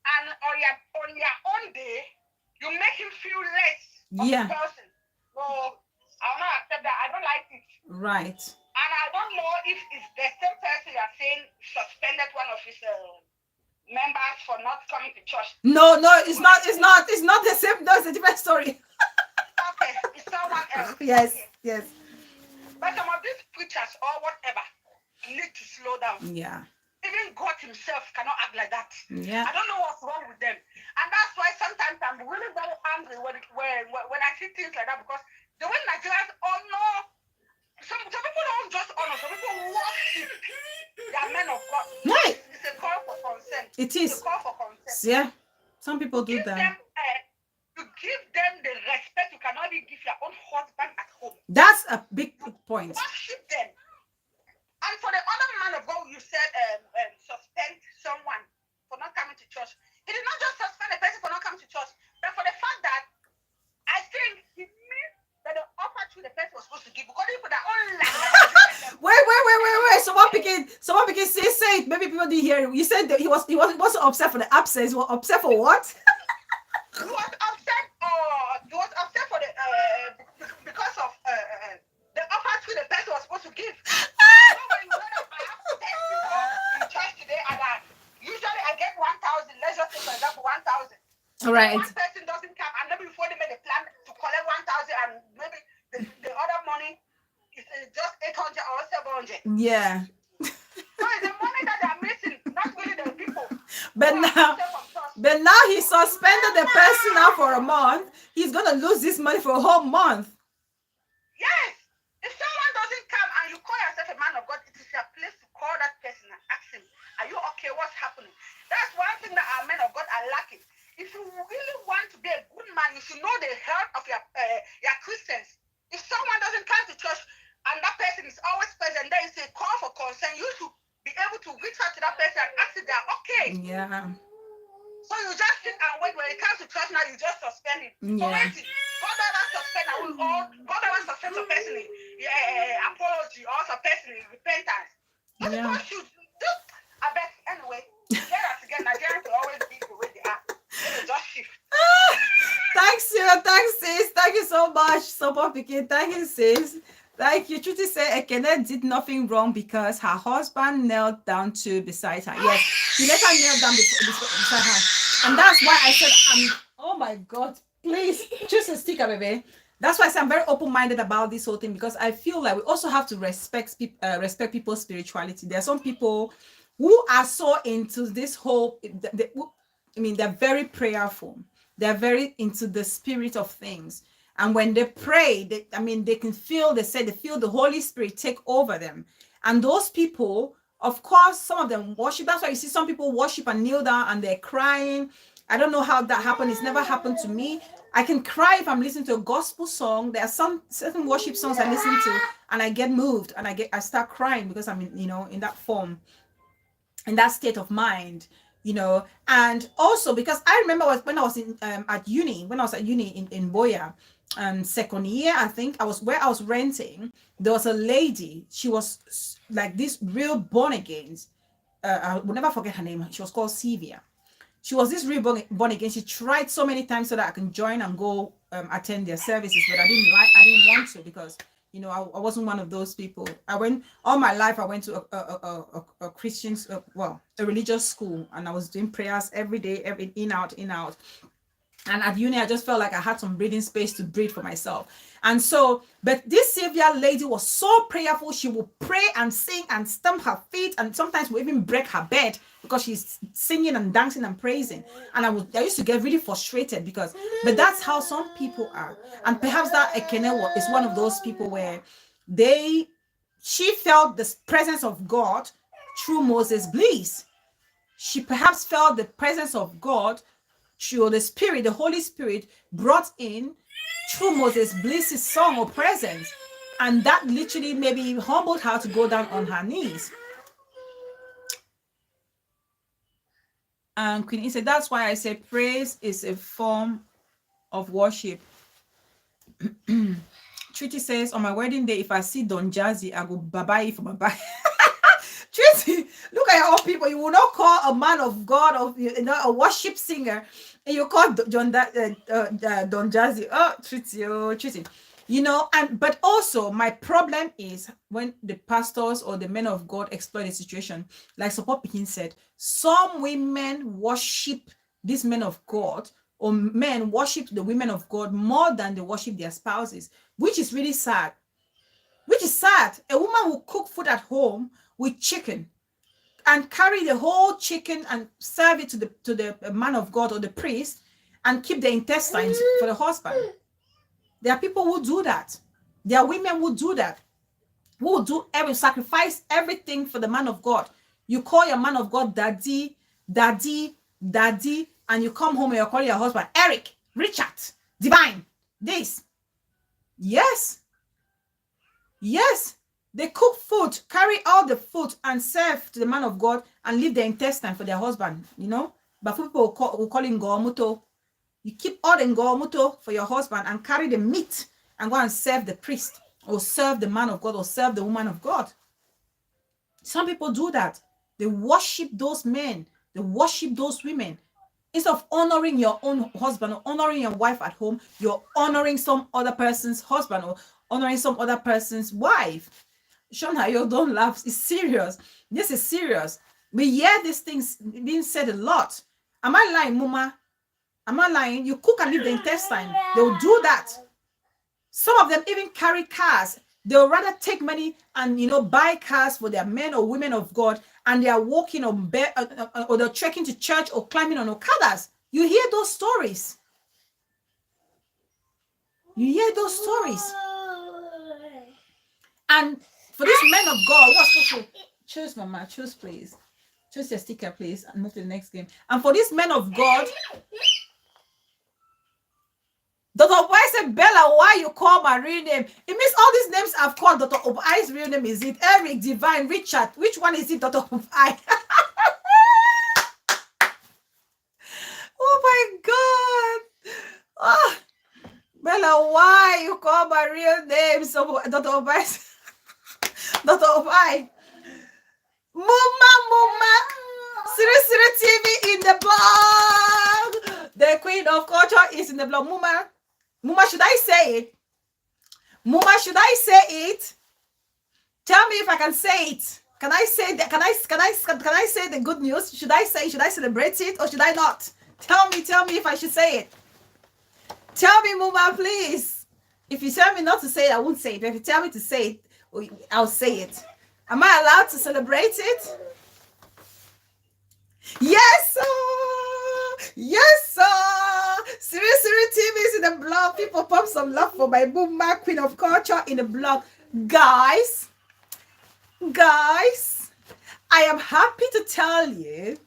And on your own day, you make him feel less of the person. So I'll not accept that. I don't like it. Right. And I don't know if it's the same person you are saying suspended one of his members for not coming to church. No, it's not the same. That's a different story. Okay, it's someone else. Yes. But some of these preachers or whatever need to slow down. Yeah. Even God himself cannot act like that. Yeah. I don't know what's wrong with them. And that's why sometimes I'm really very angry when I see things like that because the way Nigerians honor, some people don't just honor, some people worship their men of God. Right. It's a call for consent. It is. It's a call for consent. Yeah. Some people do that. You give them the respect you cannot even give your own husband at home. That's a big point. Worship them. And for the other man of God, you said suspend someone for not coming to church. He did not just suspend the person for not coming to church, but for the fact that I think he meant that the offer to the person was supposed to give, because he put that own land. Wait. Someone begin say it. Maybe people didn't hear you. You said that he wasn't upset for the absence. He was upset for what? He was upset, for the because of the offer to the person was supposed to give. You know, when you know that I have to test before in church today, and usually I get 1,000. Let's just say, for example, 1,000. All right. One person doesn't come, and maybe before they made a plan to collect 1,000, and maybe the other money is just 800 or 700. Yeah. So it's the money that they're missing, not really the people. But now he suspended the person now for a month. He's gonna lose this money for a whole month. Yes. If someone doesn't come and you call yourself a man of God, it is your place to call that person and ask him, are you okay? What's happening? That's one thing that our men of God are lacking. If you really want to be a good man, you should know the heart of your Christians. If someone doesn't come to church and that person is always present, there is a call for concern. You should be able to reach out to that person and ask if they're okay. Yeah. So you just sit and wait. When it comes to church now, you just suspend it. Yeah. So wait, God never suspend. God never suspend a person in apology or a person in repentance. But Yeah. people should just, I bet, anyway, get us again. Nigerians will always be the way they are. They will just shift. Thanks, sis. Thank you so much, Sopo Pikin. Thank you, sis. Thank you. Trudy said Ekene did nothing wrong because her husband knelt down beside her. Yes, he let her kneel down beside her. And that's why I said, oh my God, please, choose a sticker, baby. That's why I say I'm very open-minded about this whole thing, because I feel like we also have to respect people's spirituality. There are some people who are so into this whole, they're very prayerful. They're very into the spirit of things. And when they pray, they can feel, they feel the Holy Spirit take over them. And those people, of course, some of them worship. That's why you see some people worship and kneel down and they're crying. I don't know how that happened. It's never happened to me. I can cry if I'm listening to a gospel song. There are some certain worship songs I listen to and I get moved and I start crying because I'm in that form, in that state of mind. And also because I remember when I was at uni in Boya, second year, I think I was renting. There was a lady. She was like this real born again. I will never forget her name. She was called Sylvia. She was this real born again. She tried so many times so that I can join and go attend their services, but I didn't want to because I wasn't one of those people. All my life I went to a Christian, a religious school, and I was doing prayers every day, in out. And at uni, I just felt like I had some breathing space to breathe for myself. And so, but this Sylvia lady was so prayerful. She would pray and sing and stamp her feet, and sometimes would even break her bed because she's singing and dancing and praising. And I used to get really frustrated but that's how some people are. And perhaps that Ekene is one of those people where she felt the presence of God through Moses' bliss. She perhaps felt the presence of God through the Holy Spirit brought in through Moses' Bliss's song or presence. And that literally maybe humbled her to go down on her knees. And Queen E said, that's why I say praise is a form of worship. Treaty says, on my wedding day, if I see Don Jazzy, I go bye-bye for my bye. Treaty, look at your own people. You will not call a man of God, a worship singer, and you call Don Jazzy. Oh, Treaty. But also my problem is when the pastors or the men of God exploit the situation. Like Support Pikin said, some women worship these men of God, or men worship the women of God more than they worship their spouses, which is really sad. A woman will cook food at home with chicken and carry the whole chicken and serve it to the man of God or the priest and keep the intestines for the husband. There are people who do that. There are women who do that, who will sacrifice everything for the man of God. You call your man of God daddy, and you come home and you call your husband Eric, Richard, Divine, this. Yes. They cook food, carry all the food and serve to the man of God and leave the intestine for their husband, But people will call it ngomuto. You keep all the ngomuto for your husband and carry the meat and go and serve the priest or serve the man of God or serve the woman of God. Some people do that. They worship those men. They worship those women. Instead of honoring your own husband or honoring your wife at home, you're honoring some other person's husband or honoring some other person's wife. Shona, you don't laugh. It's serious. This is serious. We hear these things being said a lot. Am I lying, Mama? Am I lying? You cook and leave the intestine. They'll do that. Some of them even carry cars. They'll rather take money and buy cars for their men or women of God, and they are walking on or they're trekking to church or climbing on okadas. You hear those stories. You hear those stories. And for these men of God, what's supposed to choose, Mama? Choose, please. Choose your sticker, please, and move to the next game. And for these men of God, Dr. Obai said, Bella, why you call my real name? It means all these names I've called Dr. Obai's real name. Is it Eric, Divine, Richard? Which one is it, Dr. Obai? Oh my God. Oh, Bella, why you call my real name? So Dr. Obai, Dr. Obai. Muma. Siri TV in the blog. The queen of culture is in the blog. Muma, should I say it? Muma, should I say it? Tell me if I can say it. Can I say that? Can I say the good news? Should I celebrate it or should I not? Tell me if I should say it. Tell me, Muma, please. If you tell me not to say it, I won't say it. But if you tell me to say it, I'll say it. Am I allowed to celebrate it? Yes, sir. Yes, sir. Siri TV is in the blog. People pump some love for my Muma, queen of culture, in the blog. Guys, I am happy to tell you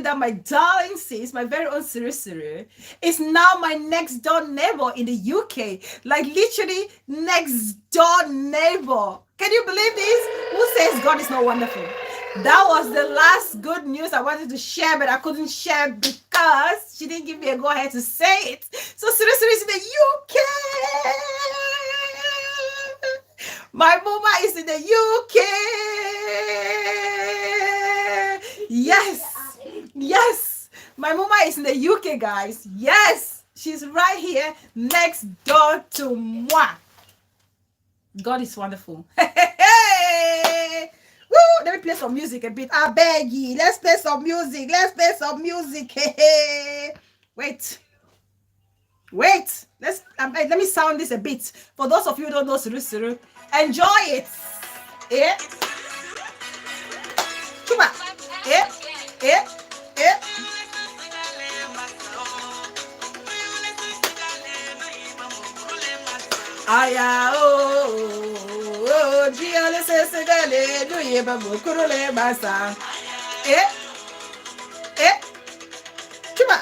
that my darling sis, my very own Siri, is now my next door neighbor in the UK. Like literally next door neighbor. Can you believe this? Who says God is not wonderful? That was the last good news I wanted to share, but I couldn't share because she didn't give me a go ahead to say it. So Siri is in the UK. My mama is in the UK. Yes. My mama is in the UK, guys. Yes. She's right here next door to moi. God is wonderful. Woo! Let me play some music a bit. I beg you. Let's play some music. Wait. Let me sound this a bit. For those of you who don't know Suru, enjoy it. Yeah. Chuba. Yeah. Aya dia le segale do ye babu kurule basa. Chuba.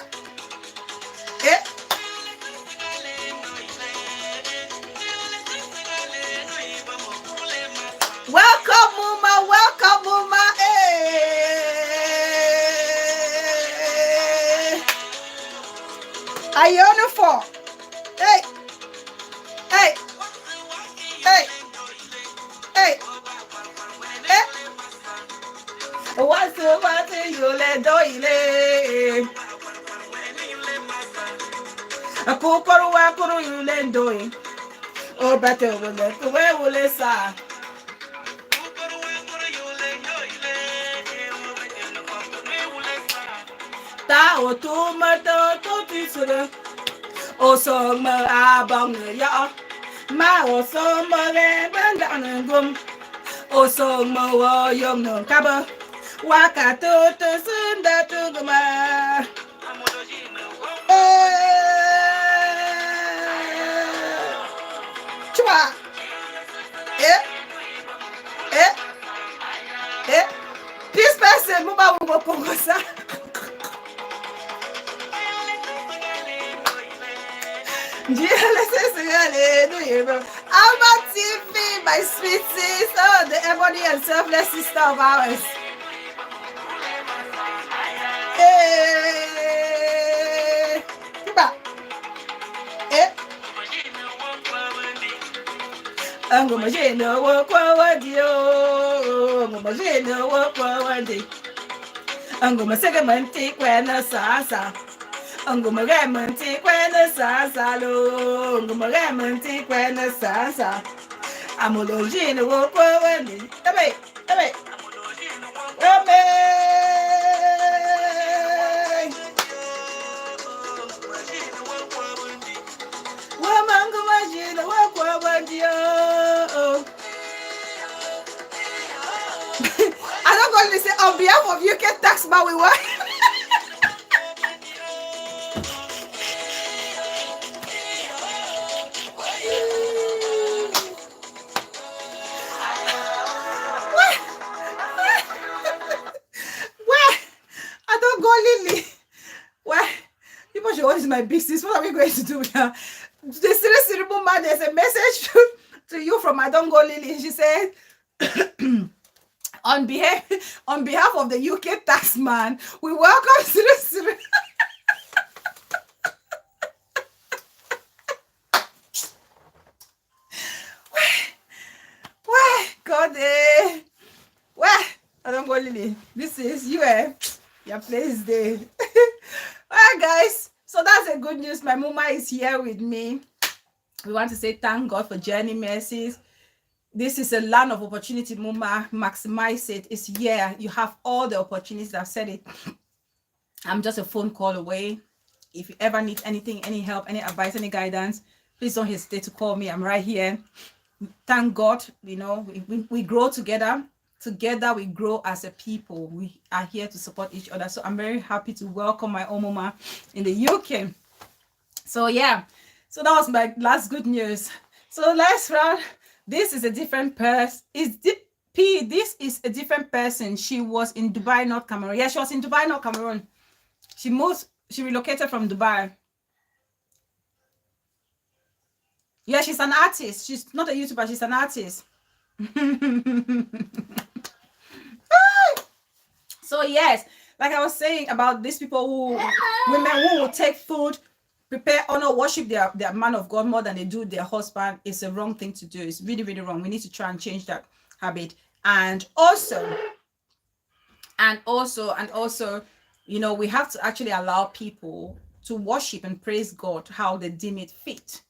Welcome, Muma. Ayonu for. Hey. What's you le doile? A kukuru you le doing. Oh, better where will it sa? Ta o tu mata to tisura. O so ma abang ya. Ma o so ma le banda gum. O so ma wo yom no kaba. Waka to sunda to guma. Chua. This person muma wo kongosa. Alma TV, my sweet sis, the ebony and selfless sister of ours. Angomajino Wakwadi, Angomajino Wakwadi, Angomasegamanti Quena Sasa, Angomagamenti Quena Sasa, Angomagamenti Quena Sasa, Amologino Wakwadi, Abe, I don't go listen on behalf of UK tax man we work. Where? I don't go Lily. Where? People should what is my business? What are we going to do here? The serious woman, there's a message to you from I don't go Lily. She said on behalf of the UK taxman, we welcome serious. Where? God, where? I don't go Lily. This is you, your place there. Alright, guys. So that's a good news. My mama is here with me. We want to say thank God for journey mercies. This is a land of opportunity, mama. Maximize it. It's here. You have all the opportunities. I've said it. I'm just a phone call away. If you ever need anything, any help, any advice, any guidance, please don't hesitate to call me. I'm right here. Thank God, you know, we grow together. Together we grow as a people. We are here to support each other. So I'm very happy to welcome my own mama in the UK. So yeah, so that was my last good news. So let's round. This is a different person. This is a different person. She was in Dubai, not Cameroon. Yeah, she was in Dubai, not Cameroon. She relocated from Dubai. Yeah, she's an artist. She's not a YouTuber, she's an artist. So yes, like I was saying about these people women who will take food, prepare, honor, worship their man of God more than they do their husband. It's a wrong thing to do. It's really, really wrong. We need to try and change that habit. And also, you know, we have to actually allow people to worship and praise God how they deem it fit.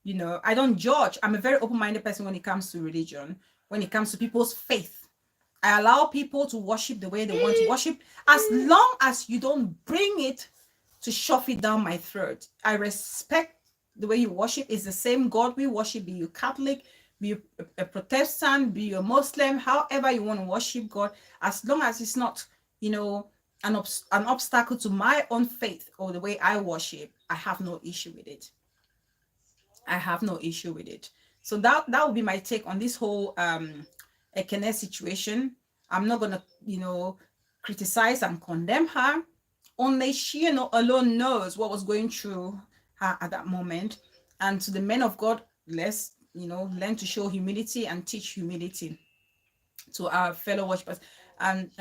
You know, I don't judge. I'm a very open-minded person when it comes to religion, when it comes to people's faith. I allow people to worship the way they want to worship, as long as you don't bring it to shove it down my throat. I respect the way you worship. It's the same God we worship, be you Catholic, be you a Protestant, be you a Muslim, however you want to worship God, as long as it's not, you know, an obstacle to my own faith or the way I worship, I have no issue with it. I have no issue with it. So that would be my take on this whole Ekene'S situation. I'm not gonna, you know, criticize and condemn her. Only she alone knows what was going through her at that moment. And to the men of God, let's, you know, learn to show humility and teach humility to our fellow worshippers. And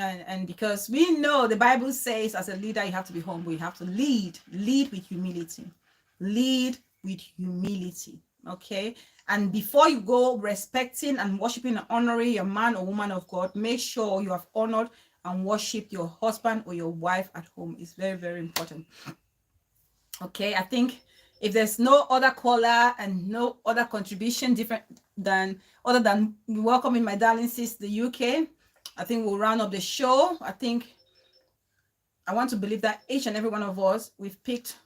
because we know the Bible says as a leader you have to be humble, you have to lead with humility. Lead with humility. Okay. And before you go respecting and worshiping and honoring your man or woman of God, make sure you have honored and worshiped your husband or your wife at home. It's very, very important. Okay, I think if there's no other caller and no other contribution other than welcoming my darling sis, the UK, I think we'll round up the show. I want to believe that each and every one of us, we've picked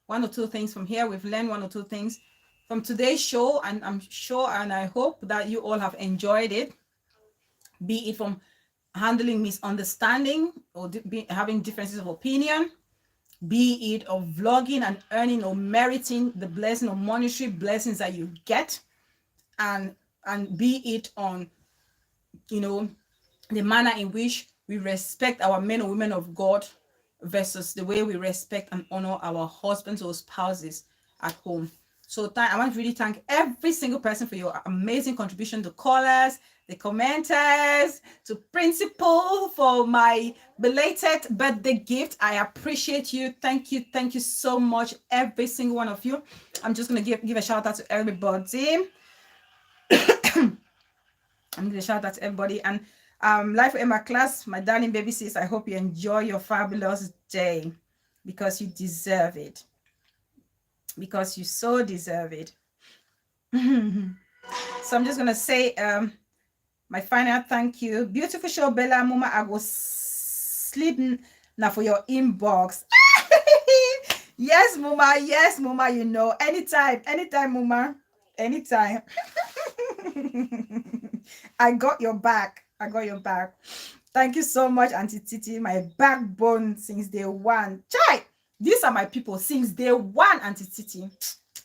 one or two things from here. We've learned one or two things from today's show, and I'm sure and I hope that you all have enjoyed it, be it from handling misunderstanding or having differences of opinion, be it of vlogging and earning or meriting the blessing or monetary blessings that you get, and be it on, you know, the manner in which we respect our men or women of God versus the way we respect and honor our husbands or spouses at home. So I want to really thank every single person for your amazing contribution, the callers, the commenters, to Principal for my belated birthday gift. I appreciate you. Thank you so much, every single one of you. I'm just going to give a shout out to everybody. I'm going to shout out to everybody. And Life in my class, my darling baby sis, I hope you enjoy your fabulous day because you deserve it. Because you so deserve it. So I'm just going to say my final thank you. Beautiful show, Bella. Mama, I go sleep now for your inbox. Yes, Mama. Yes, Mama. You know, anytime, Mama. Anytime. I got your back. Thank you so much, Auntie Titi. My backbone since day one. Chai! These are my people since day one, Auntie Titi.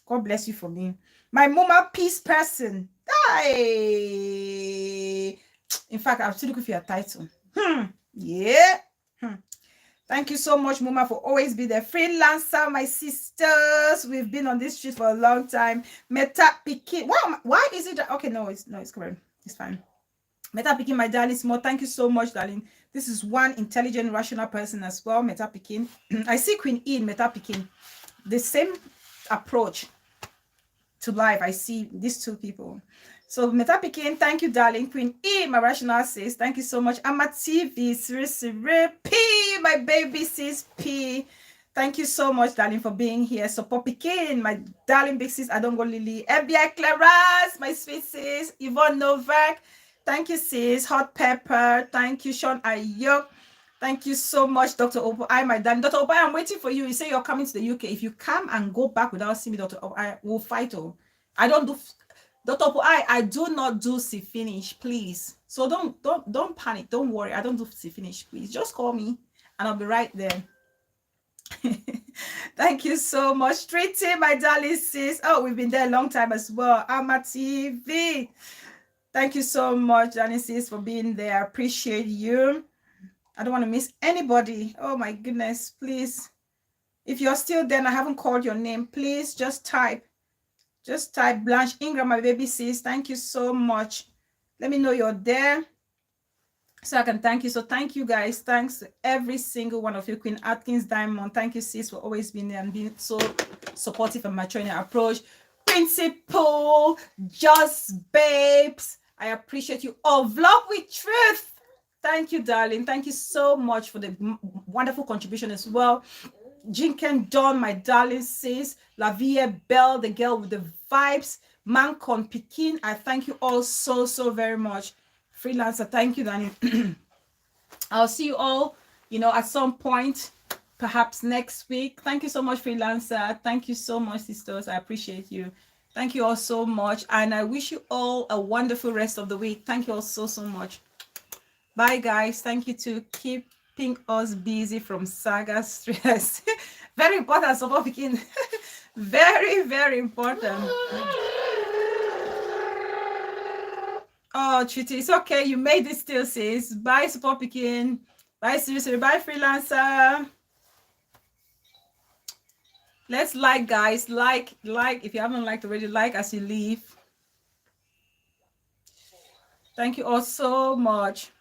God bless you for me. My Mama peace person. Hey. In fact, I'm still looking for your title. Yeah. Thank you so much, Mama, for always being there. Freelancer, my sisters. We've been on this street for a long time. Meta Pikin. Why is it? Okay, no, it's correct. It's fine. Meta Pikin, my darling Small. Thank you so much, darling. This is one intelligent, rational person as well. Meta Pikin. I see Queen E in Meta Pikin. The same approach to life. I see these two people. So Meta Pikin, thank you, darling. Queen E, my rational sis, thank you so much. Ama TV, Siri P, my baby sis P. Thank you so much, darling, for being here. So Poppy Pikin, my darling big sis, I don't go Lily. FBI Claras, my sweet sis. Yvonne Novak, thank you, sis. Hot Pepper, thank you, Sean Ayok. Thank you so much, Dr. Opo. My darling. Dr. Opo, I'm waiting for you. You say you're coming to the UK. If you come and go back without seeing me, Dr. Opo, I will fight. Oh, I don't do, Dr. Opo, I do not do see finish, please. So don't panic. Don't worry. I don't do see finish, please. Just call me and I'll be right there. Thank you so much, Treaty, my darling sis. Oh, we've been there a long time as well. Ama TV. Thank you so much, darling sis, for being there. I appreciate you. I don't want to miss anybody. Oh my goodness, please. If you're still there and I haven't called your name, please just type. Just type Blanche Ingram, my baby sis. Thank you so much. Let me know you're there so I can thank you. So thank you guys. Thanks to every single one of you. Queen Atkins Diamond. Thank you, sis, for always being there and being so supportive and mature in your approach. Principal, Just Babes. I appreciate you all. Vlog with Truth. Thank you, darling. Thank you so much for the wonderful contribution as well. Jinken Dawn, my darling sis. Lavia Bell, the girl with the vibes. Mancon Pikin, I thank you all so very much. Freelancer, thank you, darling. I'll see you all, at some point, perhaps next week. Thank you so much, Freelancer. Thank you so much, sisters. I appreciate you. Thank you all so much. And I wish you all a wonderful rest of the week. Thank you all so much. Bye, guys. Thank you to keeping us busy from saga stress. Very important, so begin. Very important. Oh, Chitty, it's okay. You made it still, sis. Bye, Support Pekin. Bye, seriously. Bye, Freelancer. Let's like, guys. Like. If you haven't liked already, like as you leave. Thank you all so much.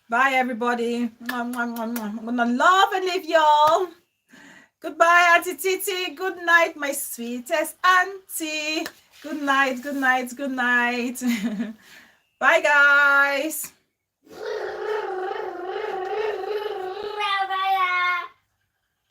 Bye, everybody. I'm gonna love and leave y'all. Goodbye, Auntie Titi. Good night, my sweetest auntie. Good night. Bye, guys.